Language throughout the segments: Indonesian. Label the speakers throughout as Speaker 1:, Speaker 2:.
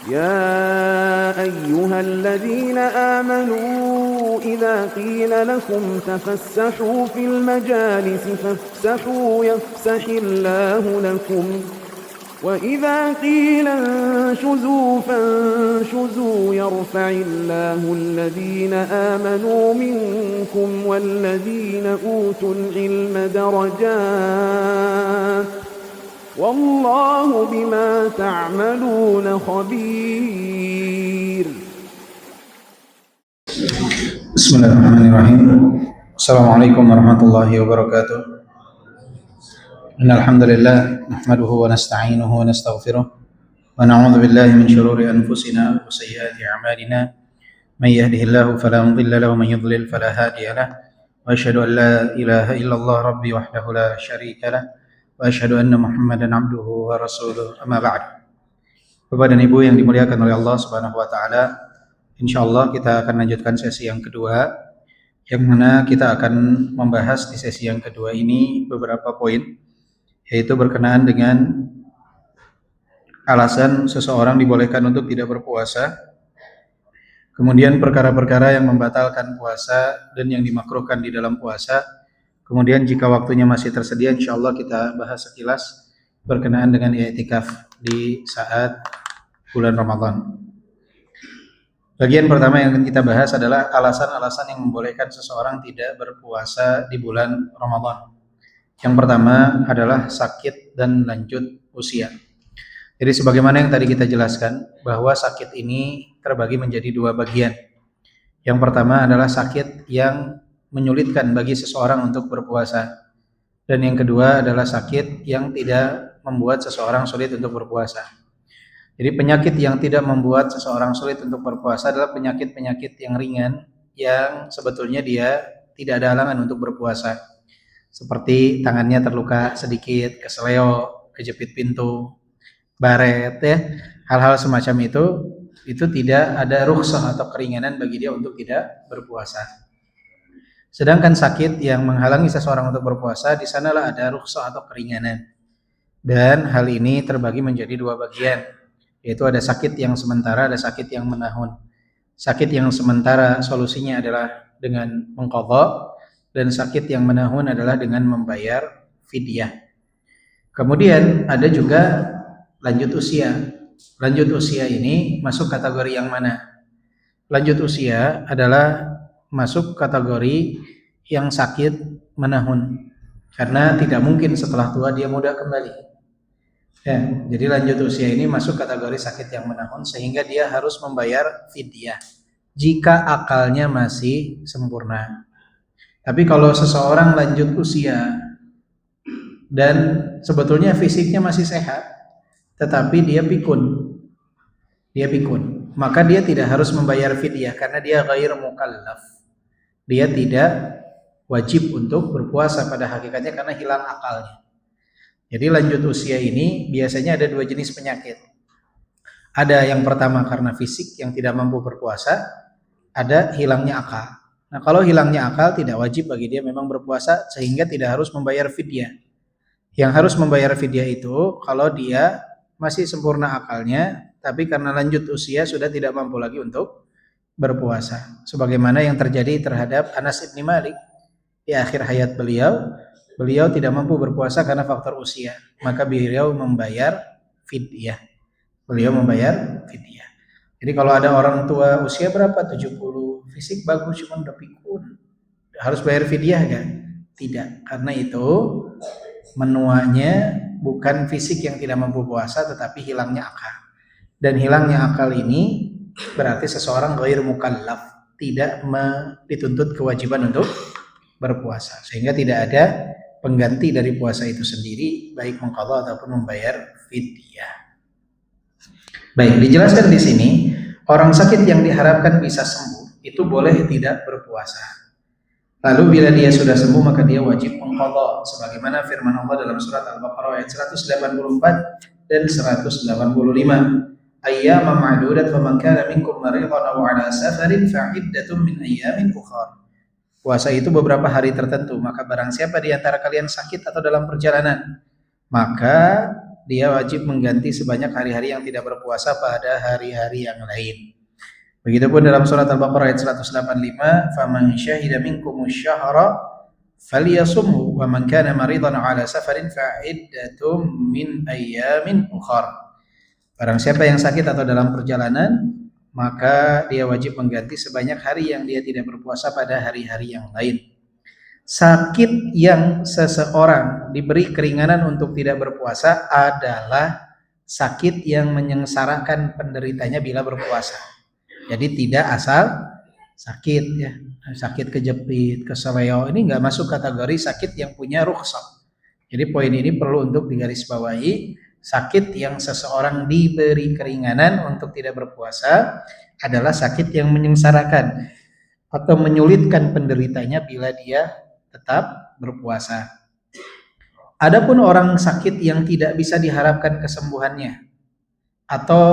Speaker 1: يا أيها الذين آمنوا إذا قيل لكم تفسحوا في المجالس فافسحوا يفسح الله لكم وإذا قيل انشزوا فانشزوا يرفع الله الذين آمنوا منكم والذين أوتوا العلم درجات والله بما تعملون خبير.
Speaker 2: بسم الله الرحمن الرحيم. السلام عليكم ورحمة الله وبركاته. إن الحمد لله نحمده ونستعينه ونستغفره ونعوذ بالله من شرور أنفسنا وسيئات أعمالنا من يهده الله فلا مضل له ومن يضلل فلا هادي له وأشهد أن لا إله إلا الله ربي وحده لا شريك له وأشهد أن محمدا عبده ورسوله أما بعد. Bapak dan Ibu yang dimuliakan oleh Allah Subhanahu wa taala, insyaallah kita akan lanjutkan sesi yang kedua, yang mana kita akan membahas di sesi yang kedua ini beberapa poin, yaitu berkenaan dengan alasan seseorang dibolehkan untuk tidak berpuasa, kemudian perkara-perkara yang membatalkan puasa dan yang dimakruhkan di dalam puasa, kemudian jika waktunya masih tersedia insyaallah kita bahas sekilas berkenaan dengan i'tikaf di saat bulan Ramadan. Bagian pertama yang akan kita bahas adalah alasan-alasan yang membolehkan seseorang tidak berpuasa di bulan Ramadan. Yang pertama adalah sakit dan lanjut usia. Jadi sebagaimana yang tadi kita jelaskan, bahwa sakit ini terbagi menjadi dua bagian. Yang pertama adalah sakit yang menyulitkan bagi seseorang untuk berpuasa. Dan yang kedua adalah sakit yang tidak membuat seseorang sulit untuk berpuasa. Jadi penyakit yang tidak membuat seseorang sulit untuk berpuasa adalah penyakit-penyakit yang ringan yang sebetulnya dia tidak ada halangan untuk berpuasa. Seperti tangannya terluka sedikit, keseleo, kejepit pintu, baret ya. Hal-hal semacam itu tidak ada rukhsah atau keringanan bagi dia untuk tidak berpuasa. Sedangkan sakit yang menghalangi seseorang untuk berpuasa, di sanalah ada rukhsah atau keringanan. Dan hal ini terbagi menjadi dua bagian. Yaitu ada sakit yang sementara, ada sakit yang menahun. Sakit yang sementara solusinya adalah dengan mengqadha, dan sakit yang menahun adalah dengan membayar fidyah. Kemudian ada juga lanjut usia. Lanjut usia ini masuk kategori yang mana? Lanjut usia adalah masuk kategori yang sakit menahun. Karena tidak mungkin setelah tua dia muda kembali. Ya, jadi lanjut usia ini masuk kategori sakit yang menahun sehingga dia harus membayar fidyah jika akalnya masih sempurna. Tapi kalau seseorang lanjut usia dan sebetulnya fisiknya masih sehat, tetapi dia pikun, maka dia tidak harus membayar fidyah karena dia ghair mukallaf. Dia tidak wajib untuk berpuasa pada hakikatnya karena hilang akalnya. Jadi lanjut usia ini biasanya ada dua jenis penyakit. Ada yang pertama karena fisik yang tidak mampu berpuasa, ada hilangnya akal. Nah kalau hilangnya akal tidak wajib bagi dia memang berpuasa sehingga tidak harus membayar fidyah. Yang harus membayar fidyah itu kalau dia masih sempurna akalnya, tapi karena lanjut usia sudah tidak mampu lagi untuk berpuasa. Sebagaimana yang terjadi terhadap Anas bin Malik di akhir hayat beliau tidak mampu berpuasa karena faktor usia, maka beliau membayar fidyah. Jadi kalau ada orang tua usia berapa? 70, fisik bagus cuma udah pikun, harus bayar fidyah kan? Tidak, karena itu menuanya bukan fisik yang tidak mampu puasa tetapi hilangnya akal. Dan hilangnya akal ini berarti seseorang ghair mukallaf, tidak dituntut kewajiban untuk berpuasa, sehingga tidak ada pengganti dari puasa itu sendiri, baik mengqadha ataupun membayar fidyah. Baik, dijelaskan di sini, orang sakit yang diharapkan bisa sembuh itu boleh tidak berpuasa. Lalu bila dia sudah sembuh maka dia wajib mengqadha, sebagaimana firman Allah dalam surat Al-Baqarah ayat 184 dan 185. Ayyaman ma'dudat faman kana minkum maridan aw 'ala safarin fa'iddatun min ayyamin ukhra. Puasa itu beberapa hari tertentu, maka barang siapa di antara kalian sakit atau dalam perjalanan, maka dia wajib mengganti sebanyak hari-hari yang tidak berpuasa pada hari-hari yang lain. Begitupun dalam surat Al-Baqarah ayat 185, "Faman syahida minkumusy syahra falyasumhu wa man kana maridan 'ala safarin fa'iddatum min ayyamin ukhar." Barang siapa yang sakit atau dalam perjalanan, maka dia wajib mengganti sebanyak hari yang dia tidak berpuasa pada hari-hari yang lain. Sakit yang seseorang diberi keringanan untuk tidak berpuasa adalah sakit yang menyengsarakan penderitanya bila berpuasa. Jadi tidak asal sakit ya, sakit kejepit, keseleo, ini nggak masuk kategori sakit yang punya rukhsah. Jadi poin ini perlu untuk digarisbawahi, sakit yang seseorang diberi keringanan untuk tidak berpuasa adalah sakit yang menyengsarakan atau menyulitkan penderitanya bila dia tetap berpuasa. Adapun orang sakit yang tidak bisa diharapkan kesembuhannya, atau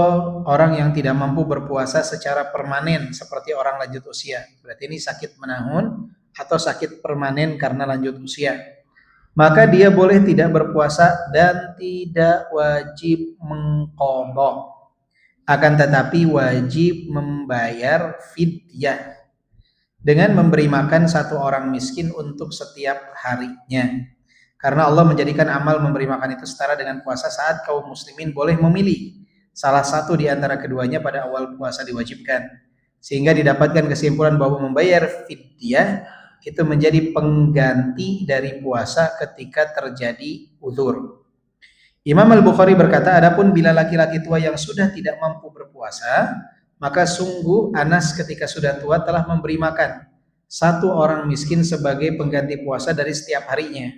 Speaker 2: orang yang tidak mampu berpuasa secara permanen seperti orang lanjut usia, berarti ini sakit menahun atau sakit permanen karena lanjut usia, maka dia boleh tidak berpuasa dan tidak wajib mengqadha, akan tetapi wajib membayar fidyah dengan memberi makan satu orang miskin untuk setiap harinya, karena Allah menjadikan amal memberi makan itu setara dengan puasa saat kaum muslimin boleh memilih salah satu di antara keduanya pada awal puasa diwajibkan, sehingga didapatkan kesimpulan bahwa membayar fidyah itu menjadi pengganti dari puasa ketika terjadi uzur. Imam Al-Bukhari berkata, adapun bila laki-laki tua yang sudah tidak mampu berpuasa, maka sungguh Anas ketika sudah tua telah memberi makan satu orang miskin sebagai pengganti puasa dari setiap harinya,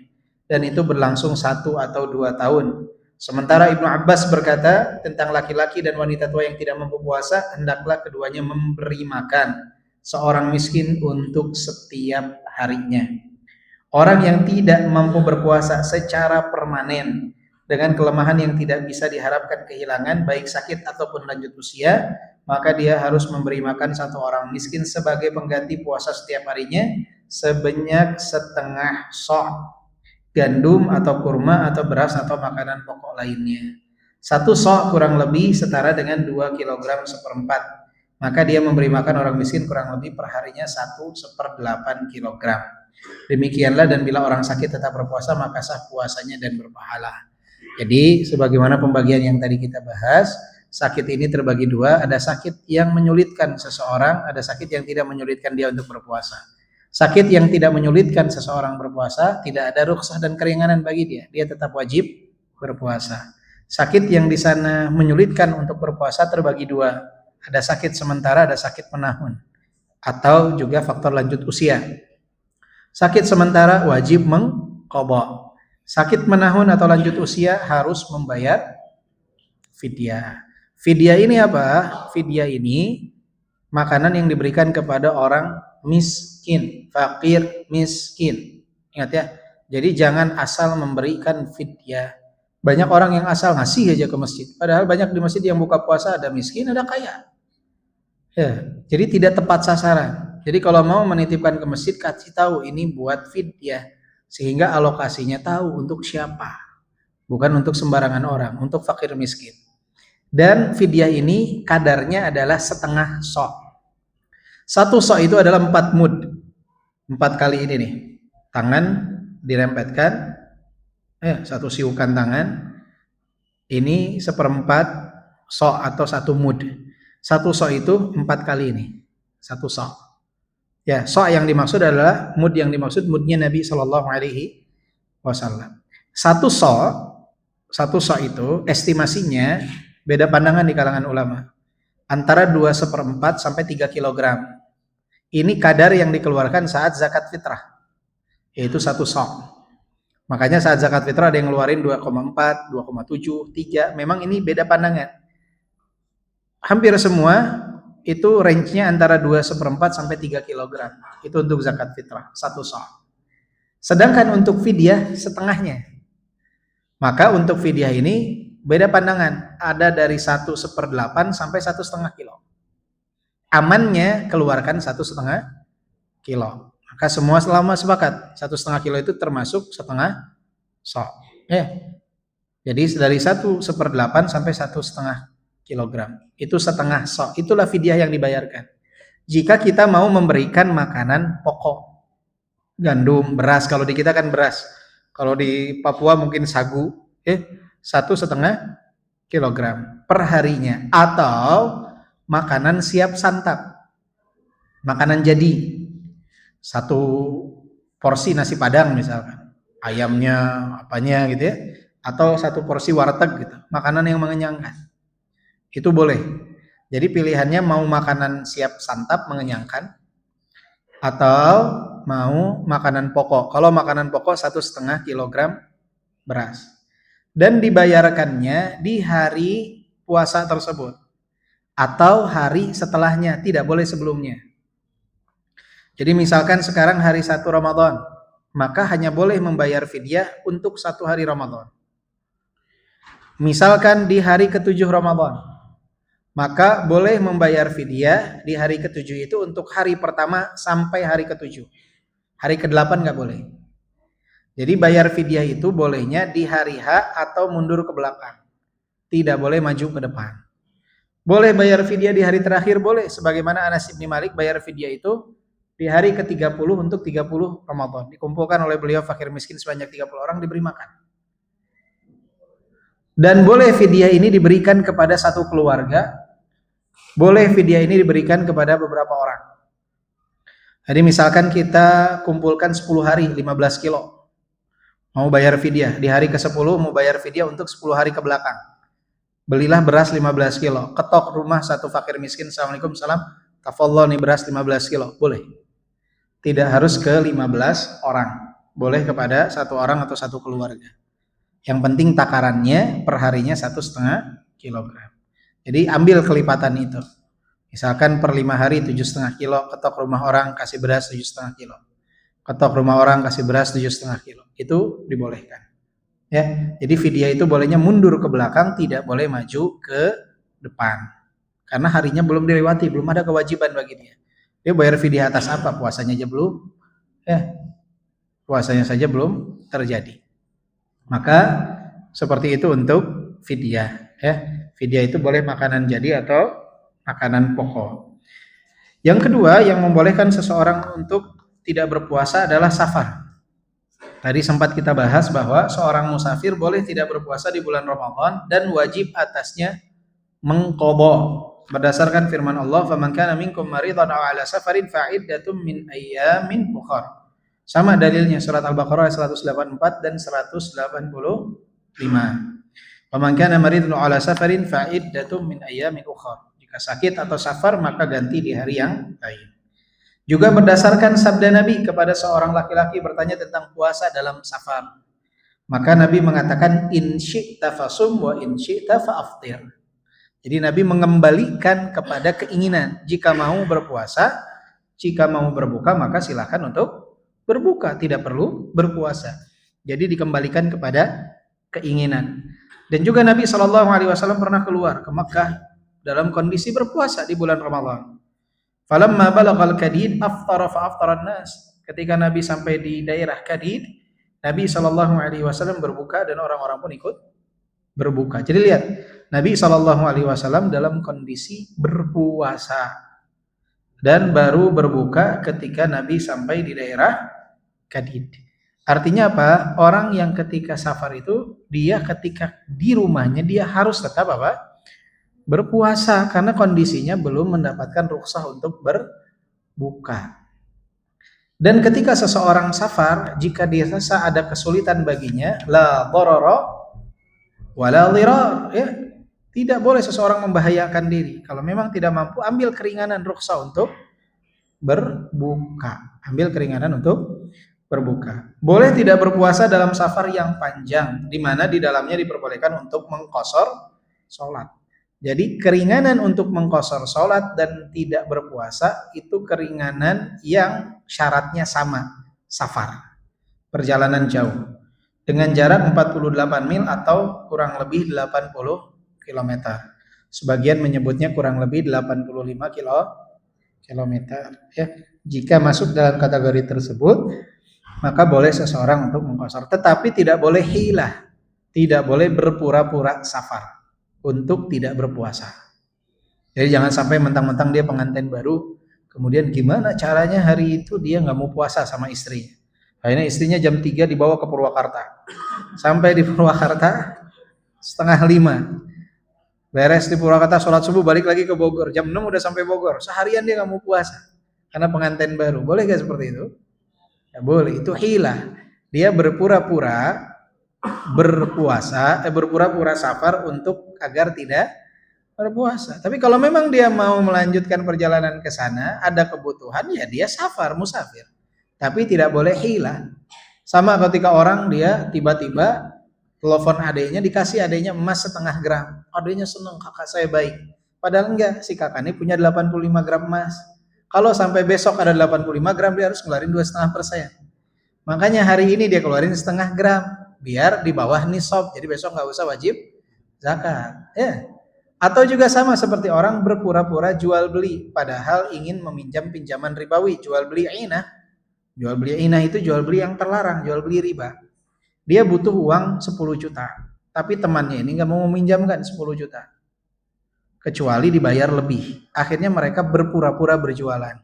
Speaker 2: dan itu berlangsung 1 atau 2 tahun. Sementara Ibnu Abbas berkata tentang laki-laki dan wanita tua yang tidak mampu puasa, hendaklah keduanya memberi makan seorang miskin untuk setiap harinya. Orang yang tidak mampu berpuasa secara permanen dengan kelemahan yang tidak bisa diharapkan kehilangan, baik sakit ataupun lanjut usia, maka dia harus memberi makan satu orang miskin sebagai pengganti puasa setiap harinya sebanyak setengah sok gandum atau kurma atau beras atau makanan pokok lainnya. 1 sok kurang lebih setara dengan 2 kg seperempat. Maka dia memberi makan orang miskin kurang lebih per harinya 1/8 kg. Demikianlah, dan bila orang sakit tetap berpuasa maka sah puasanya dan berpahala. Jadi sebagaimana pembagian yang tadi kita bahas, sakit ini terbagi 2, ada sakit yang menyulitkan seseorang, ada sakit yang tidak menyulitkan dia untuk berpuasa. Sakit yang tidak menyulitkan seseorang berpuasa, tidak ada rukhsah dan keringanan bagi dia, dia tetap wajib berpuasa. Sakit yang di sana menyulitkan untuk berpuasa terbagi 2, ada sakit sementara, ada sakit menahun, atau juga faktor lanjut usia. Sakit sementara wajib mengqadha. Sakit menahun atau lanjut usia harus membayar fidyah. Fidyah ini apa? Fidyah ini makanan yang diberikan kepada orang miskin, fakir miskin. Ingat ya. Jadi jangan asal memberikan fidyah. Banyak orang yang asal ngasih aja ke masjid. Padahal banyak di masjid yang buka puasa ada miskin, ada kaya. Ya, jadi tidak tepat sasaran. Jadi kalau mau menitipkan ke masjid, kasih tahu ini buat fidyah, sehingga alokasinya tahu untuk siapa. Bukan untuk sembarangan orang, untuk fakir miskin. Dan fidyah ini kadarnya adalah setengah sok. 1 sok itu adalah 4 mud. 4 kali ini nih. Tangan dirempetkan. 1 siukan tangan. Ini 1/4 sok atau 1 mud. 1 sok itu 4 kali ini. 1 sok. Ya, sok yang dimaksud adalah mud, yang dimaksud mudnya Nabi Shallallahu Alaihi Wasallam. 1 sok itu estimasinya beda pandangan di kalangan ulama. Antara 2/4 sampai 3 kg. Ini kadar yang dikeluarkan saat zakat fitrah, yaitu 1 sok. Makanya saat zakat fitrah ada yang ngeluarin 2,4, 2,7, 3. Memang ini beda pandangan. Hampir semua itu range-nya antara 2/4 sampai 3 kg. Itu untuk zakat fitrah, 1 sok. Sedangkan untuk fidyah setengahnya. Maka untuk fidyah ini beda pandangan, ada dari 1/8 sampai 1,5 kilo. Amannya keluarkan 1,5 kilo. Maka semua selama sepakat 1,5 kilo itu termasuk setengah sok. Jadi dari 1/8 sampai 1,5 kilogram. Itu setengah sok. Itulah fidyah yang dibayarkan. Jika kita mau memberikan makanan pokok, gandum, beras. Kalau di kita kan beras. Kalau di Papua mungkin sagu. 1,5 kilogram per harinya. Atau makanan siap santap. Makanan jadi. 1 porsi nasi padang misalkan. Ayamnya, apanya gitu ya. Atau 1 porsi warteg gitu. Makanan yang mengenyangkan. Itu boleh. Jadi pilihannya mau makanan siap santap mengenyangkan atau mau makanan pokok. Kalau makanan pokok 1,5 kilogram beras. Dan dibayarkannya di hari puasa tersebut. Atau hari setelahnya, tidak boleh sebelumnya. Jadi misalkan sekarang hari 1 Ramadan, maka hanya boleh membayar fidyah untuk 1 hari Ramadan. Misalkan di hari ke-7 Ramadan, maka boleh membayar fidyah di hari ke-7 itu untuk hari pertama sampai hari ke-7. Hari ke-8 nggak boleh. Jadi bayar fidyah itu bolehnya di hari H atau mundur ke belakang. Tidak boleh maju ke depan. Boleh bayar fidyah di hari terakhir, boleh. Sebagaimana Anas bin Malik bayar fidyah itu di hari ke-30 untuk 30 Ramadan. Dikumpulkan oleh beliau fakir miskin sebanyak 30 orang, diberi makan. Dan boleh fidyah ini diberikan kepada 1 keluarga. Boleh fidyah ini diberikan kepada beberapa orang. Jadi misalkan kita kumpulkan 10 hari 15 kilo. Mau bayar fidyah. Di hari ke-10 mau bayar fidyah untuk 10 hari ke belakang. Belilah beras 15 kilo. Ketok rumah 1 fakir miskin. Assalamualaikum salam. Tafadhol nih beras 15 kilo. Boleh. Tidak harus ke 15 orang. Boleh kepada 1 orang atau 1 keluarga. Yang penting takarannya per harinya 1,5 kilogram. Jadi ambil kelipatan itu. Misalkan per 5 hari 7,5 kilo, ketok rumah orang kasih beras 7,5 kilo. Ketok rumah orang kasih beras 7,5 kilo. Itu dibolehkan. Ya, jadi fidyah itu bolehnya mundur ke belakang, tidak boleh maju ke depan. Karena harinya belum dilewati, belum ada kewajiban bagi dia. Dia bayar fidyah atas apa? Puasanya aja belum. Puasanya saja belum terjadi. Maka seperti itu untuk fidyah. Fidyah itu boleh makanan jadi atau makanan pokok. Yang kedua yang membolehkan seseorang untuk tidak berpuasa adalah safar. Tadi sempat kita bahas bahwa seorang musafir boleh tidak berpuasa di bulan Ramadan dan wajib atasnya mengqadha. Berdasarkan firman Allah, "Faman kana minkum maridan aw 'ala safarin fa'iddatun min ayyamin ukhra." Sama dalilnya surat Al-Baqarah 184 dan 185. Faman kana maridan aw 'ala safarin fa'iddatun min ayyamin ukhra. Jika sakit atau safar maka ganti di hari yang lain. Juga berdasarkan sabda Nabi kepada seorang laki-laki bertanya tentang puasa dalam safar. Maka Nabi mengatakan in syi'ta fasum wa in syi'ta fa'aftir. Jadi Nabi mengembalikan kepada keinginan. Jika mau berpuasa, jika mau berbuka maka silakan untuk berbuka, tidak perlu berpuasa. Jadi dikembalikan kepada keinginan. Dan juga Nabi SAW pernah keluar ke Makkah dalam kondisi berpuasa di bulan Ramadan. Falamma balaghal kadid aftara fa'aftara an-nas. Ketika Nabi sampai di daerah Kadid, Nabi SAW berbuka dan orang-orang pun ikut berbuka. Jadi lihat, Nabi SAW dalam kondisi berpuasa dan baru berbuka ketika Nabi sampai di daerah Kadid. Artinya apa? Orang yang ketika safar itu, dia ketika di rumahnya dia harus tetap apa? Berpuasa karena kondisinya belum mendapatkan rukhsah untuk berbuka. Dan ketika seseorang safar, jika dirasa ada kesulitan baginya, la dharara wala dhirar, tidak boleh seseorang membahayakan diri. Kalau memang tidak mampu, ambil keringanan rukhsah untuk berbuka. Ambil keringanan untuk berbuka. Boleh tidak berpuasa dalam safar yang panjang, di mana di dalamnya diperbolehkan untuk mengqashar sholat. Jadi keringanan untuk mengqashar sholat dan tidak berpuasa itu keringanan yang syaratnya sama, safar, perjalanan jauh dengan jarak 48 mil atau kurang lebih 80 km. Sebagian menyebutnya kurang lebih 85 km. Jika masuk dalam kategori tersebut, maka boleh seseorang untuk mengqashar, tetapi tidak boleh hilah. tidak boleh berpura-pura safar untuk tidak berpuasa. Jadi jangan sampai mentang-mentang dia pengantin baru, kemudian gimana caranya hari itu dia nggak mau puasa sama istrinya. Akhirnya istrinya jam 3 dibawa ke Purwakarta. Sampai di Purwakarta setengah 5. Beres di Purwakarta sholat subuh balik lagi ke Bogor. Jam 6 udah sampai Bogor. Seharian dia nggak mau puasa karena pengantin baru. Boleh gak seperti itu? Ya boleh. Itu hilah. Dia berpura-pura berpuasa, berpura-pura safar untuk agar tidak berpuasa. Tapi kalau memang dia mau melanjutkan perjalanan ke sana, ada kebutuhan, ya dia safar, musafir. Tapi tidak boleh hilah. Sama ketika orang dia tiba-tiba telepon adiknya, dikasih adiknya emas 0,5 gram. Adiknya seneng, kakak saya baik. Padahal enggak, si kakak ini punya 85 gram emas. Kalau sampai besok ada 85 gram, dia harus ngeluarin 2,5%. Makanya hari ini dia keluarin 0,5 gram. Biar di bawah nisab, jadi besok nggak usah wajib zakat. Ya. Atau juga sama seperti orang berpura-pura jual beli, padahal ingin meminjam pinjaman ribawi, jual beli inah. Jual beli inah itu jual beli yang terlarang, jual beli riba. Dia butuh uang 10 juta, tapi temannya ini nggak mau meminjamkan 10 juta, kecuali dibayar lebih. Akhirnya mereka berpura-pura berjualan.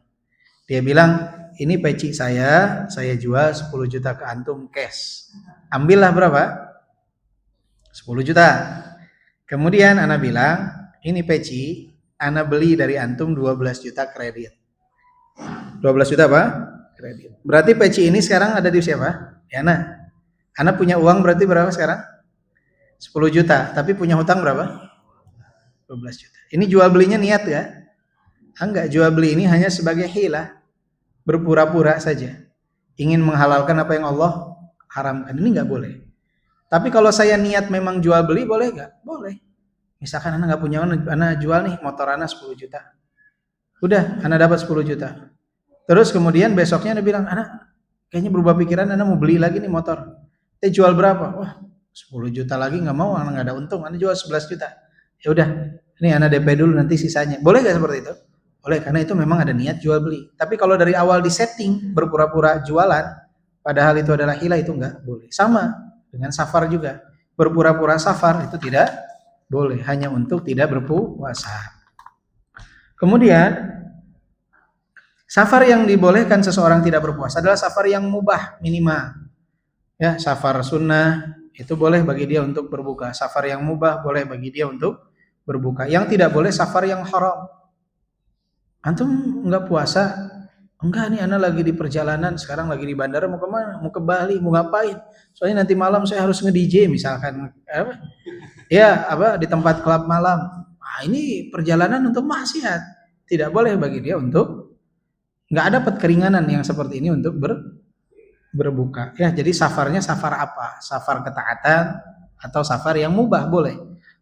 Speaker 2: Dia bilang, ini peci saya jual 10 juta ke antum cash. Ambillah berapa? 10 juta. Kemudian ana bilang, ini peci ana beli dari antum 12 juta kredit. 12 juta apa? Kredit. Berarti peci ini sekarang ada di siapa? Di ana. Ana punya uang berarti berapa sekarang? 10 juta, tapi punya hutang berapa? 12 juta. Ini jual belinya niat ya? Enggak, jual beli ini hanya sebagai hilah, berpura-pura saja. Ingin menghalalkan apa yang Allah haramkan, ini nggak boleh. Tapi kalau saya niat memang jual beli, boleh nggak? Boleh. Misalkan Anda nggak punya, Anda jual nih motor Anda 10 juta. Udah, Anda dapat 10 juta. Terus kemudian besoknya Anda bilang, Anda kayaknya berubah pikiran, Anda mau beli lagi nih motor. Jual berapa? Wah, 10 juta lagi nggak mau, Anda nggak ada untung, Anda jual 11 juta. Ya udah, ini Anda DP dulu nanti sisanya. Boleh nggak seperti itu? Boleh, karena itu memang ada niat jual beli. Tapi kalau dari awal disetting berpura-pura jualan, padahal itu adalah hilah, itu enggak boleh. Sama dengan safar juga. Berpura-pura safar itu tidak boleh, hanya untuk tidak berpuasa. Kemudian safar yang dibolehkan seseorang tidak berpuasa adalah safar yang mubah minimal. Ya, safar sunnah itu boleh bagi dia untuk berbuka. Safar yang mubah boleh bagi dia untuk berbuka. Yang tidak boleh safar yang haram. Antum enggak puasa? Enggak nih, anak lagi di perjalanan, sekarang lagi di bandara, mau kemana? Mau ke Bali, mau ngapain? Soalnya nanti malam saya harus nge-DJ misalkan, di tempat klub malam. Nah, ini perjalanan untuk maksiat. Tidak boleh bagi dia untuk, nggak dapat keringanan yang seperti ini untuk berbuka. Ya, jadi safarnya safar apa? Safar ketaatan atau safar yang mubah boleh.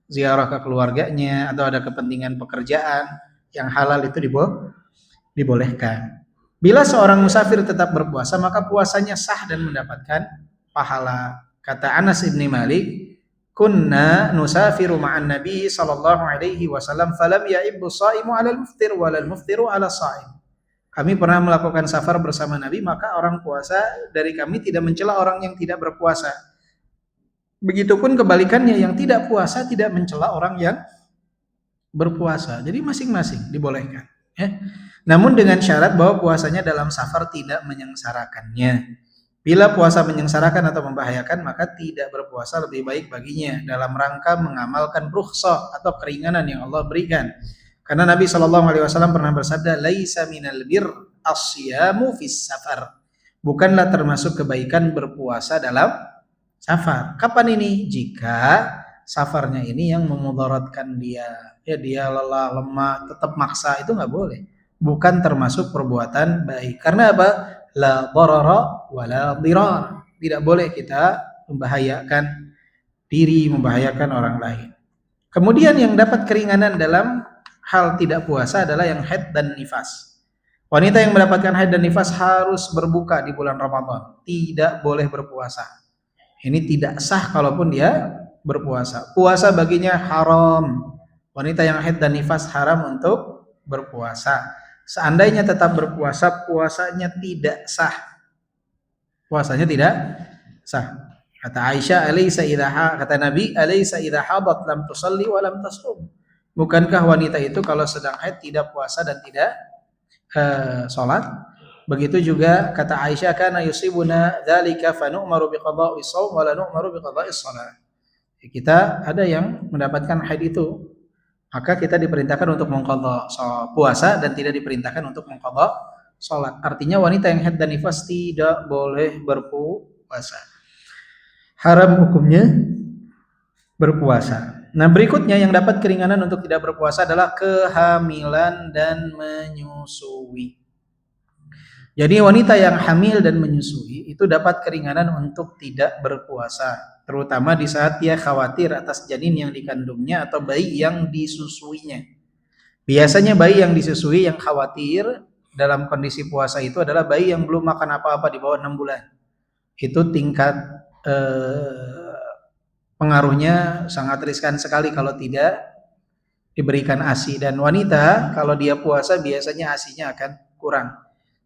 Speaker 2: Ziarah ke keluarganya atau ada kepentingan pekerjaan yang halal itu dibolehkan. Bila seorang musafir tetap berpuasa, maka puasanya sah dan mendapatkan pahala. Kata Anas bin Malik, kunna nusafiru ma'an Nabi sallallahu alaihi wasallam falam ya'ibbu shaimu 'alal muftir walal muftiru 'ala shaim. Kami pernah melakukan safar bersama Nabi, maka orang puasa dari kami tidak mencela orang yang tidak berpuasa. Begitupun kebalikannya, yang tidak puasa tidak mencela orang yang berpuasa. Jadi masing-masing dibolehkan, ya. Namun dengan syarat bahwa puasanya dalam safar tidak menyengsarakannya. Bila puasa menyengsarakan atau membahayakan, maka tidak berpuasa lebih baik baginya dalam rangka mengamalkan rukhsah atau keringanan yang Allah berikan. Karena Nabi SAW pernah bersabda, "Laisa minal bir as-siyamu fis safar." Bukanlah termasuk kebaikan berpuasa dalam safar. Kapan ini? Jika safarnya ini yang memudaratkan dia. Ya, dia lelah, lemah, tetap maksa, itu nggak boleh. Bukan termasuk perbuatan baik. Karena apa? La darara wa la dirar. Tidak boleh kita membahayakan diri, membahayakan orang lain. Kemudian yang dapat keringanan dalam hal tidak puasa adalah yang haid dan nifas. Wanita yang mendapatkan haid dan nifas harus berbuka di bulan Ramadan. Tidak boleh berpuasa. Ini tidak sah kalaupun dia berpuasa. Puasa baginya haram. Wanita yang haid dan nifas haram untuk berpuasa. Seandainya tetap berpuasa, puasanya tidak sah. Puasanya tidak sah. Kata Aisyah, kata Nabi, alaysa idza hadat lam tusalli wa lam tasum. Bukankah wanita itu kalau sedang haid tidak puasa dan tidak salat? Begitu juga kata Aisyah, kana yusibuna dzalika fa nu'maru biqada'i shaum wa la nu'maru biqada'i shalah. Kita ada yang mendapatkan haid itu, maka kita diperintahkan untuk mengqadha puasa dan tidak diperintahkan untuk mengqadha salat. Artinya wanita yang haid dan nifas tidak boleh berpuasa. Haram hukumnya berpuasa. Nah, berikutnya yang dapat keringanan untuk tidak berpuasa adalah kehamilan dan menyusui. Jadi wanita yang hamil dan menyusui itu dapat keringanan untuk tidak berpuasa, terutama di saat dia khawatir atas janin yang dikandungnya atau bayi yang disusuinya. Biasanya bayi yang disusui yang khawatir dalam kondisi puasa itu adalah bayi yang belum makan apa-apa di bawah 6 bulan. Itu tingkat pengaruhnya sangat riskan sekali kalau tidak diberikan ASI, dan wanita kalau dia puasa biasanya ASInya akan kurang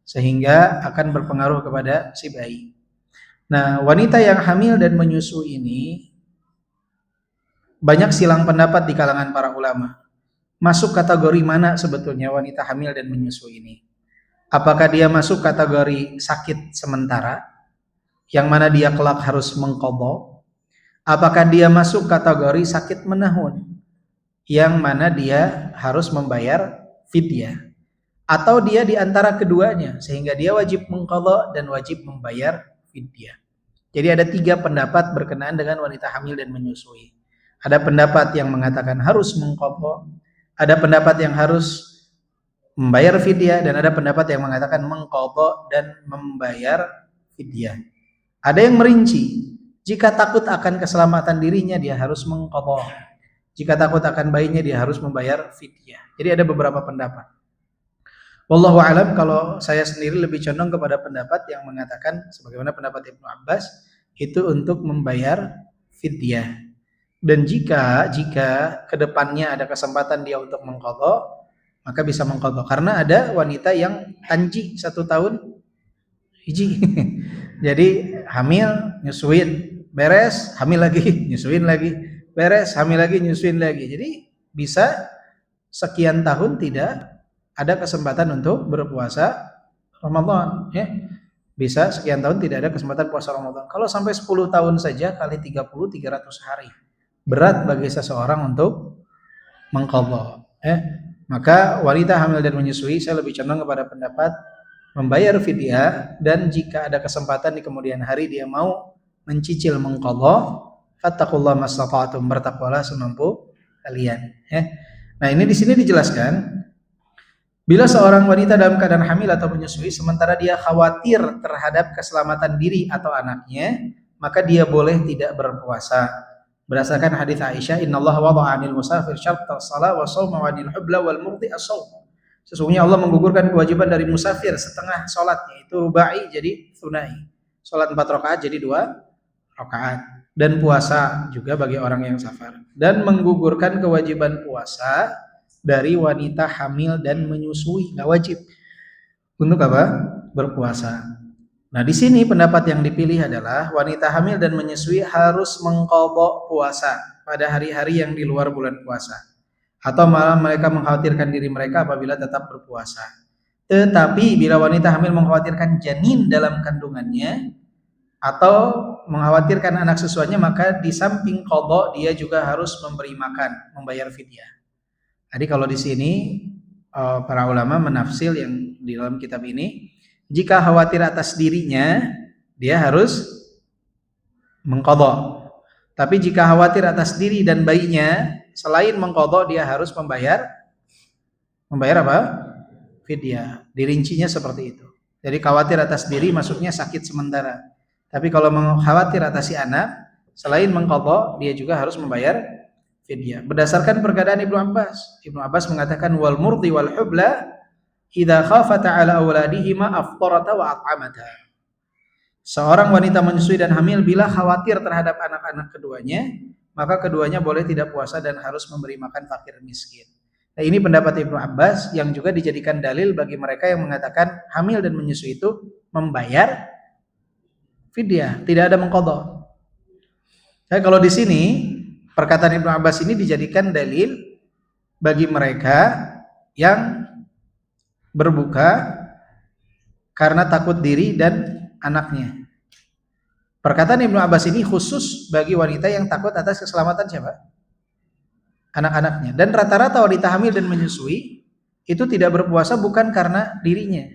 Speaker 2: sehingga akan berpengaruh kepada si bayi. Nah, wanita yang hamil dan menyusui ini banyak silang pendapat di kalangan para ulama. Masuk kategori mana sebetulnya wanita hamil dan menyusui ini? Apakah dia masuk kategori sakit sementara yang mana dia kelak harus mengqadha? Apakah dia masuk kategori sakit menahun yang mana dia harus membayar fidyah? Atau dia di antara keduanya sehingga dia wajib mengqadha dan wajib membayar fidyah? Jadi ada 3 pendapat berkenaan dengan wanita hamil dan menyusui. Ada pendapat yang mengatakan harus mengqadha, ada pendapat yang harus membayar fidyah, dan ada pendapat yang mengatakan mengqadha dan membayar fidyah. Ada yang merinci, jika takut akan keselamatan dirinya dia harus mengqadha. Jika takut akan bayinya dia harus membayar fidyah. Jadi ada beberapa pendapat. Wallahu alam, kalau saya sendiri lebih condong kepada pendapat yang mengatakan sebagaimana pendapat Ibnu Abbas, itu untuk membayar fidyah. Dan jika kedepannya ada kesempatan dia untuk mengqadha, maka bisa mengqadha. Karena ada wanita yang tanji 1 tahun hiji. Jadi hamil, nyusuin, beres, hamil lagi, nyusuin lagi, beres, hamil lagi, nyusuin lagi. Jadi bisa sekian tahun tidak ada kesempatan untuk berpuasa Ramadan, ya. Bisa sekian tahun tidak ada kesempatan puasa Ramadan. Kalau sampai 10 tahun saja kali 30, 300 hari. Berat bagi seseorang untuk mengqadha, Maka wanita hamil dan menyusui saya lebih condong kepada pendapat membayar fidyah, dan jika ada kesempatan di kemudian hari dia mau mencicil mengqadha, fattaqullaha mastata'tum, bertakwalah semampu kalian, Nah, ini di sini dijelaskan bila seorang wanita dalam keadaan hamil atau menyusui sementara dia khawatir terhadap keselamatan diri atau anaknya, maka dia boleh tidak berpuasa. Berdasarkan hadis Aisyah, innallaha wada'a 'anil musafir syarta shalah wa shauma 'anil hubla wal murdi as-shaum. Sesungguhnya Allah menggugurkan kewajiban dari musafir setengah sholat, yaitu rubai jadi tsunai. Sholat 4 rakaat jadi 2 rakaat. Dan puasa juga bagi orang yang safar. Dan menggugurkan kewajiban puasa dari wanita hamil dan menyusui, nggak wajib untuk apa? Berpuasa. Nah, di sini pendapat yang dipilih adalah wanita hamil dan menyusui harus mengqadha puasa pada hari-hari yang di luar bulan puasa, atau malah mereka mengkhawatirkan diri mereka apabila tetap berpuasa. Tetapi bila wanita hamil mengkhawatirkan janin dalam kandungannya atau mengkhawatirkan anak susuannya, maka di samping qadha dia juga harus memberi makan, membayar fidyah. Jadi kalau di sini para ulama menafsir yang di dalam kitab ini, jika khawatir atas dirinya dia harus mengqadha. Tapi jika khawatir atas diri dan bayinya, selain mengqadha dia harus membayar apa? Fidyah. Dirincinya seperti itu. Jadi khawatir atas diri maksudnya sakit sementara. Tapi kalau khawatir atas si anak, selain mengqadha dia juga harus membayar fidyah. Berdasarkan perkataan Ibnu Abbas. Ibnu Abbas mengatakan wal murdi wal hubla idza khafata ala auladihima aftarata wa at'amata. Seorang wanita menyusui dan hamil bila khawatir terhadap anak-anak keduanya, maka keduanya boleh tidak puasa dan harus memberi makan fakir miskin. Nah, ini pendapat Ibnu Abbas yang juga dijadikan dalil bagi mereka yang mengatakan hamil dan menyusui itu membayar fidyah, tidak ada mengqadha. Kalau di sini perkataan Ibnu Abbas ini dijadikan dalil bagi mereka yang berbuka karena takut diri dan anaknya. Perkataan Ibnu Abbas ini khusus bagi wanita yang takut atas keselamatan siapa? Anak-anaknya. Dan rata-rata wanita hamil dan menyusui itu tidak berpuasa bukan karena dirinya,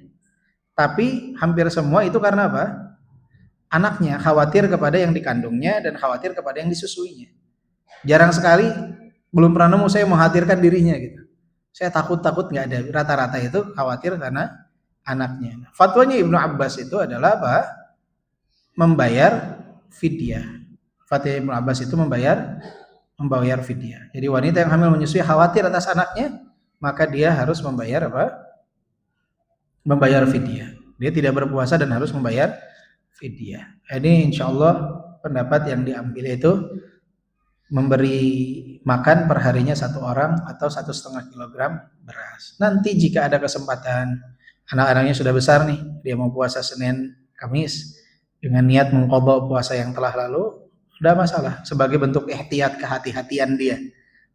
Speaker 2: tapi hampir semua itu karena apa? Anaknya, khawatir kepada yang dikandungnya dan khawatir kepada yang disusuinya. Jarang sekali, belum pernah nemu saya mengkhawatirkan dirinya gitu. Saya takut nggak ada. Rata-rata itu khawatir karena anaknya. Fatwanya Ibnu Abbas itu adalah apa? Membayar fidyah. Fatwa Ibnu Abbas itu membayar fidyah. Jadi wanita yang hamil menyusui khawatir atas anaknya, maka dia harus membayar apa? Membayar fidyah. Dia tidak berpuasa dan harus membayar fidyah. Ini insya Allah pendapat yang diambil itu memberi makan perharinya 1 orang atau 1,5 kilogram beras. Nanti jika ada kesempatan, anak-anaknya sudah besar nih, dia mau puasa Senin, Kamis dengan niat mengqadha puasa yang telah lalu, tidak masalah. Sebagai bentuk ihtiyat, kehati-hatian dia.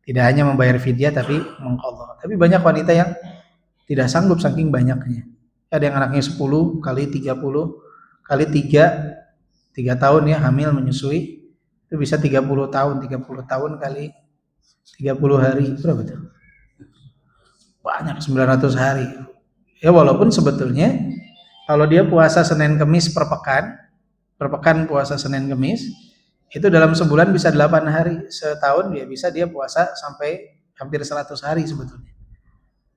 Speaker 2: Tidak hanya membayar fidyah tapi mengqadha. Tapi banyak wanita yang tidak sanggup saking banyaknya. Ada yang anaknya 10 kali 30 kali 3 tahun ya hamil menyusui. Itu bisa 30 tahun kali 30 hari. Berapa itu? Banyak, 900 hari. Ya walaupun sebetulnya kalau dia puasa Senin Kemis per pekan puasa Senin Kemis, itu dalam sebulan bisa 8 hari. Setahun dia puasa sampai hampir 100 hari sebetulnya.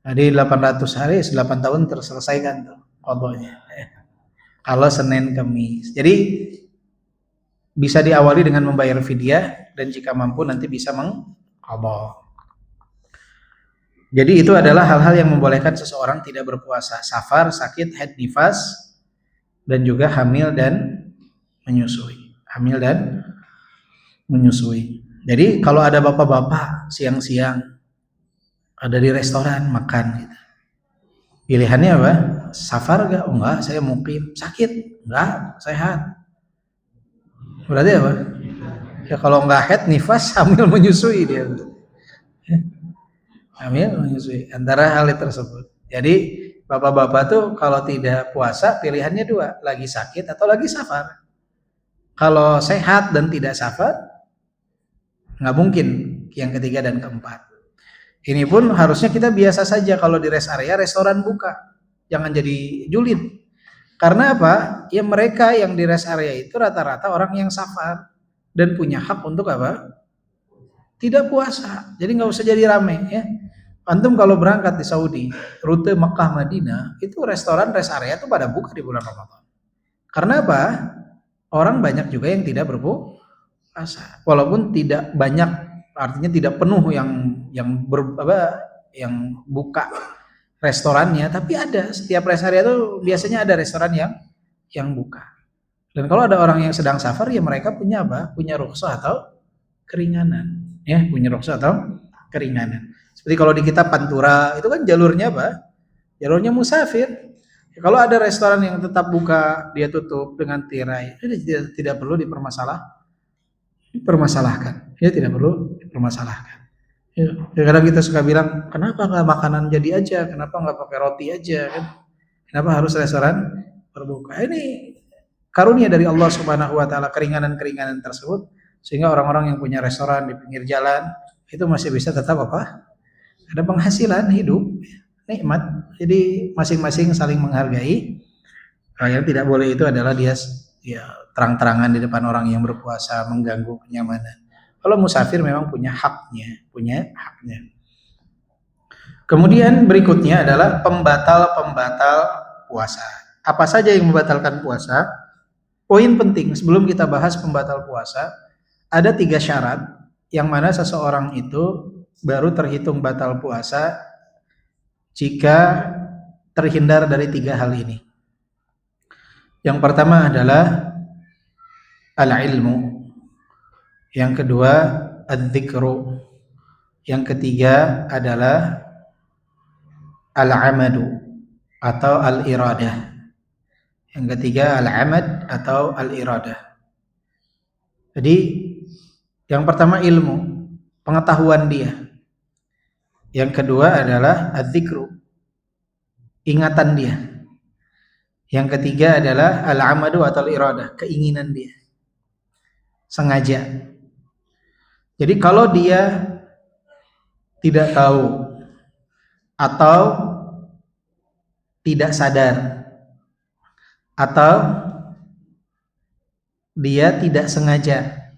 Speaker 2: Jadi 800 hari 8 tahun terselesaikan tuh qadanya. Kalau Senin Kemis. Jadi bisa diawali dengan membayar fidyah dan jika mampu nanti bisa mengqadha. Jadi itu adalah hal-hal yang membolehkan seseorang tidak berpuasa: safar, sakit, haid, nifas, dan juga hamil dan menyusui. Jadi kalau ada bapak-bapak siang-siang ada di restoran makan gitu. Pilihannya apa? Safar enggak? Oh enggak, saya mukim. Sakit? Enggak, sehat. Berarti apa? Ya kalau enggak haid, nifas, hamil, menyusui dia. Hamil, menyusui. Antara hal tersebut. Jadi bapak-bapak tuh kalau tidak puasa pilihannya 2, lagi sakit atau lagi safar. Kalau sehat dan tidak safar, nggak mungkin yang ketiga dan keempat. Ini pun harusnya kita biasa saja kalau di rest area restoran buka. Jangan jadi julid. Karena apa? Ya mereka yang di rest area itu rata-rata orang yang safar dan punya hak untuk apa? Tidak puasa. Jadi nggak usah jadi rame ya. Antum kalau berangkat di Saudi, rute Mekah Madinah, itu restoran rest area itu pada buka di bulan Ramadan. Karena apa? Orang banyak juga yang tidak berpuasa. Walaupun tidak banyak, artinya tidak penuh yang buka restorannya, tapi ada setiap rest area itu biasanya ada restoran yang buka. Dan kalau ada orang yang sedang safar ya mereka punya apa? Punya rukhsah atau keringanan. Ya, punya rukhsah atau keringanan. Seperti kalau di kitab Pantura itu kan jalurnya apa? Jalurnya musafir. Ya, kalau ada restoran yang tetap buka, dia tutup dengan tirai, itu tidak perlu dipermasalahkan. Ya tidak perlu dipermasalahkan. Ya, kadang kita suka bilang, kenapa nggak makanan jadi aja? Kenapa nggak pakai roti aja? Kan? Kenapa harus restoran berbuka? Ini karunia dari Allah Subhanahu Wa Taala, keringanan-keringanan tersebut, sehingga orang-orang yang punya restoran di pinggir jalan itu masih bisa tetap apa? Ada penghasilan hidup. Nikmat. Jadi masing-masing saling menghargai. Yang tidak boleh itu adalah dia ya terang-terangan di depan orang yang berpuasa mengganggu kenyamanan. Kalau musafir memang punya haknya. Kemudian berikutnya adalah pembatal-pembatal puasa. Apa saja yang membatalkan puasa? Poin penting sebelum kita bahas pembatal puasa, ada 3 syarat yang mana seseorang itu baru terhitung batal puasa jika terhindar dari 3 hal ini. Yang pertama adalah al-ilmu. Yang kedua ad-dzikru. Yang ketiga adalah al-amadu atau al-iradah. Yang ketiga al-amad atau al-iradah. Jadi Yang pertama ilmu, pengetahuan dia. Yang kedua adalah adzikru, ingatan dia. Yang ketiga adalah al-amadu atau iradah, keinginan dia. Sengaja. Jadi kalau dia tidak tahu atau tidak sadar atau dia tidak sengaja,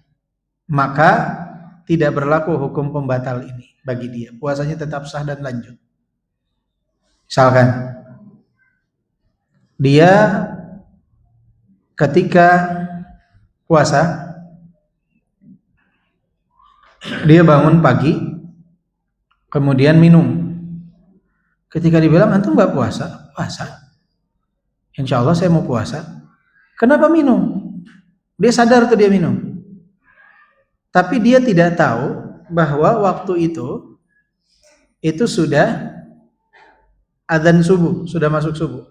Speaker 2: maka tidak berlaku hukum pembatal ini bagi dia. Puasanya tetap sah dan lanjut. Misalkan dia ketika puasa, dia bangun pagi, kemudian minum. Ketika dibilang antum nggak puasa, puasa. Insya Allah saya mau puasa. Kenapa minum? Dia sadar tuh dia minum. Tapi dia tidak tahu bahwa waktu itu sudah adzan subuh, sudah masuk subuh.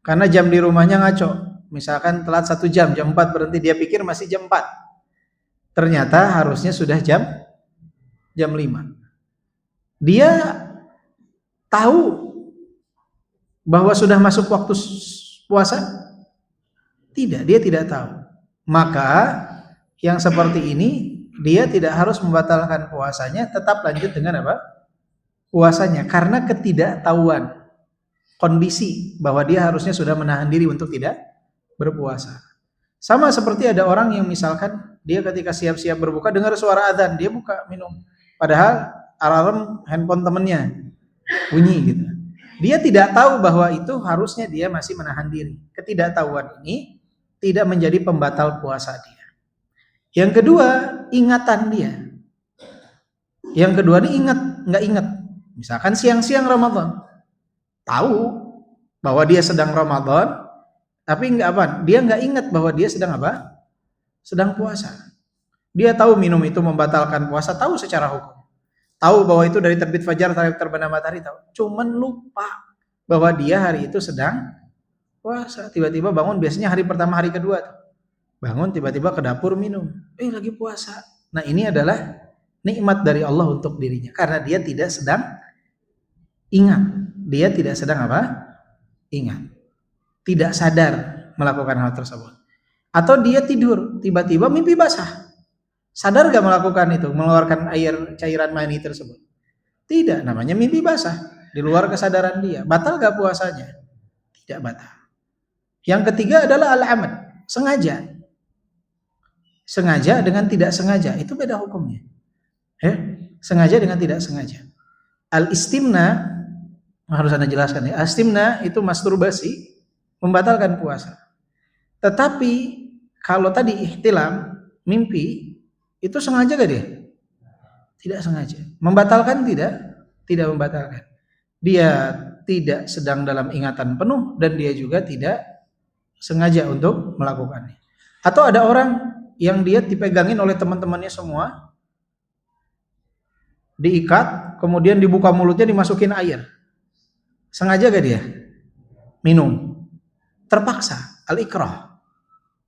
Speaker 2: Karena jam di rumahnya ngaco. Misalkan telat 1 jam, jam 4 berhenti, dia pikir masih jam 4. Ternyata harusnya sudah jam 5. Dia tahu bahwa sudah masuk waktu puasa? Tidak, dia tidak tahu. Maka yang seperti ini dia tidak harus membatalkan puasanya, tetap lanjut dengan apa? Puasanya, karena ketidaktahuan kondisi bahwa dia harusnya sudah menahan diri untuk tidak berpuasa. Sama seperti ada orang yang misalkan dia ketika siap-siap berbuka dengar suara adzan, dia buka minum. Padahal alarm handphone temennya bunyi gitu. Dia tidak tahu bahwa itu harusnya dia masih menahan diri. Ketidaktahuan ini tidak menjadi pembatal puasa dia. Yang kedua, ingatan dia. Yang kedua ini nggak ingat. Misalkan siang-siang Ramadan, tahu bahwa dia sedang Ramadan, tapi dia nggak ingat bahwa dia sedang apa? Sedang puasa. Dia tahu minum itu membatalkan puasa, tahu secara hukum. Tahu bahwa itu dari terbit fajar sampai terbenam matahari, tahu. Cuman lupa bahwa dia hari itu sedang puasa. Tiba-tiba bangun, biasanya hari pertama, hari kedua tuh. Bangun tiba-tiba ke dapur minum. Lagi puasa. Nah, ini adalah nikmat dari Allah untuk dirinya karena dia tidak sedang ingat. Dia tidak sedang apa? Ingat. Tidak sadar melakukan hal tersebut. Atau dia tidur, tiba-tiba mimpi basah. Sadar gak melakukan itu, mengeluarkan air cairan mani tersebut? Tidak, namanya mimpi basah, di luar kesadaran dia. Batal gak puasanya? Tidak batal. Yang ketiga adalah al-amad, sengaja. Sengaja dengan tidak sengaja, itu beda hukumnya. Sengaja dengan tidak sengaja. Al-istimna, harus Anda jelaskan ya. Al-istimna itu masturbasi, membatalkan puasa. Tetapi kalau tadi ihtilam, mimpi, itu sengaja gak dia? Tidak sengaja. Membatalkan tidak? Tidak membatalkan. Dia tidak sedang dalam ingatan penuh dan dia juga tidak sengaja untuk melakukannya. Atau ada orang yang dia dipegangin oleh teman-temannya semua, diikat, kemudian dibuka mulutnya, dimasukin air. Sengaja gak dia? Minum. Terpaksa, al-ikrah.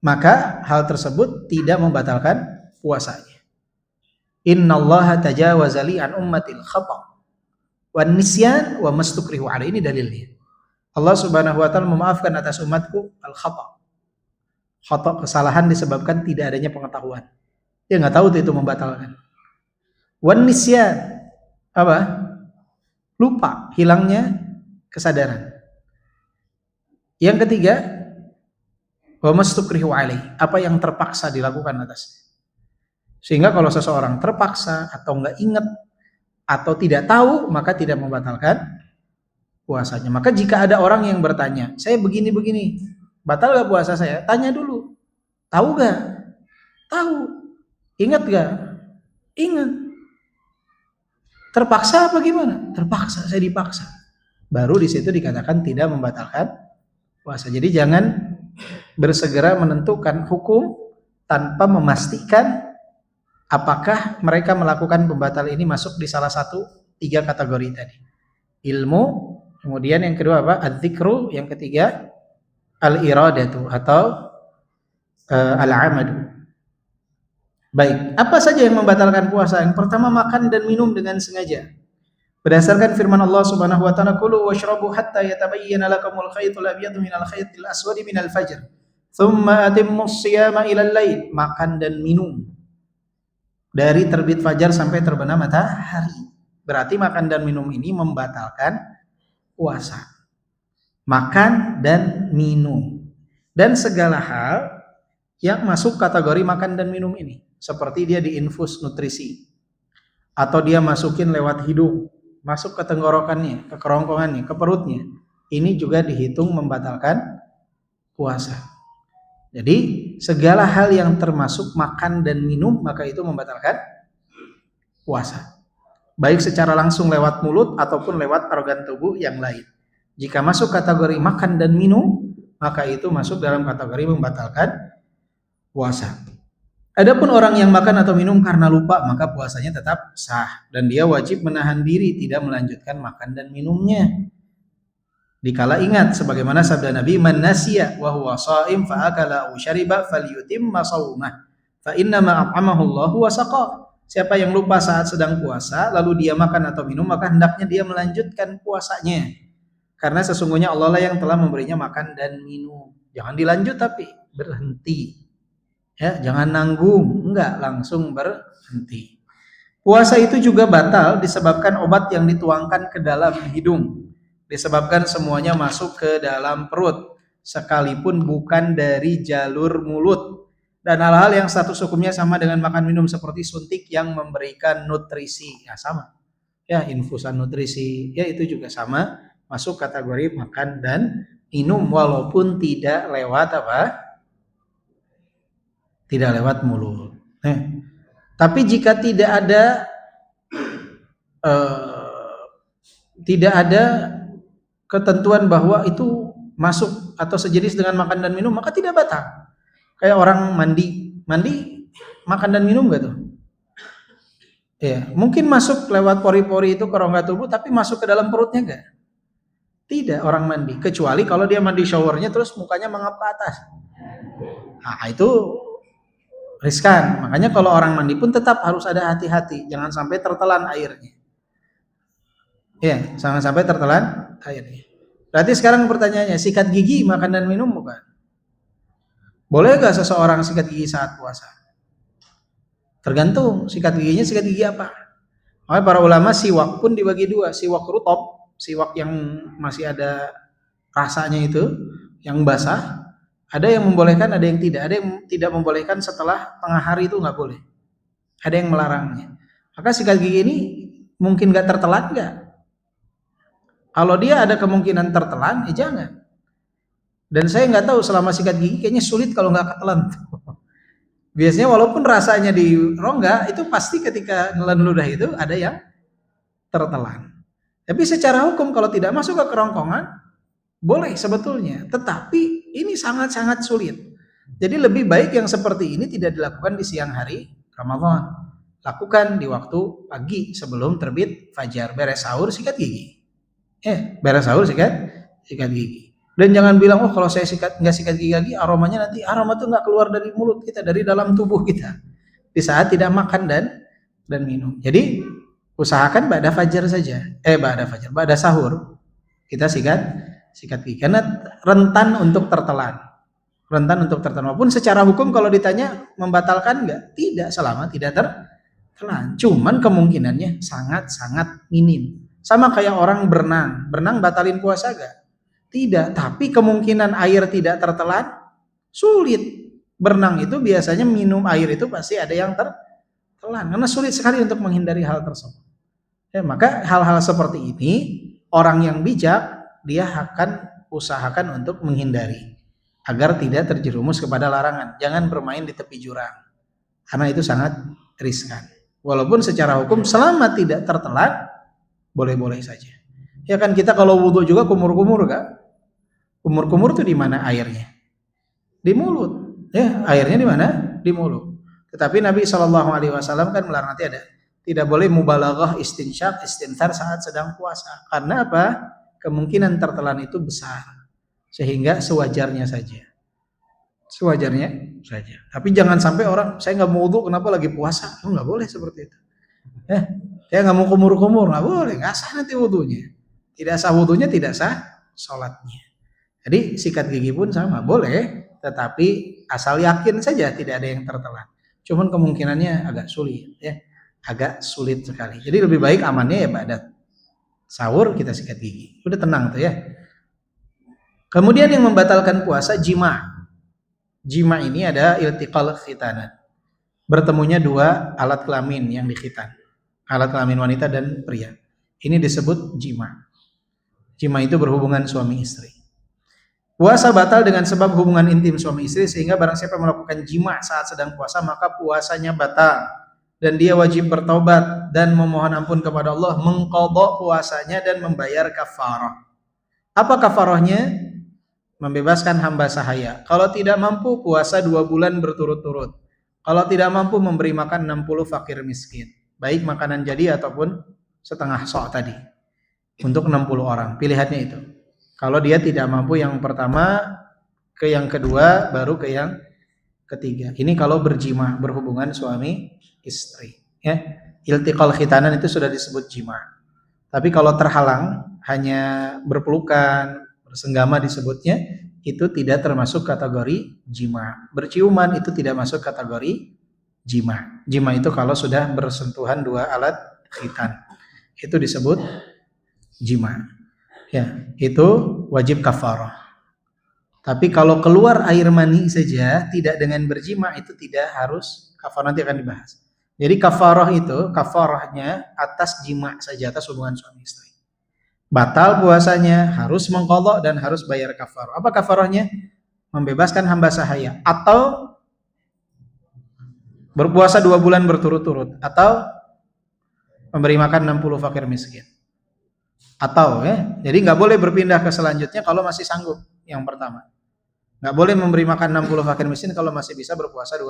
Speaker 2: Maka hal tersebut tidak membatalkan puasanya. Innallaha tajawaza li an ummatil khata' wan nisyan wa mastukrihu alaihi. Ini dalilnya. Allah Subhanahu wa taala memaafkan atas umatku al-khata'. Khata' kesalahan disebabkan tidak adanya pengetahuan. Dia enggak tahu itu membatalkan. Wan nisyan apa? Lupa, hilangnya kesadaran. Yang ketiga, wa mastukrihu alaihi, apa yang terpaksa dilakukan atasnya. Sehingga kalau seseorang terpaksa atau enggak ingat atau tidak tahu, maka tidak membatalkan puasanya. Maka jika ada orang yang bertanya, saya begini-begini, batal gak puasa saya? Tanya dulu, tahu gak? Tahu. Ingat gak? Ingat. Terpaksa apa gimana? Terpaksa, saya dipaksa. Baru di situ dikatakan tidak membatalkan puasa. Jadi jangan bersegera menentukan hukum tanpa memastikan apakah mereka melakukan pembatal ini masuk di salah satu 3 kategori tadi. Ilmu, kemudian yang kedua apa? Adzikru, yang ketiga al-iradatu atau al-amadu. Baik, apa saja yang membatalkan puasa? Yang pertama, makan dan minum dengan sengaja. Berdasarkan firman Allah Subhanahu wa taala, "Kulu washrabu hatta yatabayyana lakumul khaytul abyadu minal khaytil aswadi minal fajr. Tsumma atimmus shiyama ilal lail." Makan dan minum dari terbit fajar sampai terbenam matahari. Berarti makan dan minum ini membatalkan puasa. Makan dan minum. Dan segala hal yang masuk kategori makan dan minum ini. Seperti dia diinfus nutrisi. Atau dia masukin lewat hidung. Masuk ke tenggorokannya, ke kerongkongannya, ke perutnya. Ini juga dihitung membatalkan puasa. Jadi segala hal yang termasuk makan dan minum maka itu membatalkan puasa. Baik secara langsung lewat mulut ataupun lewat organ tubuh yang lain. Jika masuk kategori makan dan minum maka itu masuk dalam kategori membatalkan puasa. Adapun orang yang makan atau minum karena lupa maka puasanya tetap sah dan dia wajib menahan diri tidak melanjutkan makan dan minumnya. Dikala ingat sebagaimana sabda Nabi, "Man nasiya wa huwa shaim fa akala aw syariba falyutimma shaumah fa inna ma at'amahu Allahu wa saqa." Siapa yang lupa saat sedang puasa lalu dia makan atau minum maka hendaknya dia melanjutkan puasanya. Karena sesungguhnya Allah lah yang telah memberinya makan dan minum. Jangan dilanjut tapi berhenti. Ya, jangan nanggung, enggak langsung berhenti. Puasa itu juga batal disebabkan obat yang dituangkan ke dalam hidung. Disebabkan semuanya masuk ke dalam perut, sekalipun bukan dari jalur mulut. Dan hal-hal yang status hukumnya sama dengan makan minum seperti suntik yang memberikan nutrisi, ya sama. Ya, infusan nutrisi, ya itu juga sama, masuk kategori makan dan minum walaupun tidak lewat apa? Tidak lewat mulut. Tapi jika tidak ada ketentuan bahwa itu masuk atau sejenis dengan makan dan minum maka tidak batal. Kayak orang mandi makan dan minum gak tuh? Ya, mungkin masuk lewat pori-pori itu ke rongga tubuh tapi masuk ke dalam perutnya enggak? Tidak orang mandi, kecuali kalau dia mandi showernya terus mukanya mengap ke atas. Nah, itu riskan. Makanya kalau orang mandi pun tetap harus ada hati-hati, jangan sampai tertelan airnya. Ya, jangan sampai tertelan airnya. Berarti sekarang pertanyaannya, sikat gigi makan dan minum bukan? Boleh gak seseorang sikat gigi saat puasa? Tergantung sikat giginya sikat gigi apa. Makanya para ulama siwak pun dibagi dua, siwak rutop, siwak yang masih ada rasanya itu, yang basah. Ada yang membolehkan, ada yang tidak. Ada yang tidak membolehkan setelah tengah hari itu nggak boleh. Ada yang melarangnya. Maka sikat gigi ini mungkin nggak tertelan nggak? Kalau dia ada kemungkinan tertelan, ya jangan. Dan saya nggak tahu selama sikat gigi kayaknya sulit kalau nggak ketelan. Biasanya walaupun rasanya di rongga itu pasti ketika nelen ludah itu ada yang tertelan. Tapi secara hukum kalau tidak masuk ke kerongkongan boleh sebetulnya, tetapi ini sangat-sangat sulit. Jadi lebih baik yang seperti ini tidak dilakukan di siang hari Ramadan. Lakukan di waktu pagi sebelum terbit fajar. Beres sahur sikat gigi. Beres sahur sikat gigi. Dan jangan bilang, oh kalau saya nggak sikat gigi lagi, aromanya nanti aroma itu nggak keluar dari mulut kita, dari dalam tubuh kita. Di saat tidak makan dan minum. Jadi usahakan ba'da fajar saja. Ba'da sahur kita sikat gigi karena rentan untuk tertelan. Walaupun secara hukum kalau ditanya membatalkan enggak? Tidak, selama tidak tertelan. Cuman kemungkinannya sangat-sangat minim. Sama kayak orang berenang batalin puasa enggak? Tidak, tapi kemungkinan air tidak tertelan sulit. Berenang itu biasanya minum air itu pasti ada yang tertelan karena sulit sekali untuk menghindari hal tersebut. Maka hal-hal seperti ini orang yang bijak dia akan usahakan untuk menghindari agar tidak terjerumus kepada larangan. Jangan bermain di tepi jurang karena itu sangat riskan. Walaupun secara hukum selama tidak tertelan boleh-boleh saja. Ya kan kita kalau wudhu juga kumur-kumur kan? Kumur-kumur itu di mana airnya? Di mulut. Ya, airnya di mana? Di mulut. Tetapi Nabi SAW kan melarang nanti ada tidak boleh mubalaghah istinsyak, istinthar saat sedang puasa. Karena apa? Kemungkinan tertelan itu besar. Sehingga sewajarnya saja. sewajarnya saja. Tapi jangan sampai orang, saya nggak mau wudu, kenapa lagi puasa? Oh, nggak boleh seperti itu. Saya nggak mau kumur-kumur, nggak boleh, nggak sah nanti wudunya. Tidak sah wudunya, tidak sah sholatnya. Jadi sikat gigi pun sama, boleh, tetapi asal yakin saja tidak ada yang tertelan. Cuman kemungkinannya agak sulit, ya, agak sulit sekali. Jadi lebih baik amannya ya pada sahur kita sikat gigi, udah tenang tuh ya. Kemudian yang membatalkan puasa jima. Jima ini ada iltiqal khitanan. Bertemunya dua alat kelamin yang dikhitan. Alat kelamin wanita dan pria. Ini disebut jima. Jima itu berhubungan suami istri. Puasa batal dengan sebab hubungan intim suami istri, sehingga barang siapa melakukan jima saat sedang puasa maka puasanya batal dan dia wajib bertaubat dan memohon ampun kepada Allah, mengqadha puasanya dan membayar kafarah. Apa kafarahnya? Membebaskan hamba sahaya. Kalau tidak mampu puasa 2 bulan berturut-turut. Kalau tidak mampu memberi makan 60 fakir miskin. Baik makanan jadi ataupun setengah sok tadi. Untuk 60 orang. Pilihannya itu. Kalau dia tidak mampu yang pertama, ke yang kedua, baru ke yang ketiga. Ini kalau berjima, berhubungan suami istri. Ya. Iltiqal khitanan itu sudah disebut jima. Tapi kalau terhalang, hanya berpelukan, bersenggama disebutnya, itu tidak termasuk kategori jima. Berciuman itu tidak masuk kategori jima. Jima itu kalau sudah bersentuhan dua alat khitan, itu disebut jima. Ya, itu wajib kafarah. Tapi kalau keluar air mani saja tidak dengan berjima, itu tidak harus kafarah, nanti akan dibahas. Jadi kafarah itu, kafarahnya atas jima saja, atas hubungan suami istri. Batal puasanya, harus mengqadha dan harus bayar kafarah. Apa kafarahnya? Membebaskan hamba sahaya atau berpuasa 2 bulan berturut-turut atau memberi makan 60 fakir miskin. Atau ya, jadi nggak boleh berpindah ke selanjutnya kalau masih sanggup yang pertama. Nggak boleh memberi makan 60 fakir miskin kalau masih bisa berpuasa 2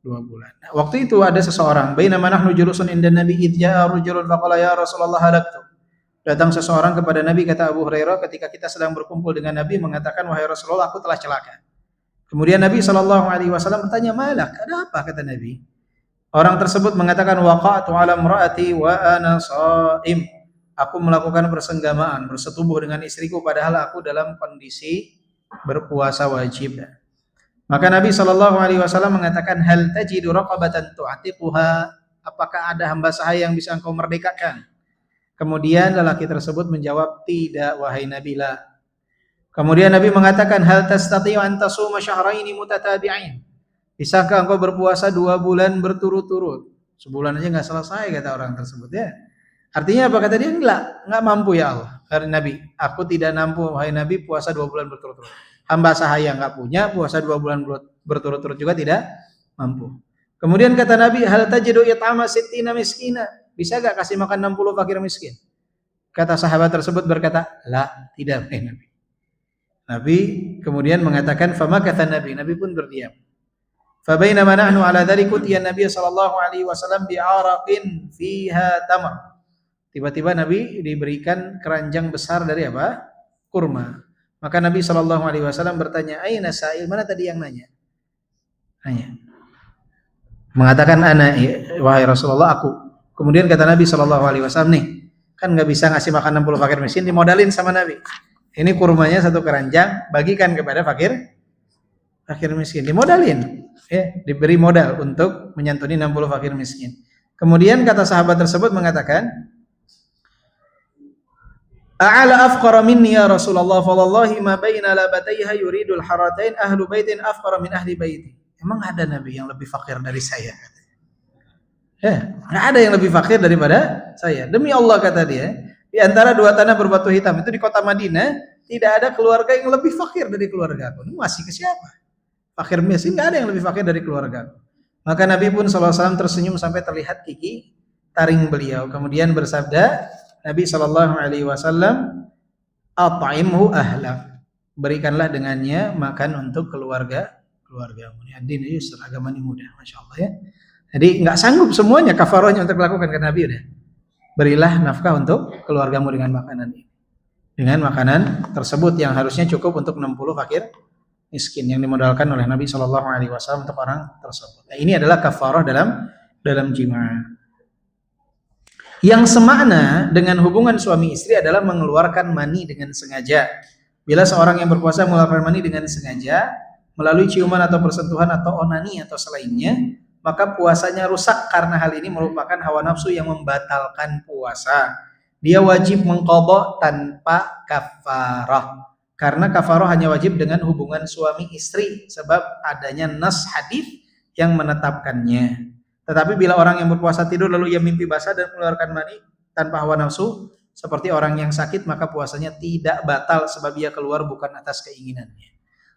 Speaker 2: bulan. Nah, waktu itu ada seseorang, bainama nahnu julusun inda Nabi idh ja'a rajulun faqala ya Rasulullah halaktu. Datang seseorang kepada Nabi, kata Abu Hurairah, ketika kita sedang berkumpul dengan Nabi, mengatakan, wahai Rasulullah, aku telah celaka. Kemudian Nabi SAW bertanya, malak, ada apa? Kata Nabi. Orang tersebut mengatakan, waqa'tu ala imra'ati wa ana sha'im. Aku melakukan persenggamaan, bersetubuh dengan istriku, padahal aku dalam kondisi berpuasa wajib. Maka Nabi SAW mengatakan, hal tajidu raqabatan tu'atiquha. Apakah ada hamba sahaya yang bisa engkau merdekakan? Kemudian lelaki tersebut menjawab, tidak wahai Nabi, la. Kemudian Nabi mengatakan, hal tastati'u an tasuma syahraini mutatabi'ain. Bisakah engkau berpuasa 2 bulan berturut-turut? Sebulan aja nggak selesai, kata orang tersebut ya. Artinya apa? Kata dia, enggak mampu ya Allah. Karena Nabi, aku tidak mampu wahai Nabi puasa 2 bulan berturut-turut. Hamba sahaya enggak punya, puasa 2 bulan berturut-turut juga tidak mampu. Kemudian kata Nabi, hal tajidu it'ama sittina miskina. Bisa gak kasih makan 60 fakir miskin? Kata sahabat tersebut berkata, la, tidak wahai Nabi. Nabi kemudian mengatakan, fama kata Nabi. Nabi pun berdiam. Fabainama nahnu ala dzalika utiya Nabi sallallahu alaihi wasallam bi'araqin fiha tamar. Tiba-tiba Nabi diberikan keranjang besar dari apa? Kurma. Maka Nabi sallallahu alaihi wasallam bertanya, aina sa'il? Mana tadi yang nanya? Nanya. Mengatakan ana, wahai Rasulullah, aku. Kemudian kata Nabi SAW, nih, kan nggak bisa ngasih makan 60 fakir miskin, dimodalin sama Nabi. Ini kurmanya 1 keranjang, bagikan kepada fakir miskin, dimodalin, ya, diberi modal untuk menyantuni 60 fakir miskin. Kemudian kata sahabat tersebut mengatakan, a'ala afqara minni ya Rasulullah, fawallahi ma baina labatayha yuridul haratain ahlu baitin afqara min ahli baiti. Emang ada Nabi yang lebih fakir dari saya? Ya, nggak ada yang lebih fakir daripada saya. Demi Allah, kata dia, di antara 2 tanah berbatu hitam itu di kota Madinah tidak ada keluarga yang lebih fakir dari keluarga aku. Ini masih ke siapa? Fakir miskin, nggak ada yang lebih fakir dari keluarga aku. Maka Nabi pun SAW tersenyum sampai terlihat gigi taring beliau. Kemudian bersabda Nabi SAW, at'imhu ahlak. Berikanlah dengannya makan untuk keluargamu. Ini ad-din yusr, agama ini mudah, masya Allah ya. Jadi nggak sanggup semuanya kafarahnya untuk melakukan, karena Nabi udah berilah nafkah untuk keluargamu dengan makanan ini, dengan makanan tersebut yang harusnya cukup untuk 60 fakir miskin yang dimodalkan oleh Nabi Shallallahu Alaihi Wasallam untuk orang tersebut. Nah, ini adalah kafarah dalam jima. Yang semakna dengan hubungan suami istri adalah mengeluarkan mani dengan sengaja. Bila seorang yang berpuasa mengeluarkan mani dengan sengaja melalui ciuman atau persentuhan atau onani atau selainnya, maka puasanya rusak karena hal ini merupakan hawa nafsu yang membatalkan puasa. Dia wajib mengqadha tanpa kafarah. Karena kafarah hanya wajib dengan hubungan suami istri sebab adanya nas hadis yang menetapkannya. Tetapi bila orang yang berpuasa tidur lalu ia mimpi basah dan mengeluarkan mani tanpa hawa nafsu seperti orang yang sakit, maka puasanya tidak batal sebab ia keluar bukan atas keinginannya.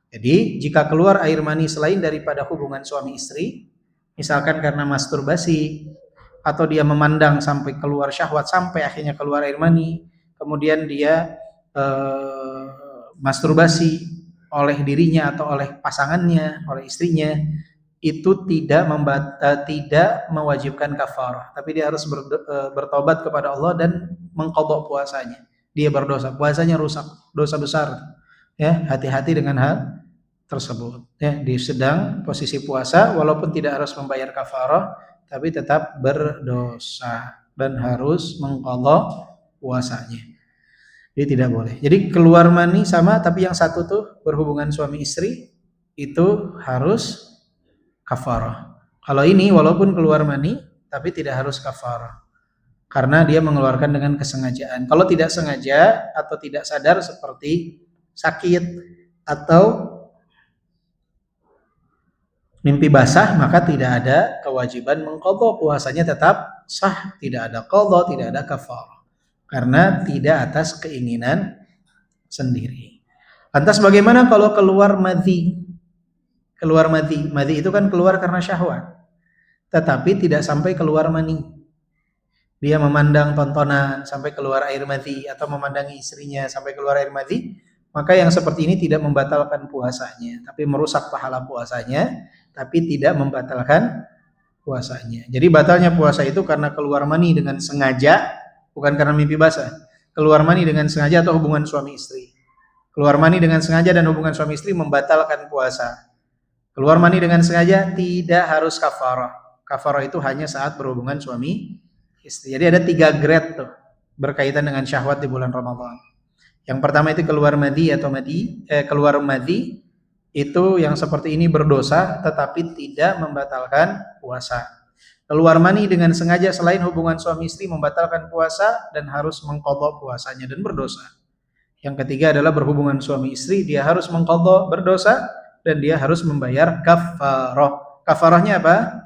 Speaker 2: Jadi jika keluar air mani selain daripada hubungan suami istri, misalkan karena masturbasi atau dia memandang sampai keluar syahwat sampai akhirnya keluar air mani, kemudian dia masturbasi oleh dirinya atau oleh pasangannya, oleh istrinya, itu tidak mewajibkan kafarah, tapi dia harus bertobat kepada Allah dan mengqadha puasanya. Dia berdosa, puasanya rusak, dosa besar. Ya, hati-hati dengan hal tersebut. Ya, di sedang posisi puasa walaupun tidak harus membayar kafarah, tapi tetap berdosa dan harus mengqadha puasanya. Jadi tidak boleh. Jadi keluar mani sama, tapi yang satu tuh berhubungan suami istri itu harus kafarah. Kalau ini walaupun keluar mani tapi tidak harus kafarah karena dia mengeluarkan dengan kesengajaan. Kalau tidak sengaja atau tidak sadar seperti sakit atau mimpi basah, maka tidak ada kewajiban mengqadha, puasanya tetap sah, tidak ada qadha, tidak ada kafarah karena tidak atas keinginan sendiri. Lantas bagaimana kalau keluar madhi? Keluar madhi. Madhi itu kan keluar karena syahwat. Tetapi tidak sampai keluar mani. Dia memandang tontonan sampai keluar air madhi atau memandangi istrinya sampai keluar air madhi, maka yang seperti ini tidak membatalkan puasanya, tapi merusak pahala puasanya, tapi tidak membatalkan puasanya. Jadi batalnya puasa itu karena keluar mani dengan sengaja, bukan karena mimpi basah. Keluar mani dengan sengaja atau hubungan suami istri. Keluar mani dengan sengaja dan hubungan suami istri membatalkan puasa. Keluar mani dengan sengaja tidak harus kafarah. Kafarah itu hanya saat berhubungan suami istri. Jadi ada 3 grade tuh berkaitan dengan syahwat di bulan Ramadan. Yang pertama itu keluar madhi atau keluar madhi itu yang seperti ini berdosa tetapi tidak membatalkan puasa. Keluar mani dengan sengaja selain hubungan suami istri membatalkan puasa dan harus mengqadha puasanya dan berdosa. Yang ketiga adalah berhubungan suami istri, dia harus mengqadha, berdosa, dan dia harus membayar kafarah. Kafarahnya apa?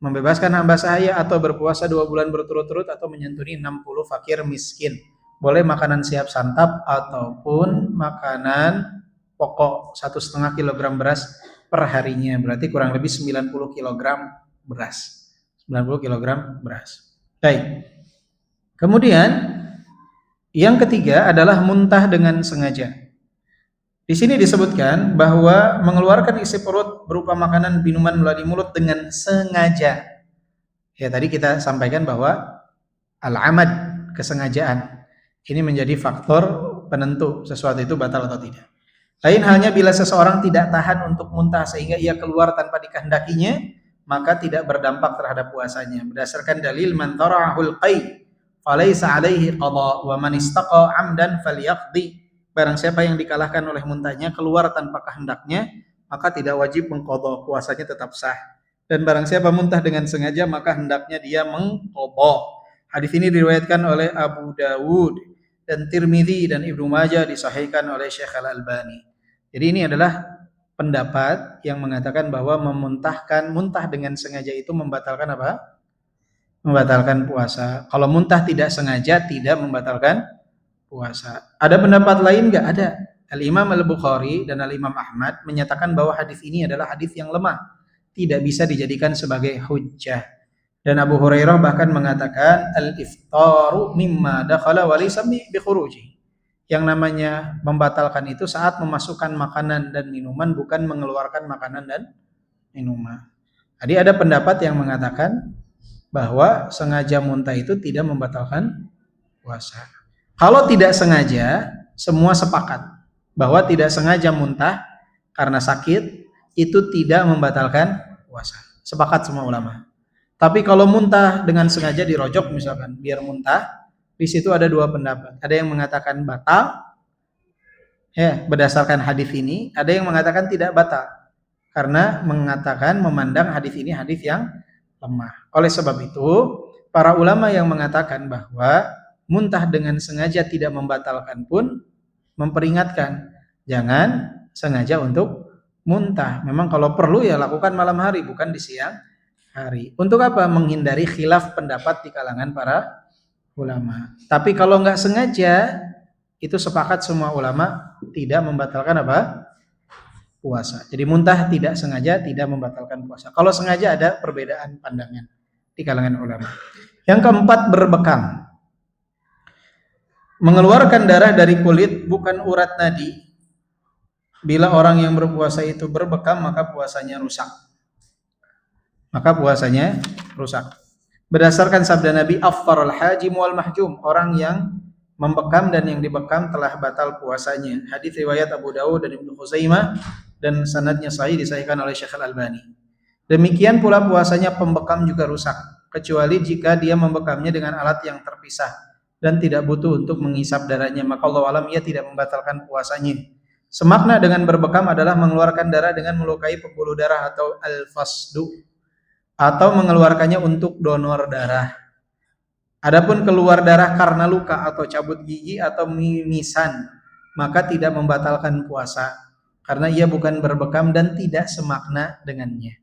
Speaker 2: Membebaskan hamba sahaya atau berpuasa 2 bulan berturut-turut atau menyantuni 60 fakir miskin. Boleh makanan siap santap ataupun makanan pokok 1,5 kg beras per harinya. Berarti kurang lebih 90 kg beras. 90 kg beras. Baik. Kemudian yang ketiga adalah muntah dengan sengaja. Di sini disebutkan bahwa mengeluarkan isi perut berupa makanan minuman melalui mulut dengan sengaja. Ya, tadi kita sampaikan bahwa al-amad, kesengajaan, ini menjadi faktor penentu sesuatu itu batal atau tidak. Lain halnya bila seseorang tidak tahan untuk muntah sehingga ia keluar tanpa dikehendakinya, maka tidak berdampak terhadap puasanya. Berdasarkan dalil man tara'ahul qai falaysa 'alaihi qada wa man istaqa 'amdan falyaqdi. Barang siapa yang dikalahkan oleh muntahnya keluar tanpa kehendaknya, maka tidak wajib mengqadha, puasanya tetap sah. Dan barang siapa muntah dengan sengaja, maka hendaknya dia mengqadha. Hadis ini diriwayatkan oleh Abu Dawud dan Tirmidzi dan Ibnu Majah, disahihkan oleh Syekh Al-Albani. Jadi ini adalah pendapat yang mengatakan bahwa muntah dengan sengaja itu membatalkan apa? Membatalkan puasa. Kalau muntah tidak sengaja tidak membatalkan puasa. Ada pendapat lain enggak? Ada. Al-Imam Al-Bukhari dan Al-Imam Ahmad menyatakan bahwa hadis ini adalah hadis yang lemah, tidak bisa dijadikan sebagai hujjah. Dan Abu Hurairah bahkan mengatakan al-iftaru mimma dakhala wa laysa bi khuruji. Yang namanya membatalkan itu saat memasukkan makanan dan minuman, bukan mengeluarkan makanan dan minuman. Jadi ada pendapat yang mengatakan bahwa sengaja muntah itu tidak membatalkan puasa. Kalau tidak sengaja, semua sepakat bahwa tidak sengaja muntah karena sakit itu tidak membatalkan puasa. Sepakat semua ulama. Tapi kalau muntah dengan sengaja dirojok misalkan biar muntah, di situ ada dua pendapat. Ada yang mengatakan batal, ya berdasarkan hadis ini. Ada yang mengatakan tidak batal, karena mengatakan memandang hadis ini hadis yang lemah. Oleh sebab itu, para ulama yang mengatakan bahwa muntah dengan sengaja tidak membatalkan pun memperingatkan jangan sengaja untuk muntah. Memang kalau perlu ya lakukan malam hari, bukan di siang hari. Untuk apa? Menghindari khilaf pendapat di kalangan para ulama. Tapi kalau nggak sengaja, itu sepakat semua ulama tidak membatalkan apa? Puasa. Jadi muntah tidak sengaja tidak membatalkan puasa. Kalau sengaja ada perbedaan pandangan di kalangan ulama. Yang keempat, berbekam. Mengeluarkan darah dari kulit bukan urat nadi. Bila orang yang berpuasa itu berbekam, maka puasanya rusak. Berdasarkan sabda Nabi, aftarul hajim wal mahjum, orang yang membekam dan yang dibekam telah batal puasanya. Hadis riwayat Abu Dawud dan Ibnu Khuzaimah dan sanadnya sahih, disahihkan oleh Syekh Al-Albani. Demikian pula puasanya pembekam juga rusak, kecuali jika dia membekamnya dengan alat yang terpisah dan tidak butuh untuk menghisap darahnya, maka Allah alam ia tidak membatalkan puasanya. Semakna dengan berbekam adalah mengeluarkan darah dengan melukai pembuluh darah atau al-fasdu, atau mengeluarkannya untuk donor darah. Adapun keluar darah karena luka atau cabut gigi atau mimisan, maka tidak membatalkan puasa, karena ia bukan berbekam dan tidak semakna dengannya.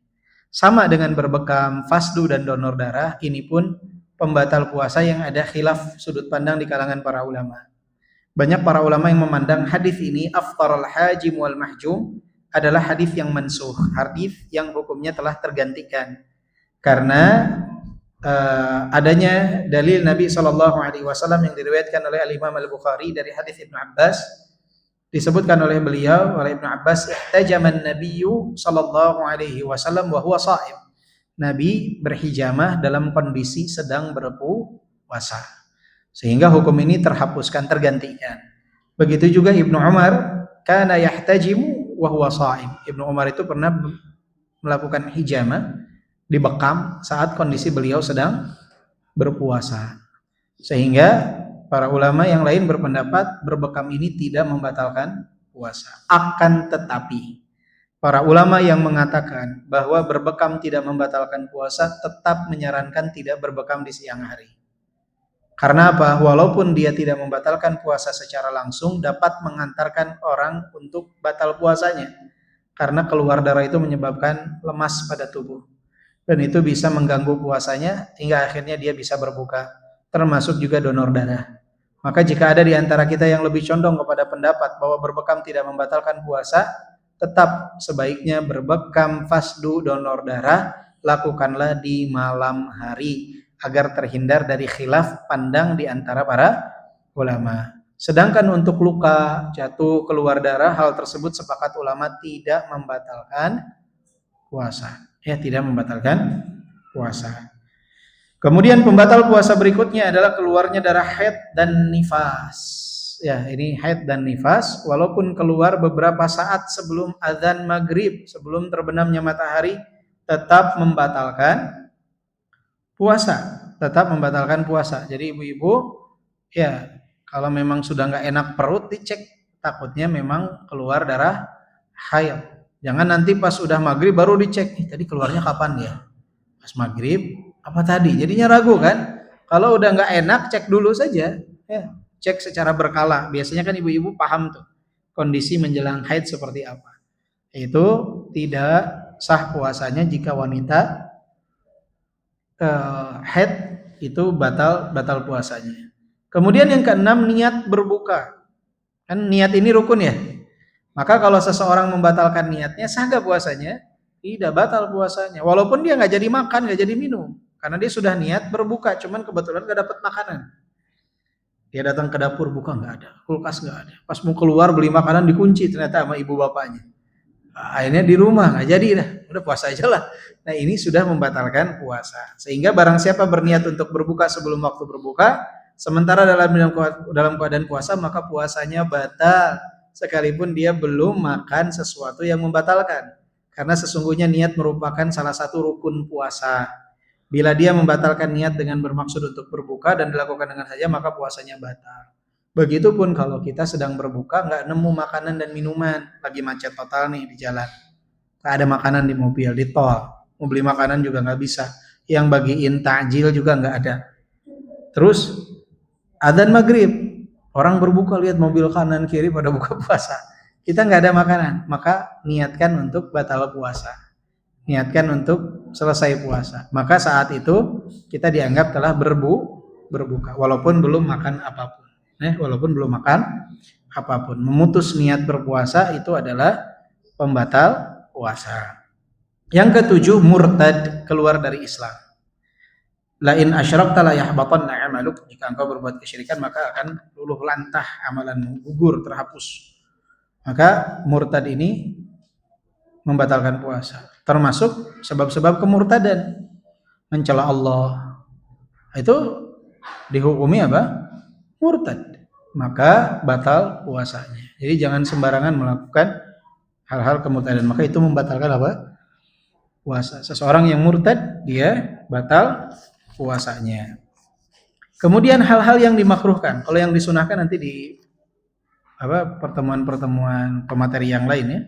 Speaker 2: Sama dengan berbekam, fasdu dan donor darah, ini pun pembatal puasa yang ada khilaf sudut pandang di kalangan para ulama. Banyak para ulama yang memandang hadis ini aftarul hajim wal mahjum adalah hadis yang mansuh, hadis yang hukumnya telah tergantikan. Karena adanya dalil Nabi SAW yang diriwayatkan oleh Al-Imam Al-Bukhari dari hadis Ibnu Abbas, disebutkan oleh beliau, oleh Ibnu Abbas, ihtajaman Nabiyyu sallallahu alaihi wasallam wa huwa sha'im. Nabi berhijamah dalam kondisi sedang berpuasa, sehingga hukum ini terhapuskan, tergantikan. Begitu juga Ibnu Umar, kana yahtajimu wa huwa sha'im. Ibnu Umar itu pernah melakukan hijamah, dibekam saat kondisi beliau sedang berpuasa. Sehingga para ulama yang lain berpendapat berbekam ini tidak membatalkan puasa. Akan tetapi para ulama yang mengatakan bahwa berbekam tidak membatalkan puasa tetap menyarankan tidak berbekam di siang hari. Karena apa? Walaupun dia tidak membatalkan puasa secara langsung, dapat mengantarkan orang untuk batal puasanya. Karena keluar darah itu menyebabkan lemas pada tubuh. Dan itu bisa mengganggu puasanya hingga akhirnya dia bisa berbuka, termasuk juga donor darah. Maka jika ada di antara kita yang lebih condong kepada pendapat bahwa berbekam tidak membatalkan puasa, tetap sebaiknya berbekam fasdu donor darah, lakukanlah di malam hari agar terhindar dari khilaf pandang di antara para ulama. Sedangkan untuk luka, jatuh, keluar darah, hal tersebut sepakat ulama tidak membatalkan puasa. Ya, tidak membatalkan puasa. Kemudian pembatal puasa berikutnya adalah keluarnya darah haid dan nifas. Ya, ini haid dan nifas walaupun keluar beberapa saat sebelum azan maghrib, sebelum terbenamnya matahari, tetap membatalkan puasa. Jadi ibu-ibu, ya kalau memang sudah nggak enak perut dicek, takutnya memang keluar darah haid. Jangan nanti pas udah maghrib baru dicek, tadi keluarnya kapan ya? Pas maghrib, apa tadi? Jadinya ragu kan? Kalau udah nggak enak, cek dulu saja. Ya, cek secara berkala. Biasanya kan ibu-ibu paham tuh kondisi menjelang haid seperti apa. Itu tidak sah puasanya jika wanita haid itu batal puasanya. Kemudian yang keenam, niat berbuka. Kan niat ini rukun ya. Maka kalau seseorang membatalkan niatnya, sah nggak puasanya? Tidak batal puasanya. Walaupun dia nggak jadi makan, nggak jadi minum, karena dia sudah niat berbuka, cuman kebetulan nggak dapat makanan. Dia datang ke dapur, buka nggak ada, kulkas nggak ada. Pas mau keluar beli makanan dikunci ternyata sama ibu bapaknya. Akhirnya di rumah nggak jadi dah, udah puasa aja lah. Nah ini sudah membatalkan puasa. Sehingga barang siapa berniat untuk berbuka sebelum waktu berbuka, sementara dalam keadaan puasa, maka puasanya batal. sekalipun dia belum makan sesuatu yang membatalkan. Karena sesungguhnya niat merupakan salah satu rukun puasa. Bila dia membatalkan niat dengan bermaksud untuk berbuka dan dilakukan dengan saja, maka puasanya batal. Begitupun kalau kita sedang berbuka nggak nemu makanan dan minuman, lagi macet total nih di jalan, nggak ada makanan di mobil, di tol, mau beli makanan juga nggak bisa, yang bagiin takjil juga nggak ada. Terus adzan maghrib, orang berbuka lihat mobil kanan kiri pada buka puasa, kita nggak ada makanan, maka niatkan untuk batal puasa, niatkan untuk selesai puasa, maka saat itu kita dianggap telah berbuka walaupun belum makan apapun. Walaupun belum makan apapun, memutus niat berpuasa itu adalah pembatal puasa. Yang ketujuh, murtad, keluar dari Islam. La in asyrakta la yahbatanna 'amaluk, jika engkau berbuat kesyirikan maka akan luluh lantah amalanmu, gugur, terhapus. Maka murtad ini membatalkan puasa. Termasuk sebab-sebab kemurtadan, mencela Allah. Itu dihukumi apa? Murtad, maka batal puasanya. Jadi jangan sembarangan melakukan hal-hal kemurtadan, maka itu membatalkan apa? Puasa. Seseorang yang murtad dia batal puasanya. Kemudian hal-hal yang dimakruhkan, kalau yang disunahkan nanti di pertemuan-pertemuan pemateri yang lain ya.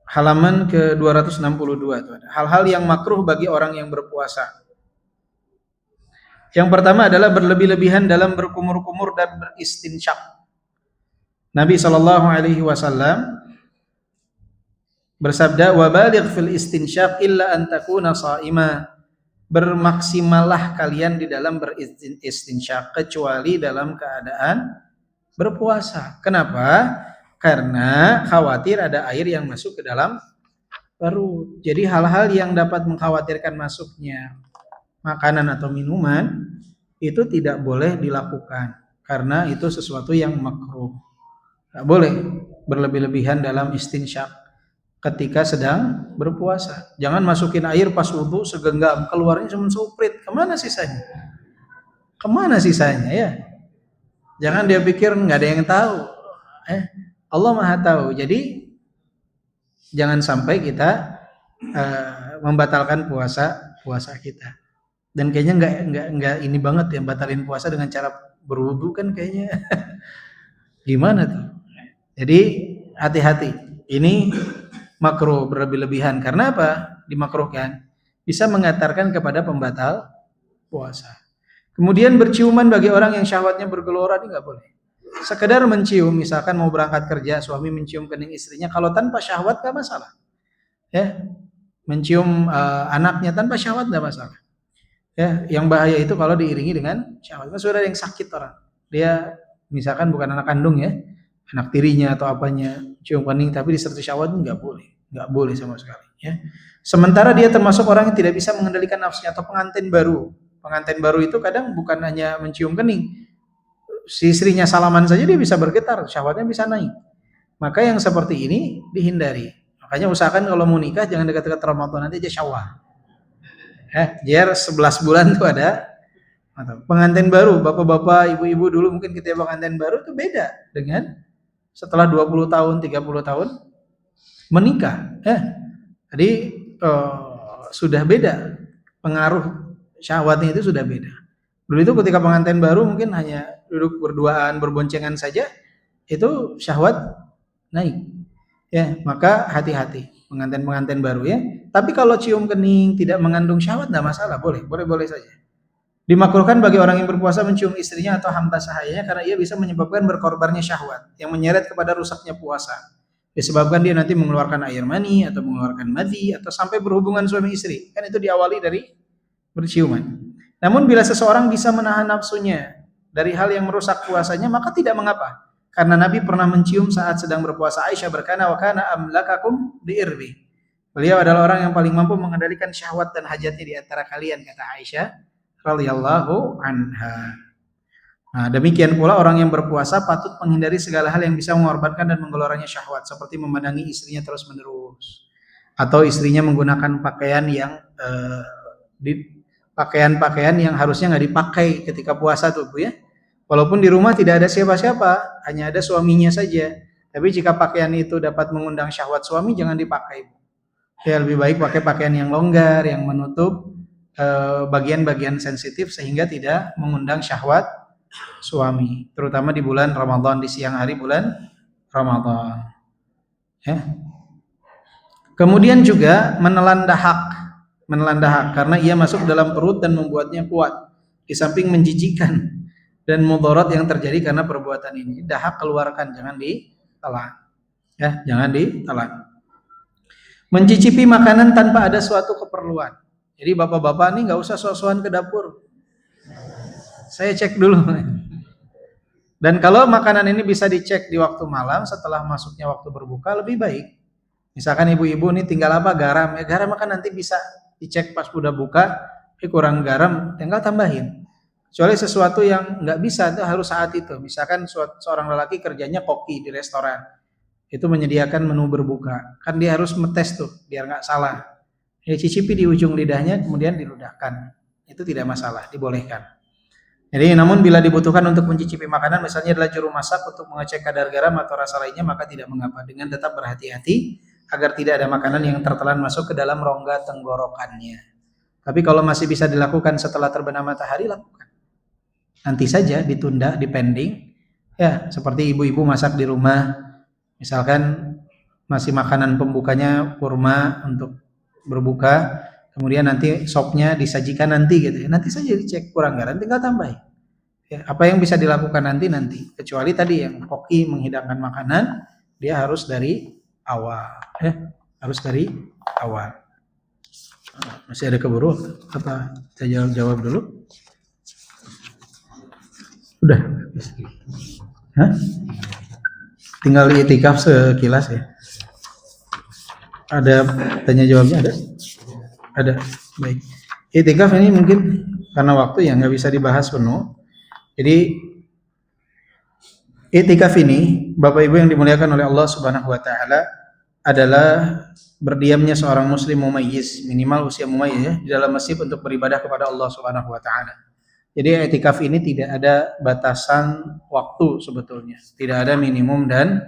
Speaker 2: Halaman ke 262 itu ada. Hal-hal yang makruh bagi orang yang berpuasa. Yang pertama adalah berlebih-lebihan dalam berkumur-kumur dan beristinsyak. Nabi SAW bersabda, "Wa baligh fil istinsyak illa an takuna sha'ima." Bermaksimallah kalian di dalam beristinsyak kecuali dalam keadaan berpuasa. Kenapa? Karena khawatir ada air yang masuk ke dalam perut. Jadi hal-hal yang dapat mengkhawatirkan masuknya makanan atau minuman itu tidak boleh dilakukan karena itu sesuatu yang makruh. Tidak boleh berlebih-lebihan dalam istinsyak ketika sedang berpuasa. Jangan masukin air pas wudu segenggam, keluarnya cuma suprit. Kemana sisanya? Kemana sisanya ya? Jangan dia pikir nggak ada yang tahu. Allah Maha tahu. Jadi jangan sampai kita membatalkan puasa kita. Dan kayaknya nggak ini banget ya, batalin puasa dengan cara berwudu kan kayaknya gimana tuh. Jadi hati-hati. Ini makruh berlebih-lebihan. Karena apa? Dimakruhkan. Bisa mengantarkan kepada pembatal puasa. Kemudian berciuman bagi orang yang syahwatnya bergelora ini nggak boleh. Sekedar mencium, misalkan mau berangkat kerja, suami mencium kening istrinya, kalau tanpa syahwat nggak masalah. Ya, mencium anaknya tanpa syahwat nggak masalah. Ya, yang bahaya itu kalau diiringi dengan syahwat. Sudah ada yang sakit orang, dia misalkan bukan anak kandung ya, anak tirinya atau apanya, cium kening tapi disertai syahwat nggak boleh sama sekali. Ya. Sementara dia termasuk orang yang tidak bisa mengendalikan nafsunya atau pengantin baru. Pengantin baru itu kadang bukan hanya mencium kening, si istrinya salaman saja dia bisa bergetar, syahwatnya bisa naik. Maka yang seperti ini dihindari. Makanya usahakan kalau mau nikah jangan dekat-dekat Ramadan, nanti aja Syawal. Biar 11 bulan tuh ada pengantin baru, bapak-bapak, ibu-ibu dulu mungkin ketika pengantin baru itu beda dengan setelah 20 tahun, 30 tahun menikah. Jadi sudah beda, pengaruh syahwatnya itu sudah beda. Dulu itu ketika pengantin baru mungkin hanya duduk berduaan, berboncengan saja, itu syahwat naik. Ya, maka hati-hati pengantin-pengantin baru ya. Tapi kalau cium kening tidak mengandung syahwat tidak masalah, boleh saja. Dimakruhkan bagi orang yang berpuasa mencium istrinya atau hamba sahayanya karena ia bisa menyebabkan berkorbannya syahwat yang menyeret kepada rusaknya puasa. Disebabkan dia nanti mengeluarkan air mani atau mengeluarkan madhi atau sampai berhubungan suami istri. Kan itu diawali dari berciuman. Namun bila seseorang bisa menahan nafsunya dari hal yang merusak puasanya, maka tidak mengapa. Karena Nabi pernah mencium saat sedang berpuasa. Aisyah berkata, "Wa kana amlakakum biirbi." Beliau adalah orang yang paling mampu mengendalikan syahwat dan hajatnya di antara kalian, kata Aisyah radhiyallahu anha. Nah, demikian pula orang yang berpuasa patut menghindari segala hal yang bisa mengorbankan dan menggeloranya syahwat, seperti memandangi istrinya terus-menerus, atau istrinya menggunakan pakaian yang pakaian-pakaian yang harusnya nggak dipakai ketika puasa tuh Bu ya. Walaupun di rumah tidak ada siapa-siapa, hanya ada suaminya saja, Tapi jika pakaian itu dapat mengundang syahwat suami, jangan dipakai. Ya, lebih baik pakai pakaian yang longgar, yang menutup bagian-bagian sensitif sehingga tidak mengundang syahwat suami, terutama di bulan Ramadan, di siang hari bulan Ramadan. Ya. Kemudian juga menelan dahak karena ia masuk dalam perut dan membuatnya kuat. Di samping menjijikan dan mudarat yang terjadi karena perbuatan ini, dahak keluarkan, jangan ditelan. Ya, jangan ditelan. Mencicipi makanan tanpa ada suatu keperluan. Jadi bapak-bapak ini nggak usah sok-sokan ke dapur. Saya cek dulu. Dan kalau makanan ini bisa dicek di waktu malam setelah masuknya waktu berbuka, lebih baik. Misalkan ibu-ibu ini tinggal apa, garam. Ya garam kan nanti bisa dicek pas udah buka, kurang garam, tinggal tambahin. Kecuali sesuatu yang nggak bisa, itu harus saat itu. Misalkan seorang lelaki kerjanya koki di restoran, itu menyediakan menu berbuka. Kan dia harus metes tuh, biar nggak salah. Ya cicipi di ujung lidahnya, kemudian diludahkan. Itu tidak masalah, dibolehkan. Jadi namun bila dibutuhkan untuk mencicipi makanan, misalnya adalah juru masak untuk mengecek kadar garam atau rasa lainnya, maka tidak mengapa, dengan tetap berhati-hati agar tidak ada makanan yang tertelan masuk ke dalam rongga tenggorokannya. Tapi kalau masih bisa dilakukan setelah terbenam matahari, lakukan. Nanti saja ditunda, dipending. Ya, seperti ibu-ibu masak di rumah, misalkan masih makanan pembukanya kurma untuk berbuka, kemudian nanti sopnya disajikan nanti gitu ya. Nanti saja dicek kurang garam, tinggal tambahin. Ya, apa yang bisa dilakukan nanti. Kecuali tadi yang koki menghidangkan makanan, dia harus dari awal. Ya, harus dari awal. Masih ada keburu? Apa saya jawab dulu? Udah. Hah? Tinggal i'tikaf sekilas ya. Ada tanya jawabnya ada? Ada. Baik. I'tikaf ini mungkin karena waktu ya nggak bisa dibahas penuh. Jadi i'tikaf ini, Bapak Ibu yang dimuliakan oleh Allah Subhanahu wa taala, adalah berdiamnya seorang muslim mumayyiz, minimal usia mumayyiz ya, di dalam masjid untuk beribadah kepada Allah Subhanahu wa taala. Jadi i'tikaf ini tidak ada batasan waktu sebetulnya. Tidak ada minimum dan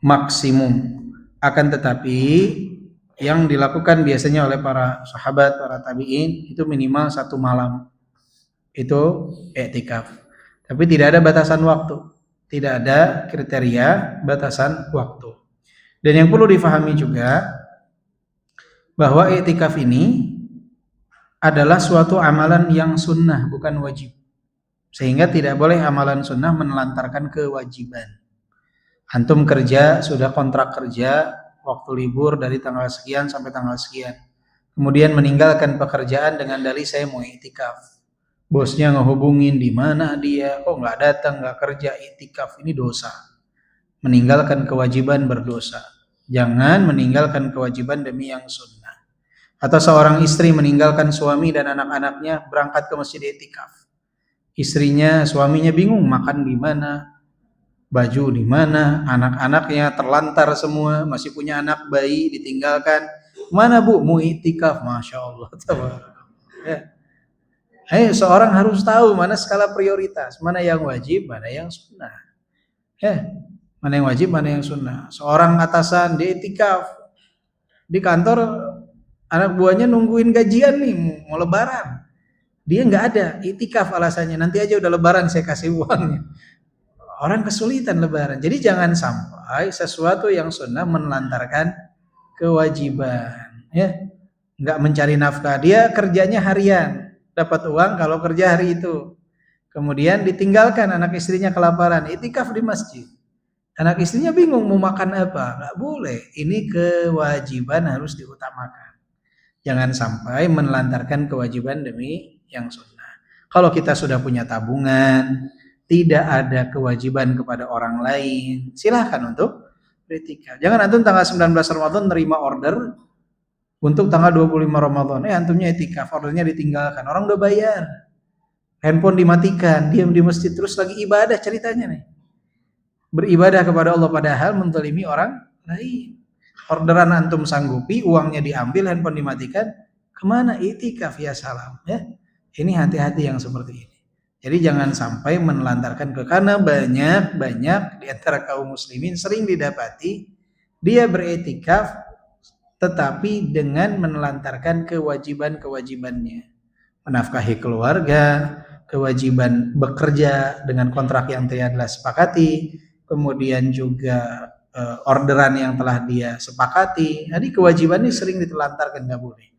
Speaker 2: maksimum. Akan tetapi yang dilakukan biasanya oleh para sahabat, para tabi'in itu minimal 1 malam. Itu i'tikaf. Tapi tidak ada batasan waktu. Tidak ada kriteria batasan waktu. Dan yang perlu difahami juga bahwa i'tikaf ini adalah suatu amalan yang sunnah, bukan wajib. Sehingga tidak boleh amalan sunnah menelantarkan kewajiban. Antum kerja, sudah kontrak kerja, waktu libur dari tanggal sekian sampai tanggal sekian. Kemudian meninggalkan pekerjaan dengan dalih saya mau i'tikaf. Bosnya ngehubungin di mana dia, kok nggak datang, nggak kerja, i'tikaf, ini dosa. Meninggalkan kewajiban berdosa. Jangan meninggalkan kewajiban demi yang sunnah. Atau seorang istri meninggalkan suami dan anak-anaknya berangkat ke masjid i'tikaf. Suaminya bingung makan di mana, baju di mana, anak-anaknya terlantar semua, masih punya anak bayi ditinggalkan. Mana Bu? Mau i'tikaf, masya Allah. Ya. Seorang harus tahu mana skala prioritas, mana yang wajib, mana yang sunnah. Ya. Mana yang wajib, mana yang sunnah. Seorang atasan di i'tikaf di kantor, anak buahnya nungguin gajian nih, mau lebaran. Dia nggak ada, i'tikaf alasannya. Nanti aja udah lebaran saya kasih uangnya. Orang kesulitan lebaran. Jadi jangan sampai sesuatu yang sunnah menelantarkan kewajiban. Ya, nggak mencari nafkah. Dia kerjanya harian, dapat uang kalau kerja hari itu. Kemudian ditinggalkan, anak istrinya kelaparan, i'tikaf di masjid. Anak istrinya bingung mau makan apa. Nggak boleh. Ini kewajiban harus diutamakan. Jangan sampai menelantarkan kewajiban demi yang sunnah. Kalau kita sudah punya tabungan, tidak ada kewajiban kepada orang lain, silahkan untuk i'tikaf. Jangan antum tanggal 19 Ramadan nerima order untuk tanggal 25 Ramadan. Antumnya i'tikaf, ordernya ditinggalkan. Orang udah bayar. Handphone dimatikan, diam di masjid terus lagi ibadah ceritanya nih. Beribadah kepada Allah padahal menzalimi orang lain. Orderan antum sanggupi, uangnya diambil, handphone dimatikan, kemana? I'tikaf ya salam. Ya, ini hati-hati yang seperti ini. Jadi jangan sampai menelantarkan karena banyak di antara kaum muslimin sering didapati dia beretikaf tetapi dengan menelantarkan kewajiban-kewajibannya. Menafkahi keluarga, kewajiban bekerja dengan kontrak yang telah sepakati, kemudian juga orderan yang telah dia sepakati. Jadi kewajiban ini sering ditelantarkan, nggak boleh.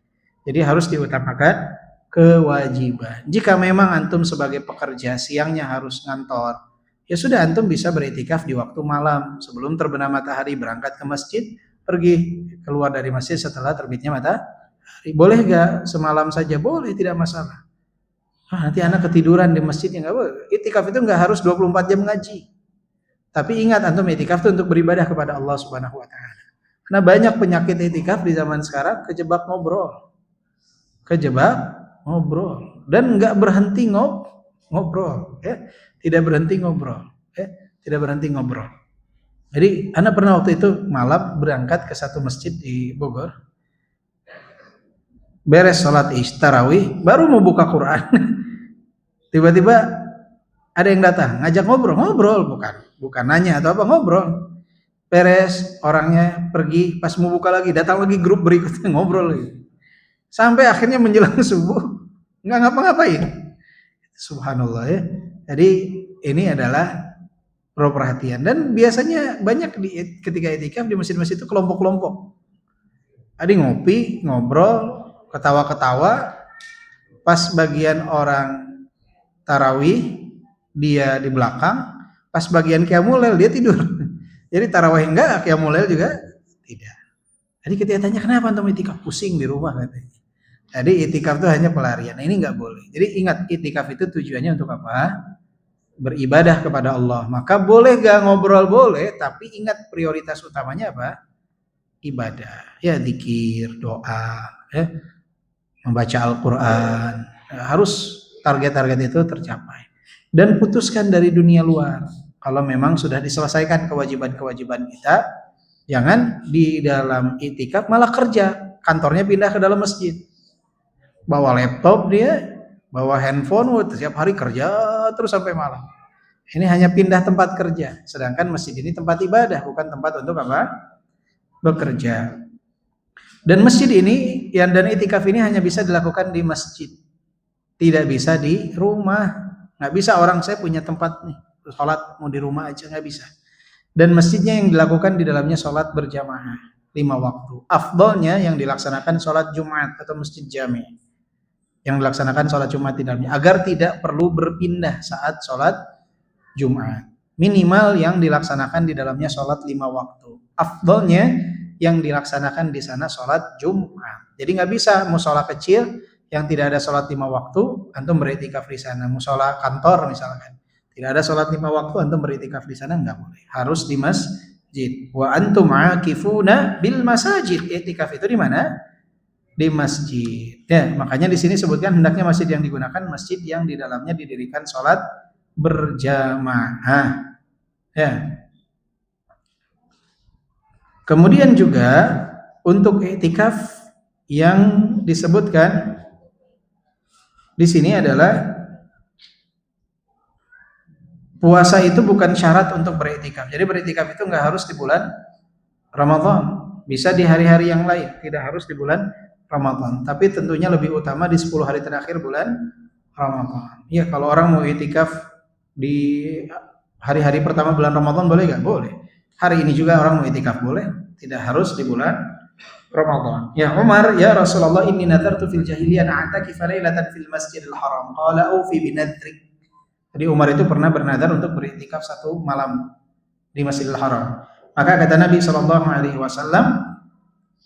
Speaker 2: Jadi harus diutamakan kewajiban. Jika memang antum sebagai pekerja siangnya harus ngantor, ya sudah antum bisa beretikaf di waktu malam sebelum terbenam matahari, berangkat ke masjid, pergi keluar dari masjid setelah terbitnya matahari. Boleh gak semalam saja? Boleh, tidak masalah. Nanti anak ketiduran di masjid, ya nggak boleh. Itikaf itu nggak harus 24 jam ngaji. Tapi ingat, antum itikaf itu untuk beribadah kepada Allah Subhanahu wa taala. Karena banyak penyakit itikaf di zaman sekarang kejebak ngobrol. Dan nggak berhenti ngobrol, ya. Tidak berhenti ngobrol. Jadi, anak pernah waktu itu malam berangkat ke satu masjid di Bogor. Beres sholat tarawih, baru mau buka Quran. Tiba-tiba ada yang datang, ngajak ngobrol, bukan nanya atau apa, ngobrol. Beres, orangnya pergi, pas mau buka lagi, datang lagi grup berikutnya, ngobrol lagi. Sampai akhirnya menjelang subuh, nggak ngapa-ngapain. Subhanallah, ya. Jadi ini adalah perlu perhatian. Dan biasanya banyak ketika itikaf di masjid-masjid itu kelompok-kelompok. Ada ngopi, ngobrol, ketawa-ketawa. Pas bagian orang tarawih dia di belakang, pas bagian qiyamul lail dia tidur. Jadi tarawih enggak, qiyamul lail juga tidak. Jadi ketika tanya kenapa antum itikaf, pusing di rumah katanya. Jadi itikaf itu hanya pelarian. Ini enggak boleh. Jadi ingat, itikaf itu tujuannya untuk apa? Beribadah kepada Allah. Maka boleh gak ngobrol? Boleh, tapi ingat prioritas utamanya apa? Ibadah. Ya zikir, doa, ya. Membaca Al-Quran. Harus target-target itu tercapai. Dan putuskan dari dunia luar. Kalau memang sudah diselesaikan kewajiban-kewajiban kita, jangan di dalam itikaf malah kerja. Kantornya pindah ke dalam masjid. Bawa laptop dia, bawa handphone, setiap hari kerja terus sampai malam. Ini hanya pindah tempat kerja. Sedangkan masjid ini tempat ibadah, bukan tempat untuk apa? Bekerja. Dan masjid ini, dan itikaf ini hanya bisa dilakukan di masjid. Tidak bisa di rumah. Nggak bisa orang saya punya tempat nih, sholat mau di rumah aja, nggak bisa. Dan masjidnya yang dilakukan di dalamnya sholat berjamaah 5 waktu. Afdolnya yang dilaksanakan sholat Jumat atau masjid jami, yang dilaksanakan sholat Jumat di dalamnya, agar tidak perlu berpindah saat sholat Jumat. Minimal yang dilaksanakan di dalamnya sholat 5 waktu. Afdolnya yang dilaksanakan di sana sholat Jumat. Jadi nggak bisa musola kecil yang tidak ada sholat 5 waktu, antum beritikaf di sana. Musola kantor misalkan, tidak ada sholat 5 waktu, antum beritikaf di sana, nggak boleh. Harus di masjid. Wa antum akifuna bil masajid. Itikaf itu di mana? Di masjid. Ya, makanya di sini sebutkan hendaknya masjid yang digunakan masjid yang di dalamnya didirikan sholat berjamaah. Ya. Kemudian juga untuk iktikaf yang disebutkan di sini adalah puasa itu bukan syarat untuk beriktikaf. Jadi beriktikaf itu nggak harus di bulan Ramadan, bisa di hari-hari yang lain, tidak harus di bulan Ramadan. Tapi tentunya lebih utama di 10 hari terakhir bulan Ramadan. Ya, kalau orang mau iktikaf di hari-hari pertama bulan Ramadan boleh nggak? Boleh. Hari ini juga orang mau iktikaf boleh, tidak harus di bulan Ramadan. Ya Umar, ya Rasulullah, inni nadartu fil jahiliyah a'takifa lailatan fil Masjidil Haram. Qala aufi binadrik. Jadi Umar itu pernah bernadar untuk beriktikaf 1 malam di Masjidil Haram. Maka kata Nabi sallallahu alaihi wasallam,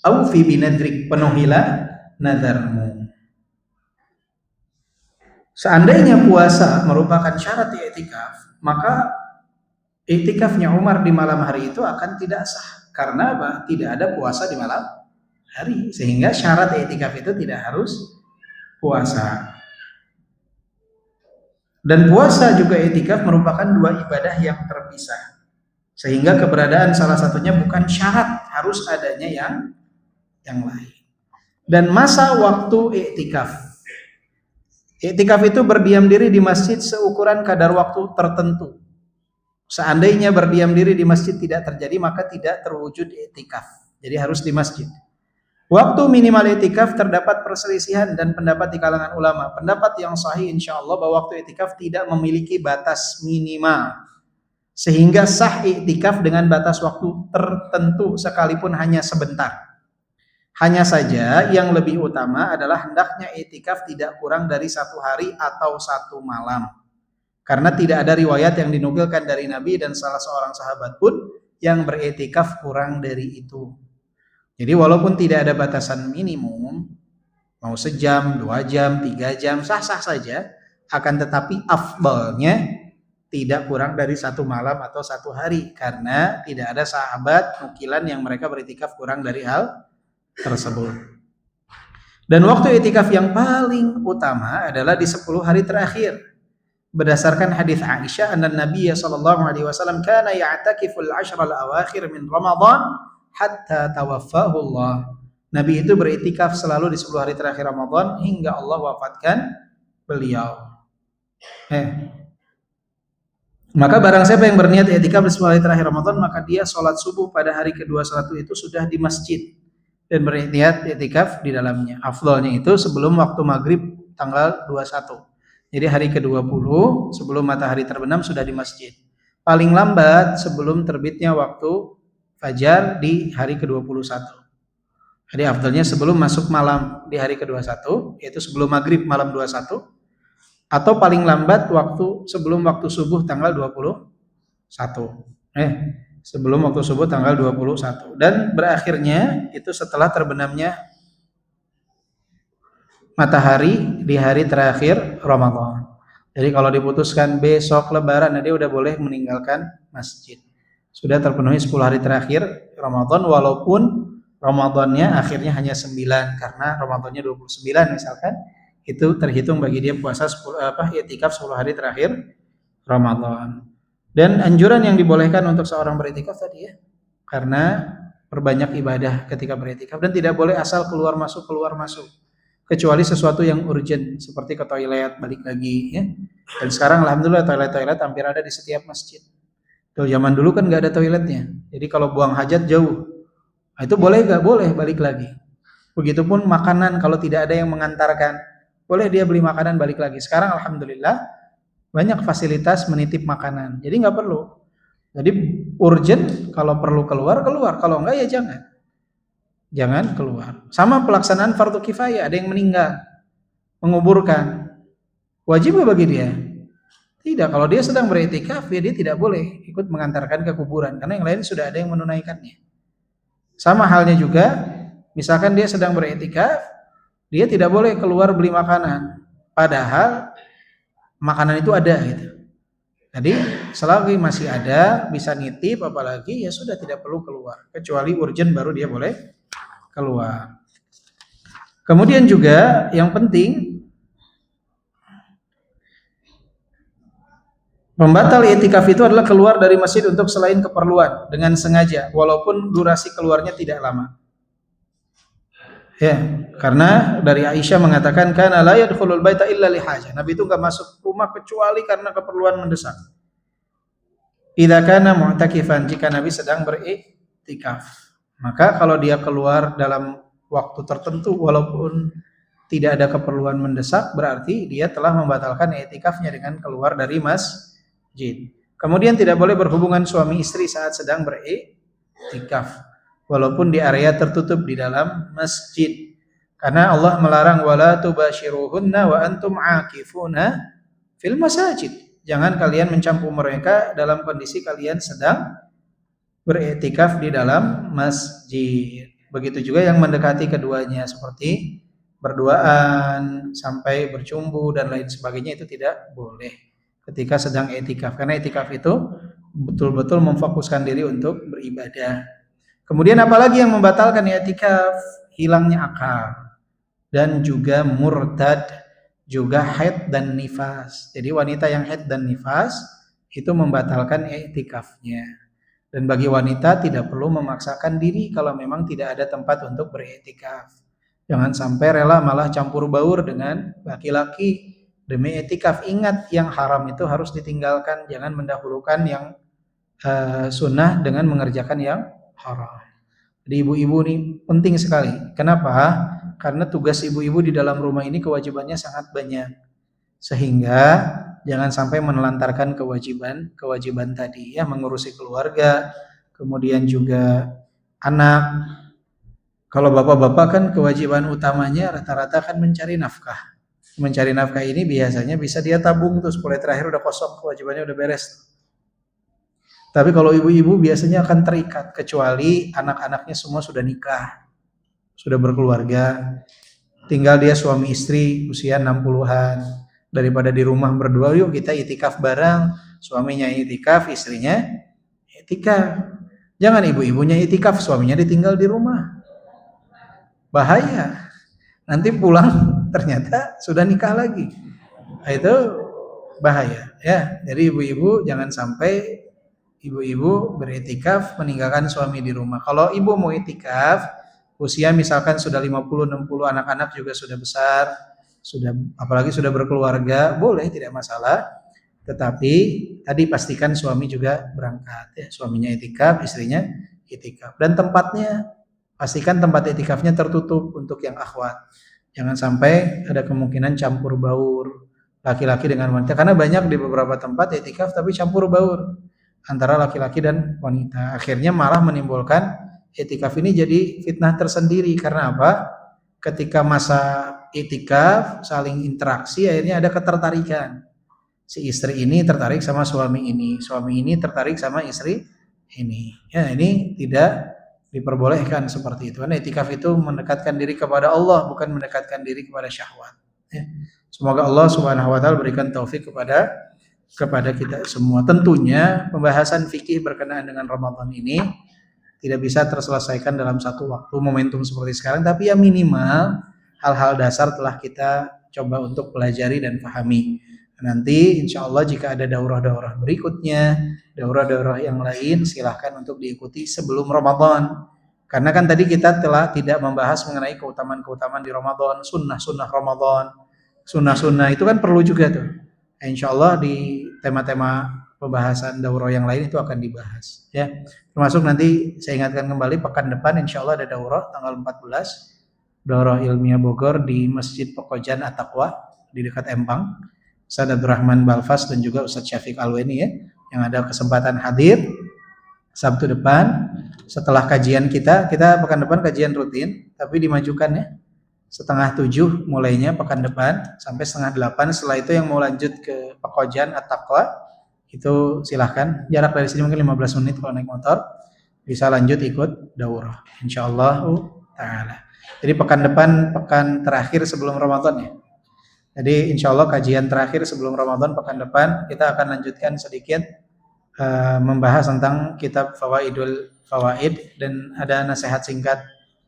Speaker 2: aufi binadrik, penuhilah nadarmu. Seandainya puasa merupakan syarat i'tikaf, maka i'tikafnya Umar di malam hari itu akan tidak sah. Karena apa? Tidak ada puasa di malam hari. Sehingga syarat i'tikaf itu tidak harus puasa. Dan puasa juga i'tikaf merupakan 2 ibadah yang terpisah. Sehingga keberadaan salah satunya bukan syarat, harus adanya yang lain. Dan masa waktu i'tikaf Iktikaf itu berdiam diri di masjid seukuran kadar waktu tertentu. Seandainya berdiam diri di masjid tidak terjadi, maka tidak terwujud iktikaf. Jadi harus di masjid. Waktu minimal iktikaf terdapat perselisihan dan pendapat di kalangan ulama. Pendapat yang sahih insya Allah bahwa waktu iktikaf tidak memiliki batas minimal. Sehingga sah iktikaf dengan batas waktu tertentu sekalipun hanya sebentar. Hanya saja yang lebih utama adalah hendaknya iktikaf tidak kurang dari 1 hari atau 1 malam. Karena tidak ada riwayat yang dinukilkan dari Nabi dan salah seorang sahabat pun yang beriktikaf kurang dari itu. Jadi walaupun tidak ada batasan minimum, mau sejam, 2 jam, 3 jam, sah-sah saja. Akan tetapi afdalnya tidak kurang dari 1 malam atau 1 hari. Karena tidak ada sahabat nukilan yang mereka beriktikaf kurang dari hal tersebut. Dan waktu iktikaf yang paling utama adalah di 10 hari terakhir. Berdasarkan hadis Aisyah, anna Nabi sallallahu alaihi wasallam kana ya'takiful 'ashra al-awakhir min Ramadan hatta tawaffahu Allah. Nabi itu beriktikaf selalu di 10 hari terakhir Ramadan hingga Allah wafatkan beliau. Maka barang siapa yang berniat iktikaf di 10 hari terakhir Ramadan, maka dia sholat subuh pada hari ke-21 itu sudah di masjid dan berniat iktikaf di dalamnya. Afdalnya itu sebelum waktu maghrib tanggal 21. Jadi hari ke-20 sebelum matahari terbenam sudah di masjid. Paling lambat sebelum terbitnya waktu fajar di hari ke-21. Jadi afdalnya sebelum masuk malam di hari ke-21, yaitu sebelum maghrib malam 21. Atau paling lambat waktu sebelum waktu subuh tanggal 21. Sebelum waktu subuh tanggal 21. Dan berakhirnya itu setelah terbenamnya matahari di hari terakhir Ramadan. Jadi kalau diputuskan besok lebaran, dia udah boleh meninggalkan masjid. Sudah terpenuhi 10 hari terakhir Ramadan, walaupun Ramadannya akhirnya hanya 9 karena Ramadannya 29 misalkan, itu terhitung bagi dia puasa iktikaf 10 hari terakhir Ramadan. Dan anjuran yang dibolehkan untuk seorang beriktikaf tadi ya, karena perbanyak ibadah ketika beriktikaf dan tidak boleh asal keluar masuk kecuali sesuatu yang urgent seperti ke toilet balik lagi ya. Dan sekarang alhamdulillah toilet hampir ada di setiap masjid. Tuh zaman dulu kan nggak ada toiletnya. Jadi kalau buang hajat jauh, itu boleh nggak? Boleh balik lagi. Begitupun makanan kalau tidak ada yang mengantarkan, boleh dia beli makanan balik lagi. Sekarang alhamdulillah banyak fasilitas menitip makanan, jadi nggak perlu. Jadi urgent kalau perlu keluar, kalau enggak ya jangan keluar. Sama pelaksanaan fardu kifayah, ada yang meninggal, menguburkan, wajib nggak bagi dia? Tidak, kalau dia sedang beriktikaf ya dia tidak boleh ikut mengantarkan ke kuburan karena yang lain sudah ada yang menunaikannya. Sama halnya juga, misalkan dia sedang beriktikaf, dia tidak boleh keluar beli makanan, padahal makanan itu ada gitu. Jadi selagi masih ada bisa nitip, apalagi ya sudah tidak perlu keluar. Kecuali urgent baru dia boleh keluar. Kemudian juga yang penting, pembatal i'tikaf itu adalah keluar dari masjid untuk selain keperluan dengan sengaja, walaupun durasi keluarnya tidak lama. Ya, karena dari Aisyah mengatakan kana la yadkhulul baita illa li hajah. Nabi itu enggak masuk rumah kecuali karena keperluan mendesak. Idza kana mu'takifan, jika Nabi sedang beriktikaf. Maka kalau dia keluar dalam waktu tertentu walaupun tidak ada keperluan mendesak, berarti dia telah membatalkan iktikafnya dengan keluar dari masjid. Kemudian tidak boleh berhubungan suami istri saat sedang beriktikaf, walaupun di area tertutup di dalam masjid. Karena Allah melarang wala tubashiruhunna wa antum aakifuna fil masajid. Jangan kalian mencampur mereka dalam kondisi kalian sedang beriktikaf di dalam masjid. Begitu juga yang mendekati keduanya seperti berduaan sampai bercumbu dan lain sebagainya, itu tidak boleh ketika sedang iktikaf. Karena iktikaf itu betul-betul memfokuskan diri untuk beribadah. Kemudian apalagi yang membatalkan i'tikaf? Hilangnya akal dan juga murtad, juga haid dan nifas. Jadi wanita yang haid dan nifas itu membatalkan i'tikafnya. Dan bagi wanita tidak perlu memaksakan diri kalau memang tidak ada tempat untuk beriktikaf. Jangan sampai rela malah campur baur dengan laki-laki demi etikaf. Ingat, yang haram itu harus ditinggalkan, jangan mendahulukan yang sunnah dengan mengerjakan yang haram. Jadi ibu-ibu ini penting sekali. Kenapa? Karena tugas ibu-ibu di dalam rumah ini kewajibannya sangat banyak. Sehingga jangan sampai menelantarkan kewajiban tadi ya, mengurusi keluarga, kemudian juga anak. Kalau bapak-bapak kan kewajiban utamanya rata-rata kan mencari nafkah. Mencari nafkah ini biasanya bisa dia tabung tuh 10 terakhir udah kosong, kewajibannya udah beres. Tapi kalau ibu-ibu biasanya akan terikat, kecuali anak-anaknya semua sudah nikah, sudah berkeluarga, tinggal dia suami istri usia 60-an. Daripada di rumah berdua, yuk kita itikaf bareng, suaminya itikaf, istrinya itikaf. Jangan ibu-ibunya itikaf, suaminya ditinggal di rumah. Bahaya. Nanti pulang ternyata sudah nikah lagi. Itu bahaya ya. Jadi ibu-ibu jangan sampai ibu-ibu beritikaf meninggalkan suami di rumah. Kalau ibu mau itikaf, usia misalkan sudah 50, 60, anak-anak juga sudah besar, apalagi sudah berkeluarga, boleh, tidak masalah. Tetapi tadi pastikan suami juga berangkat ya, suaminya itikaf, istrinya itikaf. Dan tempatnya, pastikan tempat itikafnya tertutup untuk yang akhwat. Jangan sampai ada kemungkinan campur baur laki-laki dengan wanita, karena banyak di beberapa tempat itikaf tapi campur baur antara laki-laki dan wanita. Akhirnya malah menimbulkan itikaf ini jadi fitnah tersendiri. Karena apa? Ketika masa itikaf saling interaksi, akhirnya ada ketertarikan. Si istri ini tertarik sama suami ini tertarik sama istri ini. Ya, ini tidak diperbolehkan seperti itu. Karena itikaf itu mendekatkan diri kepada Allah, bukan mendekatkan diri kepada syahwat. Ya. Semoga Allah Subhanahu wa taala berikan taufik kepada kita semua. Tentunya pembahasan fikih berkenaan dengan Ramadan ini tidak bisa terselesaikan dalam satu waktu momentum seperti sekarang, tapi ya minimal hal-hal dasar telah kita coba untuk pelajari dan pahami. Nanti insya Allah jika ada daurah-daurah berikutnya, daurah-daurah yang lain, silahkan untuk diikuti sebelum Ramadan. Karena kan tadi kita telah tidak membahas mengenai keutamaan-keutamaan di Ramadan, sunnah-sunnah Ramadan, sunnah-sunnah itu kan perlu juga tuh. Insya Allah di tema-tema pembahasan daurah yang lain itu akan dibahas ya. Termasuk nanti saya ingatkan kembali pekan depan insya Allah ada daurah tanggal 14, daurah ilmiah Bogor di Masjid Pekojan At-Taqwa di dekat Empang. Ustaz Abdurrahman Balfas dan juga Ustaz Syafiq Alweni ya, yang ada kesempatan hadir Sabtu depan. Setelah kajian kita pekan depan kajian rutin tapi dimajukan ya. 6:30 mulainya pekan depan sampai 7:30. Setelah itu yang mau lanjut ke Pekojan At-Taqwa itu silahkan, jarak dari sini mungkin 15 menit kalau naik motor, bisa lanjut ikut daurah insyaallah taala. Jadi pekan depan pekan terakhir sebelum Ramadan ya. Jadi insyaallah kajian terakhir sebelum Ramadan pekan depan kita akan lanjutkan sedikit membahas tentang kitab Fawaid dan ada nasihat singkat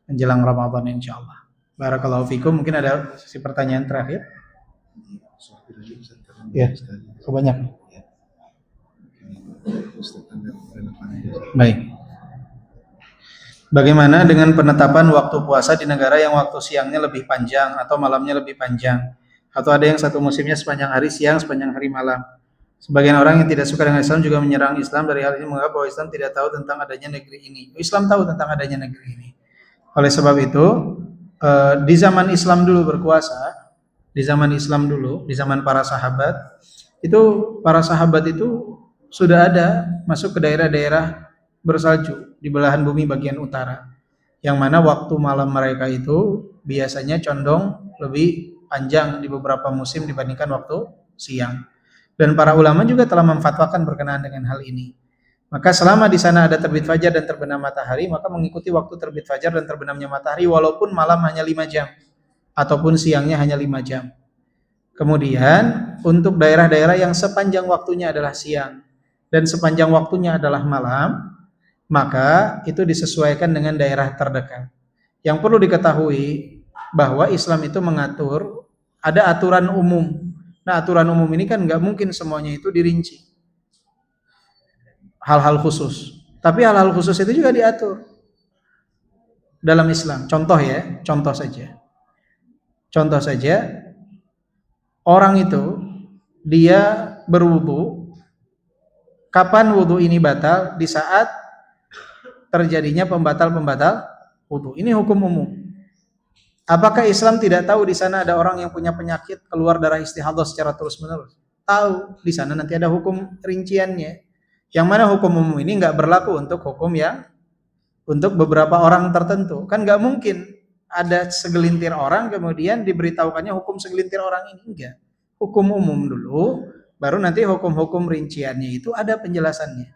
Speaker 2: menjelang Ramadan insyaallah. Barakallahu fikum. Mungkin ada sesi pertanyaan terakhir. Ya, kebanyakan. Baik. Bagaimana dengan penetapan waktu puasa di negara yang waktu siangnya lebih panjang atau malamnya lebih panjang? Atau ada yang satu musimnya sepanjang hari siang, sepanjang hari malam? Sebagian orang yang tidak suka dengan Islam juga menyerang Islam dari hal ini, menganggap bahwa Islam tidak tahu tentang adanya negeri ini. Islam tahu tentang adanya negeri ini. Oleh sebab itu, di zaman Islam dulu berkuasa, di zaman Islam dulu, di zaman para sahabat, itu para sahabat itu sudah ada masuk ke daerah-daerah bersalju di belahan bumi bagian utara, yang mana waktu malam mereka itu biasanya condong lebih panjang di beberapa musim dibandingkan waktu siang. Dan para ulama juga telah memfatwakan berkenaan dengan hal ini. Maka selama di sana ada terbit fajar dan terbenam matahari, maka mengikuti waktu terbit fajar dan terbenamnya matahari walaupun malam hanya 5 jam ataupun siangnya hanya 5 jam. Kemudian untuk daerah-daerah yang sepanjang waktunya adalah siang dan sepanjang waktunya adalah malam, maka itu disesuaikan dengan daerah terdekat. Yang perlu diketahui bahwa Islam itu mengatur, ada aturan umum. Nah, aturan umum ini kan nggak mungkin semuanya itu dirinci. Hal-hal khusus. Tapi hal-hal khusus itu juga diatur dalam Islam. Contoh ya, contoh saja. Orang itu dia berwudu. Kapan wudu ini batal? Di saat terjadinya pembatal-pembatal wudu. Ini hukum umum. Apakah Islam tidak tahu di sana ada orang yang punya penyakit keluar darah istihadah secara terus-menerus? Tahu. Di sana nanti ada hukum rinciannya. Yang mana hukum umum ini nggak berlaku untuk hukum yang untuk beberapa orang tertentu. Kan nggak mungkin ada segelintir orang kemudian diberitahukannya hukum segelintir orang ini. Enggak. Hukum umum dulu, baru nanti hukum-hukum rinciannya itu ada penjelasannya.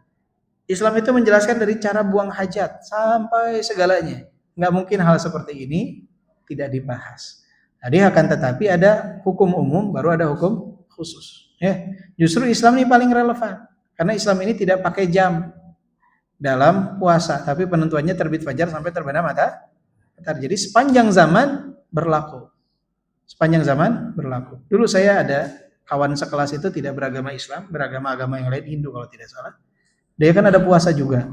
Speaker 2: Islam itu menjelaskan dari cara buang hajat sampai segalanya. Nggak mungkin hal seperti ini tidak dibahas. Jadi akan tetapi ada hukum umum, baru ada hukum khusus. Ya, justru Islam ini paling relevan karena Islam ini tidak pakai jam dalam puasa, tapi penentuannya terbit fajar sampai terbenam matahari. Jadi sepanjang zaman berlaku. Sepanjang zaman berlaku. Dulu saya ada kawan sekelas itu tidak beragama Islam, beragama agama yang lain, Hindu kalau tidak salah. Dia kan ada puasa juga.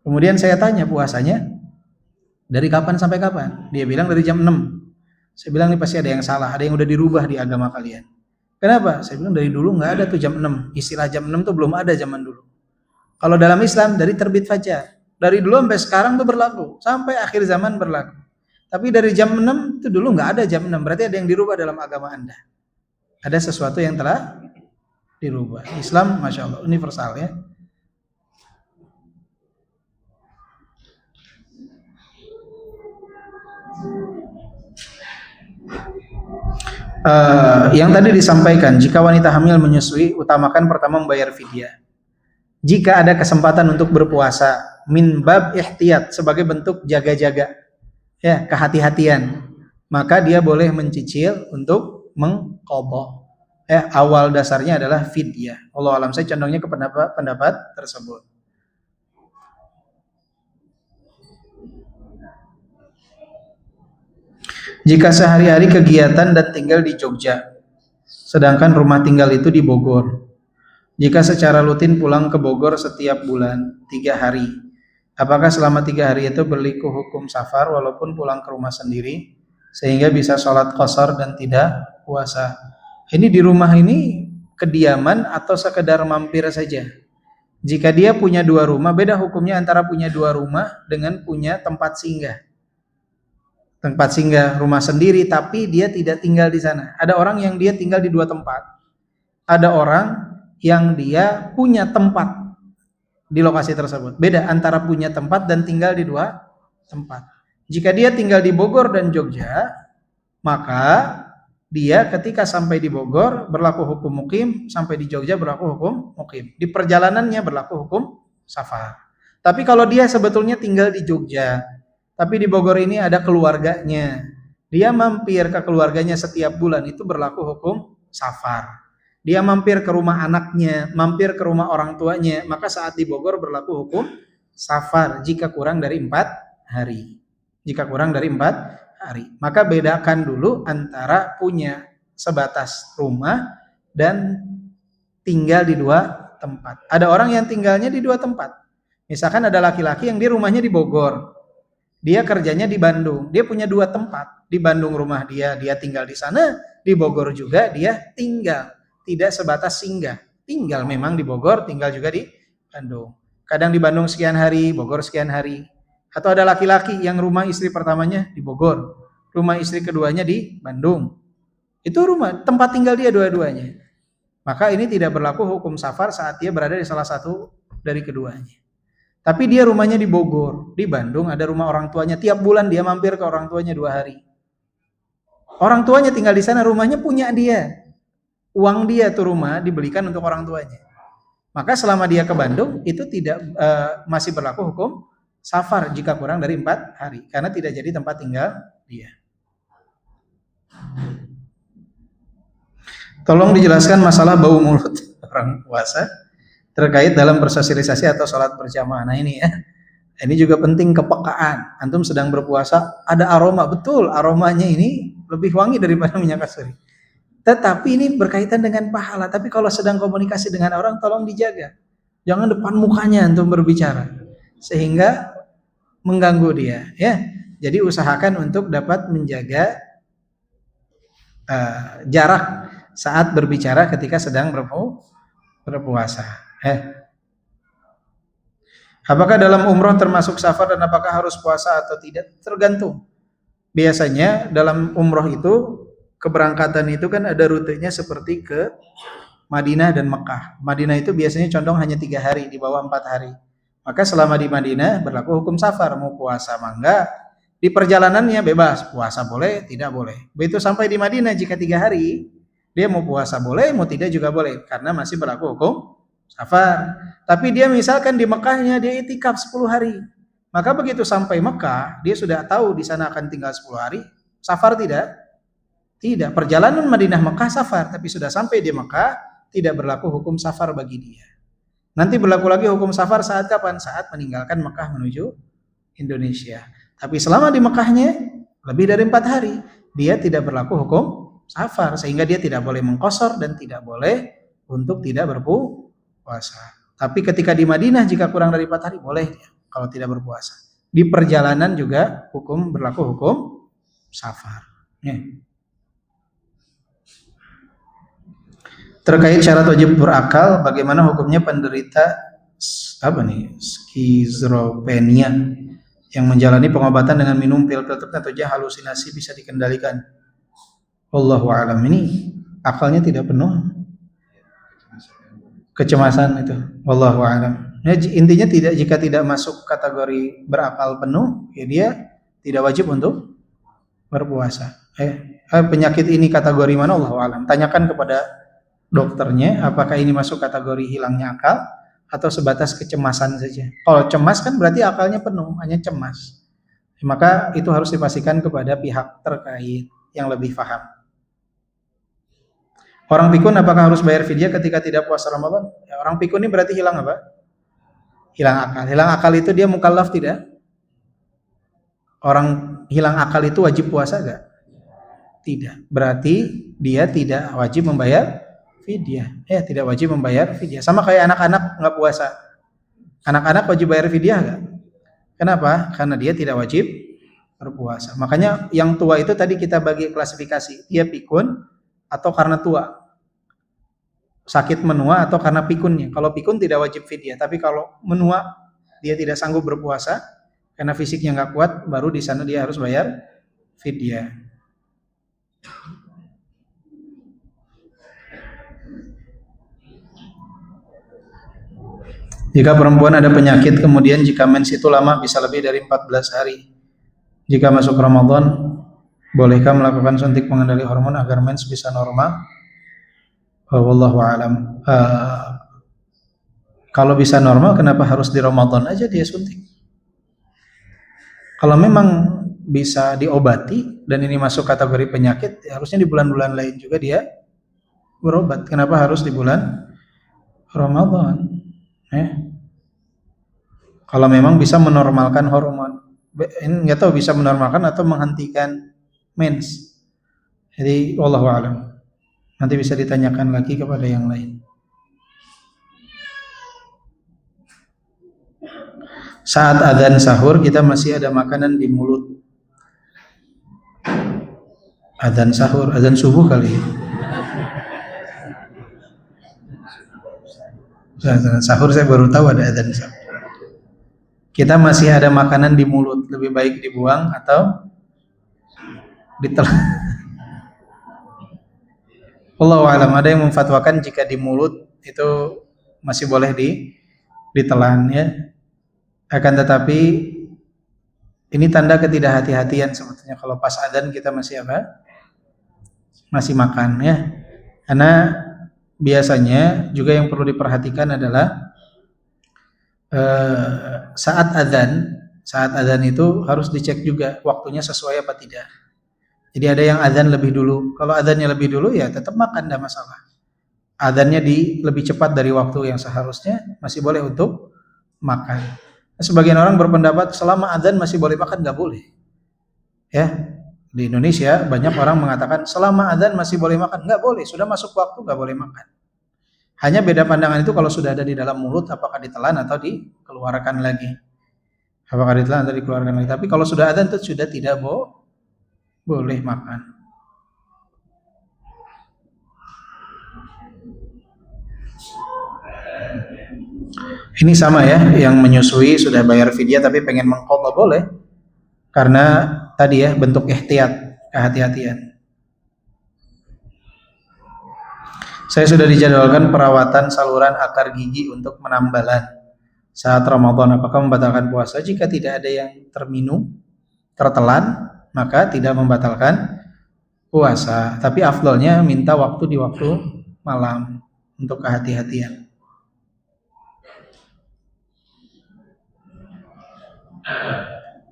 Speaker 2: Kemudian saya tanya puasanya dari kapan sampai kapan? Dia bilang dari jam 6. Saya bilang ini pasti ada yang salah, ada yang udah dirubah di agama kalian. Kenapa? Saya bilang dari dulu nggak ada tuh jam 6. Istilah jam 6 tuh belum ada zaman dulu. Kalau dalam Islam dari terbit fajar. Dari dulu sampai sekarang tuh berlaku. Sampai akhir zaman berlaku. Tapi dari jam 6 itu dulu nggak ada jam 6. Berarti ada yang dirubah dalam agama Anda. Ada sesuatu yang telah dirubah. Islam Masya Allah universal ya. Yang tadi disampaikan, jika wanita hamil menyusui, utamakan pertama membayar fidyah. Jika ada kesempatan untuk berpuasa, min bab ihtiyat, sebagai bentuk jaga-jaga, ya, kehati-hatian, maka dia boleh mencicil untuk mengqadha. Ya, awal dasarnya adalah fidyah. Allah alam, saya condongnya ke pendapat tersebut. Jika sehari-hari kegiatan dan tinggal di Jogja, sedangkan rumah tinggal itu di Bogor. Jika secara rutin pulang ke Bogor setiap bulan 3 hari, apakah selama 3 hari itu berlaku hukum safar walaupun pulang ke rumah sendiri, sehingga bisa sholat qashar dan tidak puasa? Ini di rumah ini kediaman atau sekedar mampir saja? Jika dia punya 2 rumah, beda hukumnya antara punya 2 rumah dengan punya tempat singgah. Tempat singgah rumah sendiri tapi dia tidak tinggal di sana. Ada orang yang dia tinggal di 2 tempat. Ada orang yang dia punya tempat di lokasi tersebut. Beda antara punya tempat dan tinggal di 2 tempat. Jika dia tinggal di Bogor dan Jogja, maka dia ketika sampai di Bogor berlaku hukum mukim, sampai di Jogja berlaku hukum mukim. Di perjalanannya berlaku hukum safar. Tapi kalau dia sebetulnya tinggal di Jogja, tapi di Bogor ini ada keluarganya, dia mampir ke keluarganya setiap bulan, itu berlaku hukum safar. Dia mampir ke rumah anaknya, mampir ke rumah orang tuanya, maka saat di Bogor berlaku hukum safar jika kurang dari 4 hari. Jika kurang dari 4 hari. Maka bedakan dulu antara punya sebatas rumah dan tinggal di 2 tempat. Ada orang yang tinggalnya di 2 tempat. Misalkan ada laki-laki yang dia rumahnya di Bogor. Dia kerjanya di Bandung. Dia punya 2 tempat. Di Bandung rumah dia tinggal di sana. Di Bogor juga dia tinggal. Tidak sebatas singgah. Tinggal memang di Bogor, tinggal juga di Bandung. Kadang di Bandung sekian hari, Bogor sekian hari. Atau ada laki-laki yang rumah istri pertamanya di Bogor. Rumah istri keduanya di Bandung. Itu rumah, tempat tinggal dia dua-duanya. Maka ini tidak berlaku hukum safar saat dia berada di salah satu dari keduanya. Tapi dia rumahnya di Bogor, di Bandung ada rumah orang tuanya. Tiap bulan dia mampir ke orang tuanya 2 hari. Orang tuanya tinggal di sana, rumahnya punya dia. Uang dia tuh rumah dibelikan untuk orang tuanya. Maka selama dia ke Bandung itu tidak masih berlaku hukum safar jika kurang dari 4 hari. Karena tidak jadi tempat tinggal dia. Tolong dijelaskan masalah bau mulut orang puasa terkait dalam bersosialisasi atau sholat berjamaah. Nah ini ya, ini juga penting kepekaan. Antum sedang berpuasa, ada aroma, betul aromanya ini lebih wangi daripada minyak kasturi. Tetapi ini berkaitan dengan pahala. Tapi kalau sedang komunikasi dengan orang, tolong dijaga. Jangan depan mukanya antum berbicara, sehingga mengganggu dia. Ya, jadi usahakan untuk dapat menjaga jarak saat berbicara ketika sedang berpuasa. Apakah dalam umroh termasuk safar dan apakah harus puasa atau tidak? Tergantung. Biasanya dalam umroh itu keberangkatan itu kan ada rutenya seperti ke Madinah dan Mekah. Madinah itu biasanya condong hanya 3 hari, di bawah 4 hari. Maka selama di Madinah berlaku hukum safar, mau puasa mangga. Di perjalanannya bebas, puasa boleh, tidak boleh. Begitu sampai di Madinah jika 3 hari, dia mau puasa boleh, mau tidak juga boleh, karena masih berlaku hukum safar. Tapi dia misalkan di Mekahnya dia itikaf 10 hari. Maka begitu sampai Mekah, dia sudah tahu di sana akan tinggal 10 hari, safar tidak? Tidak. Perjalanan Madinah Mekah safar, tapi sudah sampai di Mekah tidak berlaku hukum safar bagi dia. Nanti berlaku lagi hukum safar saat kapan? Saat meninggalkan Mekah menuju Indonesia. Tapi selama di Mekahnya lebih dari 4 hari, dia tidak berlaku hukum safar, sehingga dia tidak boleh mengqashar dan tidak boleh untuk tidak berpuasa. Tapi ketika di Madinah jika kurang dari 4 hari boleh dia kalau tidak berpuasa. Di perjalanan juga berlaku hukum safar. Terkait syarat wajib berakal, bagaimana hukumnya penderita skizofrenia yang menjalani pengobatan dengan minum pil-pil tertentu saja halusinasi bisa dikendalikan? Wallahu a'lam. Ini akalnya tidak penuh. Kecemasan itu. Wallahu a'lam. Ya, intinya jika tidak masuk kategori berakal penuh, ya dia tidak wajib untuk berpuasa. Penyakit ini kategori mana? Wallahu a'lam. Tanyakan kepada dokternya apakah ini masuk kategori hilangnya akal atau sebatas kecemasan saja. Kalau cemas kan berarti akalnya penuh, hanya cemas. Maka itu harus dipastikan kepada pihak terkait yang lebih paham. Orang pikun apakah harus bayar fidyah ketika tidak puasa Ramadan? Ya, orang pikun ini berarti hilang apa? Hilang akal. Hilang akal itu dia mukallaf tidak? Orang hilang akal itu wajib puasa enggak? Tidak. Berarti dia tidak wajib membayar fidyah. Tidak wajib membayar fidyah. Sama kayak anak-anak nggak puasa. Anak-anak wajib bayar fidyah nggak? Kenapa? Karena dia tidak wajib berpuasa. Makanya yang tua itu tadi kita bagi klasifikasi. Dia pikun atau karena tua. Sakit menua atau karena pikunnya. Kalau pikun tidak wajib fidyah. Tapi kalau menua, dia tidak sanggup berpuasa karena fisiknya nggak kuat, baru di sana dia harus bayar fidyah. Jika perempuan ada penyakit, kemudian jika mens itu lama bisa lebih dari 14 hari. Jika masuk Ramadan, bolehkah melakukan suntik pengendali hormon agar mens bisa normal? Wallahu a'lam. Kalau bisa normal, kenapa harus di Ramadan aja dia suntik? Kalau memang bisa diobati dan ini masuk kategori penyakit, harusnya di bulan-bulan lain juga dia berobat. Kenapa harus di bulan Ramadan? Kalau memang bisa menormalkan hormon, ini nggak tahu bisa menormalkan atau menghentikan mens. Jadi wallahu a'lam. Nanti bisa ditanyakan lagi kepada yang lain. Saat adzan sahur kita masih ada makanan di mulut. Adzan sahur, adzan subuh kali. Adzan sahur saya baru tahu ada adzan sahur. Kita masih ada makanan di mulut, lebih baik dibuang atau ditelan. Wallahu a'lam. Ada yang memfatwakan jika di mulut itu masih boleh ditelan ya. Akan tetapi ini tanda ketidakhati-hatian sebetulnya kalau pas adzan kita masih apa? Masih makan ya. Karena biasanya juga yang perlu diperhatikan adalah saat adzan itu harus dicek juga waktunya sesuai apa tidak. Jadi ada yang adzan lebih dulu. Kalau adzannya lebih dulu ya tetap makan, tidak masalah. Adzannya lebih cepat dari waktu yang seharusnya, masih boleh untuk makan. Sebagian orang berpendapat selama adzan masih boleh makan, nggak boleh. Ya, di Indonesia banyak orang mengatakan selama adzan masih boleh makan, nggak boleh. Sudah masuk waktu nggak boleh makan. Hanya beda pandangan itu kalau sudah ada di dalam mulut, apakah ditelan atau dikeluarkan lagi. Apakah ditelan atau dikeluarkan lagi. Tapi kalau sudah adzan itu sudah tidak boleh makan. Ini sama ya, yang menyusui sudah bayar fidyah tapi pengen mengqadha boleh. Karena tadi ya bentuk ihtiyat, kehati-hatian. Saya sudah dijadwalkan perawatan saluran akar gigi untuk penambalan saat Ramadan. Apakah membatalkan puasa? Jika tidak ada yang tertelan, maka tidak membatalkan puasa. Tapi afdalnya minta waktu di waktu malam untuk kehati-hatian.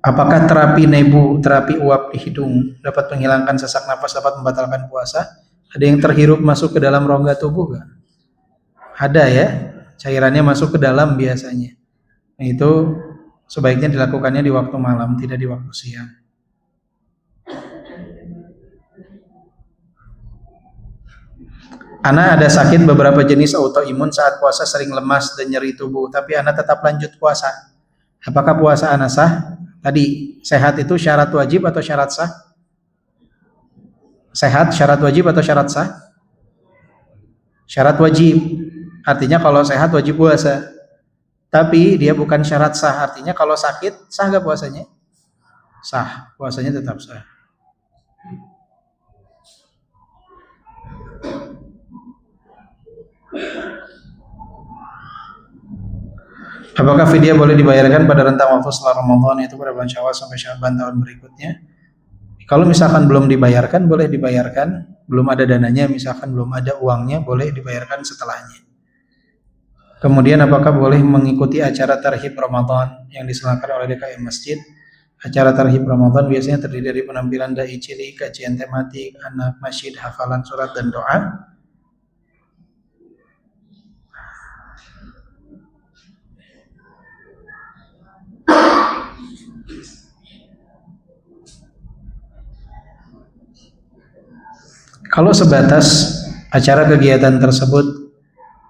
Speaker 2: Apakah terapi nebu, terapi uap di hidung dapat menghilangkan sesak napas, dapat membatalkan puasa? Ada yang terhirup masuk ke dalam rongga tubuh gak? Ada ya, cairannya masuk ke dalam biasanya. Nah, itu sebaiknya dilakukannya di waktu malam, tidak di waktu siang. Ana ada sakit beberapa jenis autoimun, saat puasa sering lemas dan nyeri tubuh, tapi Ana tetap lanjut puasa. Apakah puasa Ana sah? Tadi, sehat itu syarat wajib atau syarat sah? Sehat syarat wajib atau syarat sah? Syarat wajib. Artinya kalau sehat wajib puasa. Tapi dia bukan syarat sah. Artinya kalau sakit, sah gak puasanya? Sah, puasanya tetap sah. Apakah fidyah boleh dibayarkan pada rentang waktu setelah Ramadan, yaitu pada bulan Syawal sampai Sya'ban tahun berikutnya? Kalau misalkan belum dibayarkan, boleh dibayarkan. Belum ada dananya, misalkan belum ada uangnya, boleh dibayarkan setelahnya. Kemudian apakah boleh mengikuti acara tarhib Ramadan yang diselenggarakan oleh DKM Masjid? Acara tarhib Ramadan biasanya terdiri dari penampilan dai cilik, kajian tematik, anak masjid, hafalan surat dan doa. Kalau sebatas acara kegiatan tersebut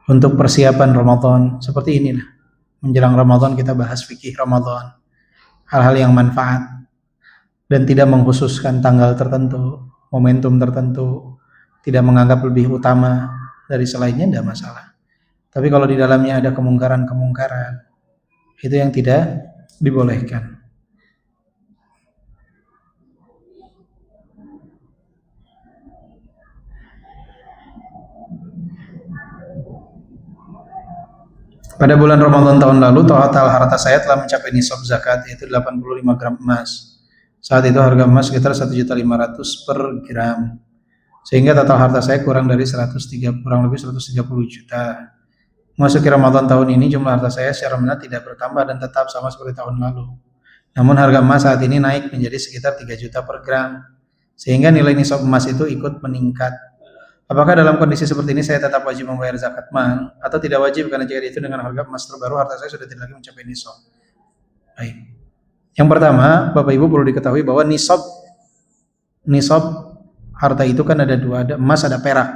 Speaker 2: untuk persiapan Ramadan, seperti inilah. Menjelang Ramadan kita bahas fikih Ramadan, hal-hal yang manfaat, dan tidak mengkhususkan tanggal tertentu, momentum tertentu, tidak menganggap lebih utama dari selainnya, tidak masalah. Tapi kalau di dalamnya ada kemungkaran-kemungkaran, itu yang tidak dibolehkan. Pada bulan Ramadan tahun lalu, total harta saya telah mencapai nisab zakat, yaitu 85 gram emas. Saat itu harga emas sekitar 1.500.000 per gram. Sehingga total harta saya kurang lebih 130 juta. Memasuki Ramadan tahun ini, jumlah harta saya secara benar tidak bertambah dan tetap sama seperti tahun lalu. Namun harga emas saat ini naik menjadi sekitar 3 juta per gram. Sehingga nilai nisab emas itu ikut meningkat. Apakah dalam kondisi seperti ini saya tetap wajib membayar zakat mal atau tidak wajib, karena jika itu dengan harga emas terbaru harta saya sudah tidak lagi mencapai nisab? Baik. Yang pertama, Bapak Ibu perlu diketahui bahwa nisab harta itu kan ada dua, ada emas, ada perak.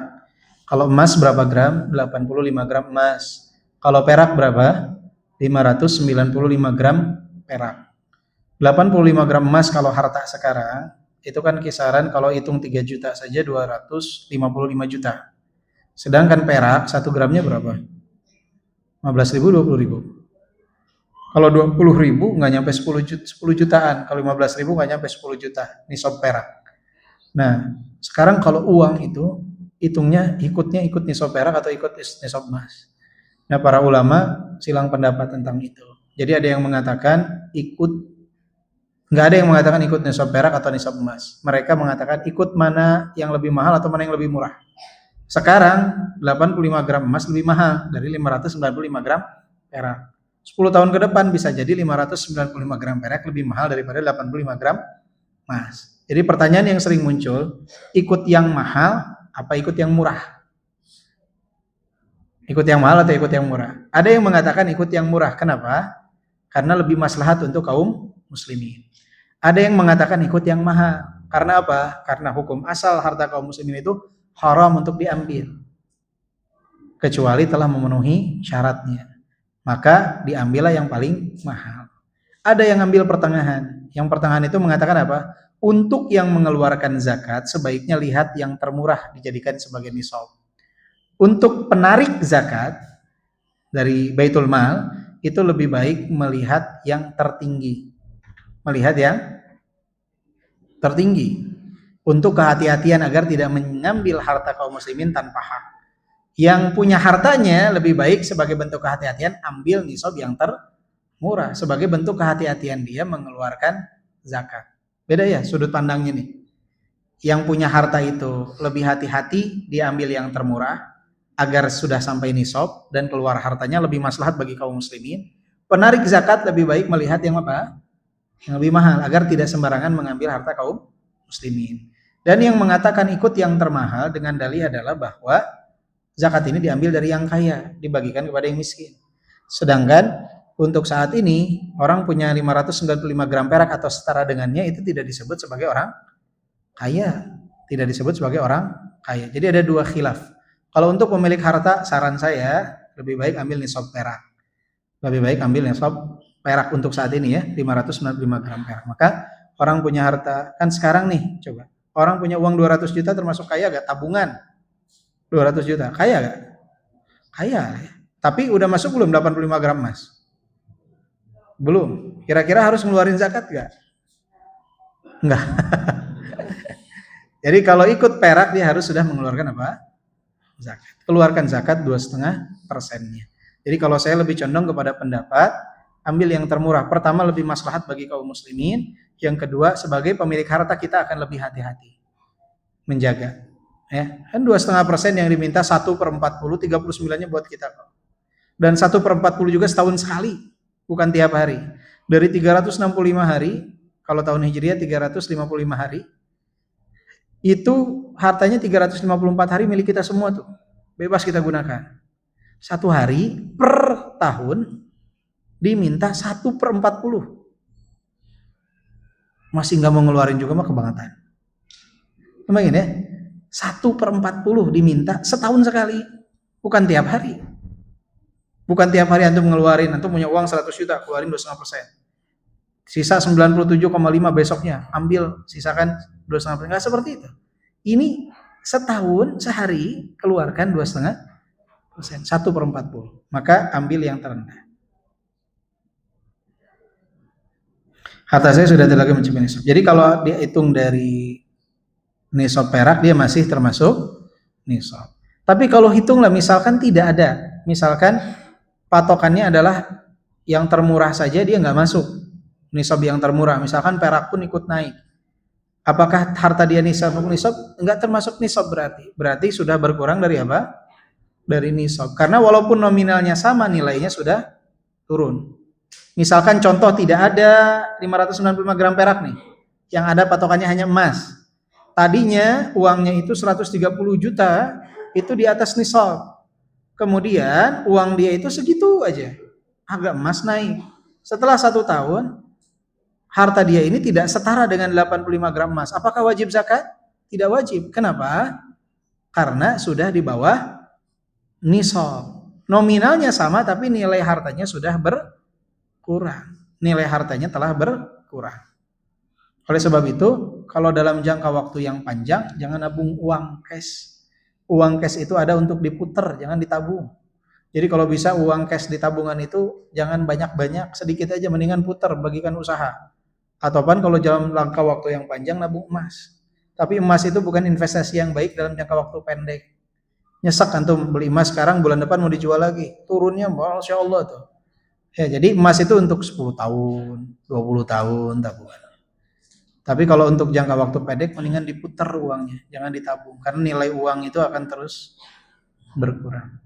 Speaker 2: Kalau emas berapa gram? 85 gram emas. Kalau perak berapa? 595 gram perak. 85 gram emas kalau harta sekarang itu kan kisaran, kalau hitung 3 juta saja 255 juta. Sedangkan perak 1 gramnya berapa? 15.000, 20.000. Kalau 20.000 nggak nyampe 10 jutaan. Kalau 15.000 nggak nyampe 10 juta nisab perak. Nah, sekarang kalau uang itu hitungnya ikut nisab perak atau ikut nisab emas. Nah, para ulama silang pendapat tentang itu. Jadi ada yang mengatakan nggak ada yang mengatakan ikut nisab perak atau nisab emas. Mereka mengatakan ikut mana yang lebih mahal atau mana yang lebih murah. Sekarang 85 gram emas lebih mahal dari 595 gram perak. 10 tahun ke depan bisa jadi 595 gram perak lebih mahal daripada 85 gram emas. Jadi pertanyaan yang sering muncul, ikut yang mahal apa ikut yang murah? Ikut yang mahal atau ikut yang murah? Ada yang mengatakan ikut yang murah. Kenapa? Karena lebih maslahat untuk kaum muslimin. Ada yang mengatakan ikut yang mahal. Karena apa? Karena hukum asal harta kaum muslimin itu haram untuk diambil, kecuali telah memenuhi syaratnya. Maka diambillah yang paling mahal. Ada yang ambil pertengahan. Yang pertengahan itu mengatakan apa? Untuk yang mengeluarkan zakat sebaiknya lihat yang termurah dijadikan sebagai nisab. Untuk penarik zakat dari Baitul Mal itu lebih baik melihat yang tertinggi. Melihat yang tertinggi. Untuk kehati-hatian agar tidak mengambil harta kaum muslimin tanpa hak. Yang punya hartanya lebih baik sebagai bentuk kehati-hatian ambil nisab yang termurah. Sebagai bentuk kehati-hatian dia mengeluarkan zakat. Beda ya sudut pandangnya nih. Yang punya harta itu lebih hati-hati dia ambil yang termurah agar sudah sampai nisab dan keluar hartanya lebih maslahat bagi kaum muslimin. Penarik zakat lebih baik melihat yang apa? Yang lebih mahal agar tidak sembarangan mengambil harta kaum muslimin. Dan yang mengatakan ikut yang termahal dengan dalih adalah bahwa zakat ini diambil dari yang kaya, dibagikan kepada yang miskin. Sedangkan untuk saat ini orang punya 595 gram perak atau setara dengannya itu tidak disebut sebagai orang kaya, tidak disebut sebagai orang kaya. Jadi ada dua khilaf. Kalau untuk pemilik harta, saran saya lebih baik ambil nisab perak. Lebih baik ambil nisab perak untuk saat ini ya, 595 gram perak. Maka orang punya harta, kan sekarang nih, coba. Orang punya uang 200 juta termasuk kaya gak? Tabungan 200 juta, kaya gak? Kaya ya. Tapi udah masuk belum 85 gram emas? Belum. Kira-kira harus ngeluarin zakat gak? Enggak. Jadi kalau ikut perak dia harus sudah mengeluarkan apa? Zakat. Keluarkan zakat 2,5%-nya. Jadi kalau saya lebih condong kepada pendapat ambil yang termurah. Pertama lebih maslahat bagi kaum muslimin. Yang kedua sebagai pemilik harta kita akan lebih hati-hati menjaga. Ya, kan 2,5% yang diminta 1/40, 39-nya buat kita kok. Dan 1/40 juga setahun sekali, bukan tiap hari. Dari 365 hari, kalau tahun Hijriah 355 hari, itu hartanya 354 hari milik kita semua tuh. Bebas kita gunakan. Satu hari per tahun diminta 1/40. Masih nggak mau ngeluarin juga mah kebangetan. Emang ini ya? 1/40 diminta setahun sekali. Bukan tiap hari. Bukan tiap hari antum ngeluarin, antum punya uang 100 juta, keluarin 2,5%. Sisa 97,5 besoknya, ambil, sisakan 2,5%. Enggak seperti itu. Ini setahun, sehari, keluarkan 2,5%. 1/40. Maka ambil yang terendah. Harta saya sudah tidak lagi mencapai nisab. Jadi kalau dihitung dari nisab perak, dia masih termasuk nisab. Tapi kalau hitunglah misalkan tidak ada, misalkan patokannya adalah yang termurah saja dia nggak masuk nisab yang termurah, misalkan perak pun ikut naik. Apakah harta dia nisab? Nggak termasuk nisab berarti sudah berkurang dari apa? Dari nisab. Karena walaupun nominalnya sama, nilainya sudah turun. Misalkan contoh tidak ada 595 gram perak nih, yang ada patokannya hanya emas. Tadinya uangnya itu 130 juta, itu di atas nisab. Kemudian uang dia itu segitu aja, agak emas naik. Setelah 1 tahun, harta dia ini tidak setara dengan 85 gram emas. Apakah wajib zakat? Tidak wajib. Kenapa? Karena sudah di bawah nisab. Nominalnya sama tapi nilai hartanya sudah berkurang. Nilai hartanya telah berkurang. Oleh sebab itu, kalau dalam jangka waktu yang panjang, jangan nabung uang cash. Uang cash itu ada untuk diputer, jangan ditabung. Jadi kalau bisa uang cash di tabungan itu jangan banyak-banyak, sedikit aja, mendingan puter, bagikan usaha. Ataupun kalau dalam jangka waktu yang panjang nabung emas. Tapi emas itu bukan investasi yang baik dalam jangka waktu pendek. Nyesek antum beli emas sekarang, bulan depan mau dijual lagi, turunnya Masya Allah tuh. Ya, jadi emas itu untuk 10 tahun, 20 tahun tabungan. Tapi kalau untuk jangka waktu pendek mendingan diputar uangnya, jangan ditabung karena nilai uang itu akan terus berkurang.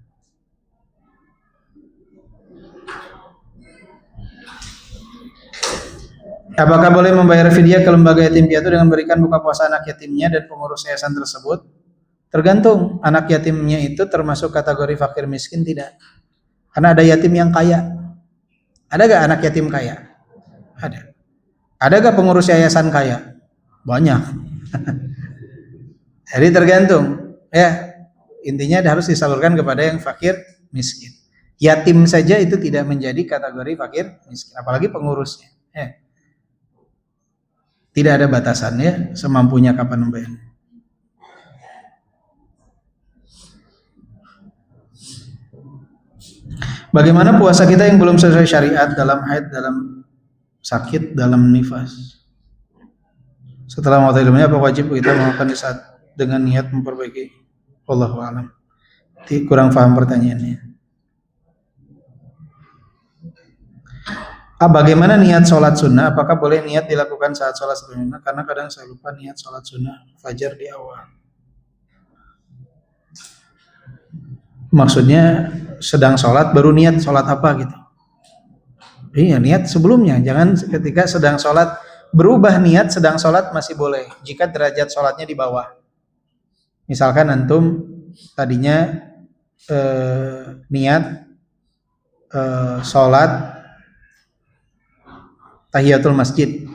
Speaker 2: Apakah boleh membayar fidyah ke lembaga yatim piatu dengan memberikan buka puasa anak yatimnya dan pengurus yayasan tersebut? Tergantung, anak yatimnya itu termasuk kategori fakir miskin tidak? Karena ada yatim yang kaya. Ada gak anak yatim kaya? Ada. Ada gak pengurus yayasan kaya? Banyak. Jadi tergantung. Ya, intinya harus disalurkan kepada yang fakir miskin. Yatim saja itu tidak menjadi kategori fakir miskin, apalagi pengurusnya. Ya. Tidak ada batasannya, semampunya kapan membayar. Bagaimana puasa kita yang belum sesuai syariat, dalam haid, dalam sakit, dalam nifas? Setelah mengetahui ilmunya, apa wajib kita melakukan di saat dengan niat memperbaiki? Wallahu a'lam. Kurang paham pertanyaannya. Bagaimana niat sholat sunnah? Apakah boleh niat dilakukan saat sholat sunnah? Karena kadang saya lupa niat sholat sunnah fajar di awal. Maksudnya sedang sholat baru niat sholat apa gitu? Iya, niat sebelumnya. Jangan ketika sedang sholat berubah niat sedang sholat masih boleh. Jika derajat sholatnya di bawah. Misalkan antum tadinya niat sholat tahiyatul masjid.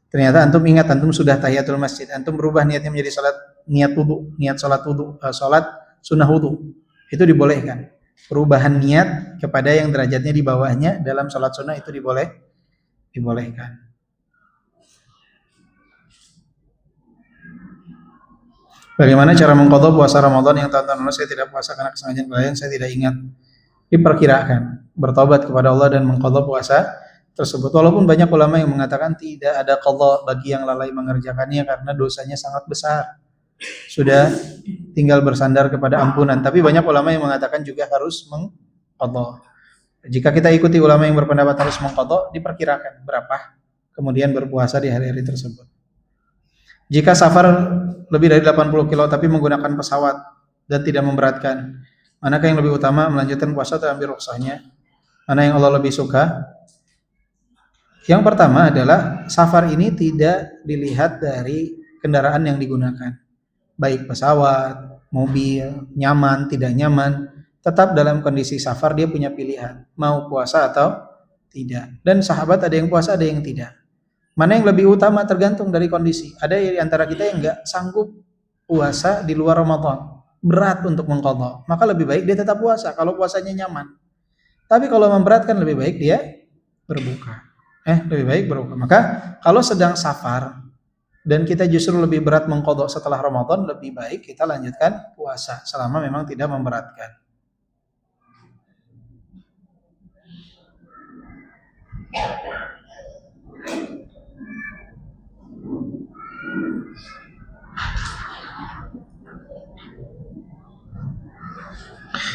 Speaker 2: Ternyata antum ingat antum sudah tahiyatul masjid. Antum berubah niatnya menjadi sholat niat wudu, niat sholat wudu, sholat sunnah wudu. Itu dibolehkan. Perubahan niat kepada yang derajatnya di bawahnya dalam sholat sunnah itu dibolehkan. Bagaimana cara mengqadha puasa Ramadan yang tahun-tahun lalu saya tidak puasa karena kesengajaan klien, saya tidak ingat. Diperkirakan bertobat kepada Allah dan mengqadha puasa tersebut. Walaupun banyak ulama yang mengatakan tidak ada qadha bagi yang lalai mengerjakannya karena dosanya sangat besar. Sudah tinggal bersandar kepada ampunan. Tapi banyak ulama yang mengatakan juga harus mengqadha. Jika kita ikuti ulama yang berpendapat harus mengqadha, diperkirakan berapa kemudian berpuasa di hari-hari tersebut. Jika safar lebih dari 80 kilo tapi menggunakan pesawat dan tidak memberatkan, manakah yang lebih utama, melanjutkan puasa atau ambil rukhsahnya? Mana yang Allah lebih suka? Yang pertama adalah safar ini tidak dilihat dari kendaraan yang digunakan. Baik pesawat, mobil, nyaman, tidak nyaman, tetap dalam kondisi safar dia punya pilihan, mau puasa atau tidak. Dan sahabat ada yang puasa, ada yang tidak. Mana yang lebih utama tergantung dari kondisi. Ada di antara kita yang enggak sanggup puasa di luar Ramadan, berat untuk mengqadha, maka lebih baik dia tetap puasa kalau puasanya nyaman. Tapi kalau memberatkan lebih baik dia berbuka. Lebih baik berbuka. Maka kalau sedang safar dan kita justru lebih berat mengqadha setelah Ramadan, lebih baik kita lanjutkan puasa selama memang tidak memberatkan.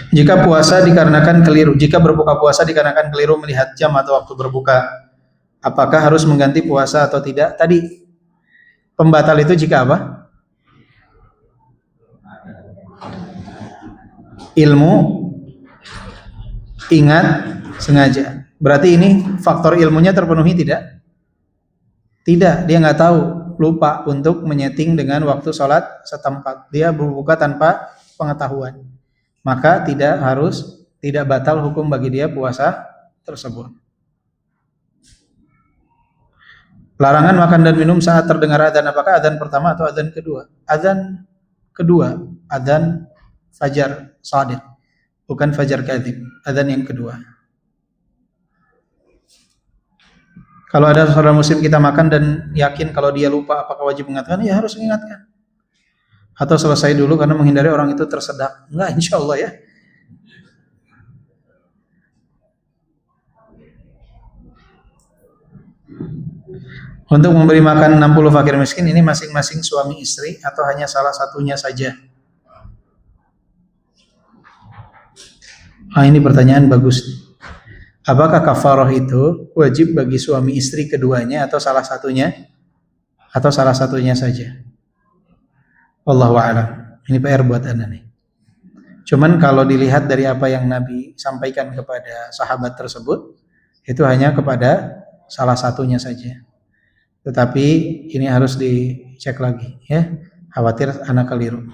Speaker 2: Jika puasa dikarenakan keliru, jika berbuka puasa dikarenakan keliru melihat jam atau waktu berbuka, apakah harus mengganti puasa atau tidak? Tadi pembatal itu jika apa? Ilmu, ingat, sengaja. Berarti ini faktor ilmunya terpenuhi tidak? Tidak, dia nggak tahu, lupa untuk menyeting dengan waktu sholat setempat. Dia berbuka tanpa pengetahuan. Maka tidak batal hukum bagi dia puasa tersebut. Larangan makan dan minum saat terdengar adzan, apakah adzan pertama atau adzan kedua? Adzan kedua, adzan fajar shadiq, bukan fajar kadzib, adzan yang kedua. Kalau ada saudara muslim kita makan dan yakin kalau dia lupa, apakah wajib mengingatkan? Ya harus mengingatkan. Atau selesai dulu karena menghindari orang itu tersedak. Enggak, insya Allah ya. Untuk memberi makan 60 fakir miskin ini masing-masing suami istri atau hanya salah satunya saja? Ini pertanyaan bagus. Apakah kafarah itu wajib bagi suami istri keduanya atau salah satunya? Atau salah satunya saja? Wallahu a'lam. Ini PR buat Anda nih. Cuman kalau dilihat dari apa yang Nabi sampaikan kepada sahabat tersebut, itu hanya kepada salah satunya saja. Tetapi ini harus dicek lagi ya. Khawatir anak keliru.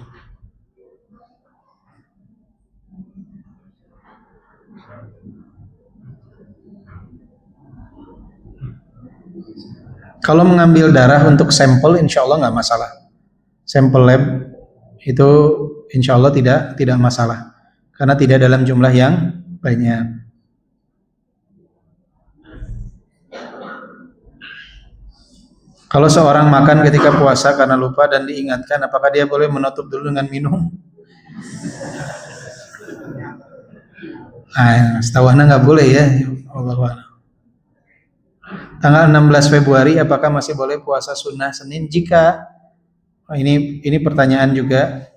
Speaker 2: Kalau mengambil darah untuk sampel insya Allah nggak masalah. Sampel lab itu insya Allah tidak masalah karena tidak dalam jumlah yang banyak. Kalau seorang makan ketika puasa karena lupa dan diingatkan, apakah dia boleh menutup dulu dengan minum? Setahu Anda nggak boleh ya. Allah. Tanggal 16 Februari apakah masih boleh puasa sunnah Senin jika ini pertanyaan juga.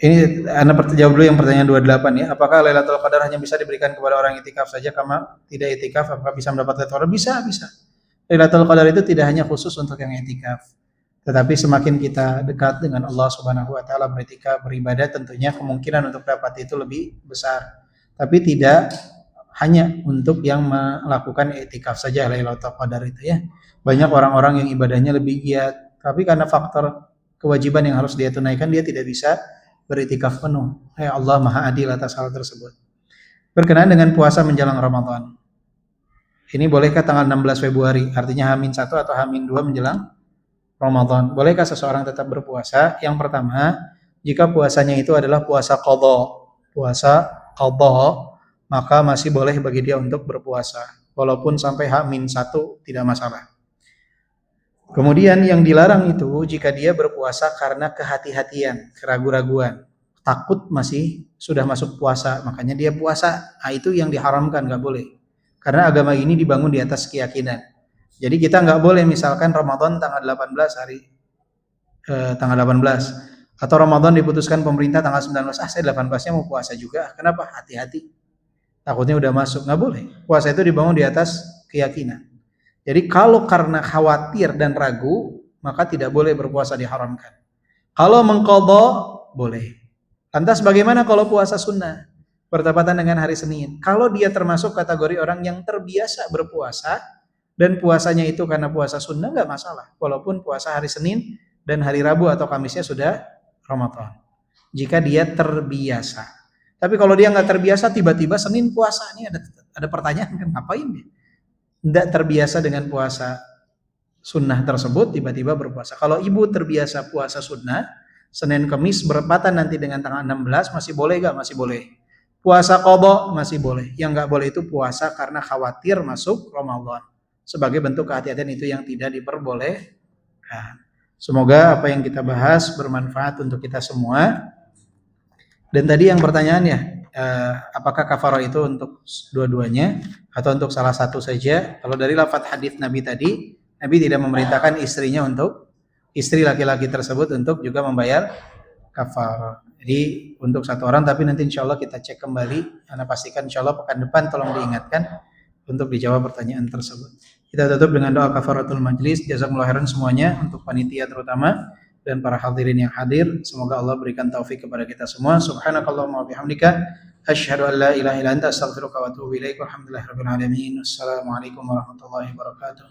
Speaker 2: Ini Anda jawab dulu yang pertanyaan 28 ya. Apakah Lailatul Qadar hanya bisa diberikan kepada orang itikaf saja? Karena tidak itikaf apakah bisa mendapat Lailatul Qadar? Bisa. Lailatul Qadar itu tidak hanya khusus untuk yang itikaf. Tetapi semakin kita dekat dengan Allah Subhanahu wa taala beritikaf, beribadah, tentunya kemungkinan untuk dapat itu lebih besar. Tapi tidak hanya untuk yang melakukan itikaf saja Lailatul Qadar itu ya. Banyak orang-orang yang ibadahnya lebih giat, tapi karena faktor kewajiban yang harus dia tunaikan dia tidak bisa beritikaf penuh. Allah Maha Adil atas hal tersebut. Berkenaan dengan puasa menjelang Ramadan. Ini bolehkah tanggal 16 Februari? Artinya H-1 atau H-2 menjelang Ramadan. Bolehkah seseorang tetap berpuasa? Yang pertama, jika puasanya itu adalah puasa qadha, maka masih boleh bagi dia untuk berpuasa. Walaupun sampai H-1 tidak masalah. Kemudian yang dilarang itu jika dia berpuasa karena kehati-hatian, keraguan-raguan, takut masih sudah masuk puasa, makanya dia puasa. Itu yang diharamkan, nggak boleh. Karena agama ini dibangun di atas keyakinan. Jadi kita nggak boleh misalkan Ramadan tanggal 18 atau Ramadan diputuskan pemerintah tanggal 19, saya 18-nya mau puasa juga. Kenapa? Hati-hati. Takutnya udah masuk, nggak boleh. Puasa itu dibangun di atas keyakinan. Jadi kalau karena khawatir dan ragu, maka tidak boleh berpuasa, diharamkan. Kalau mengqadha, boleh. Lantas bagaimana kalau puasa sunnah? Bertepatan dengan hari Senin. Kalau dia termasuk kategori orang yang terbiasa berpuasa, dan puasanya itu karena puasa sunnah, nggak masalah. Walaupun puasa hari Senin dan hari Rabu atau Kamisnya sudah Ramadan. Jika dia terbiasa. Tapi kalau dia nggak terbiasa, tiba-tiba Senin puasa, ini ada pertanyaan kan, ngapain dia? Tidak terbiasa dengan puasa sunnah tersebut, tiba-tiba berpuasa. Kalau ibu terbiasa puasa sunnah, Senin Kamis bertepatan nanti dengan tanggal 16, masih boleh nggak? Masih boleh. Puasa qadha masih boleh. Yang nggak boleh itu puasa karena khawatir masuk Ramadan. Sebagai bentuk kehati-hatian itu yang tidak diperbolehkan. Semoga apa yang kita bahas bermanfaat untuk kita semua. Dan tadi yang pertanyaannya, apakah kafarah itu untuk dua-duanya atau untuk salah satu saja? Kalau dari lafaz hadis Nabi tadi, Nabi tidak memerintahkan istrinya untuk istri laki-laki tersebut untuk juga membayar kafarah. Jadi untuk satu orang, tapi nanti insya Allah kita cek kembali. Anda pastikan insya Allah pekan depan tolong diingatkan untuk dijawab pertanyaan tersebut. Kita tutup dengan doa kafaratul majlis. Jazakumullah khairan semuanya untuk panitia terutama dan para hadirin yang hadir. Semoga Allah berikan taufik kepada kita semua. Subhanakallahumma wa bihamdika asyhadu an la ilaha illa anta astaghfiruka wa atubu ilaik. Walhamdulillahirabbil alamin. Wassalamualaikum warahmatullahi wabarakatuh.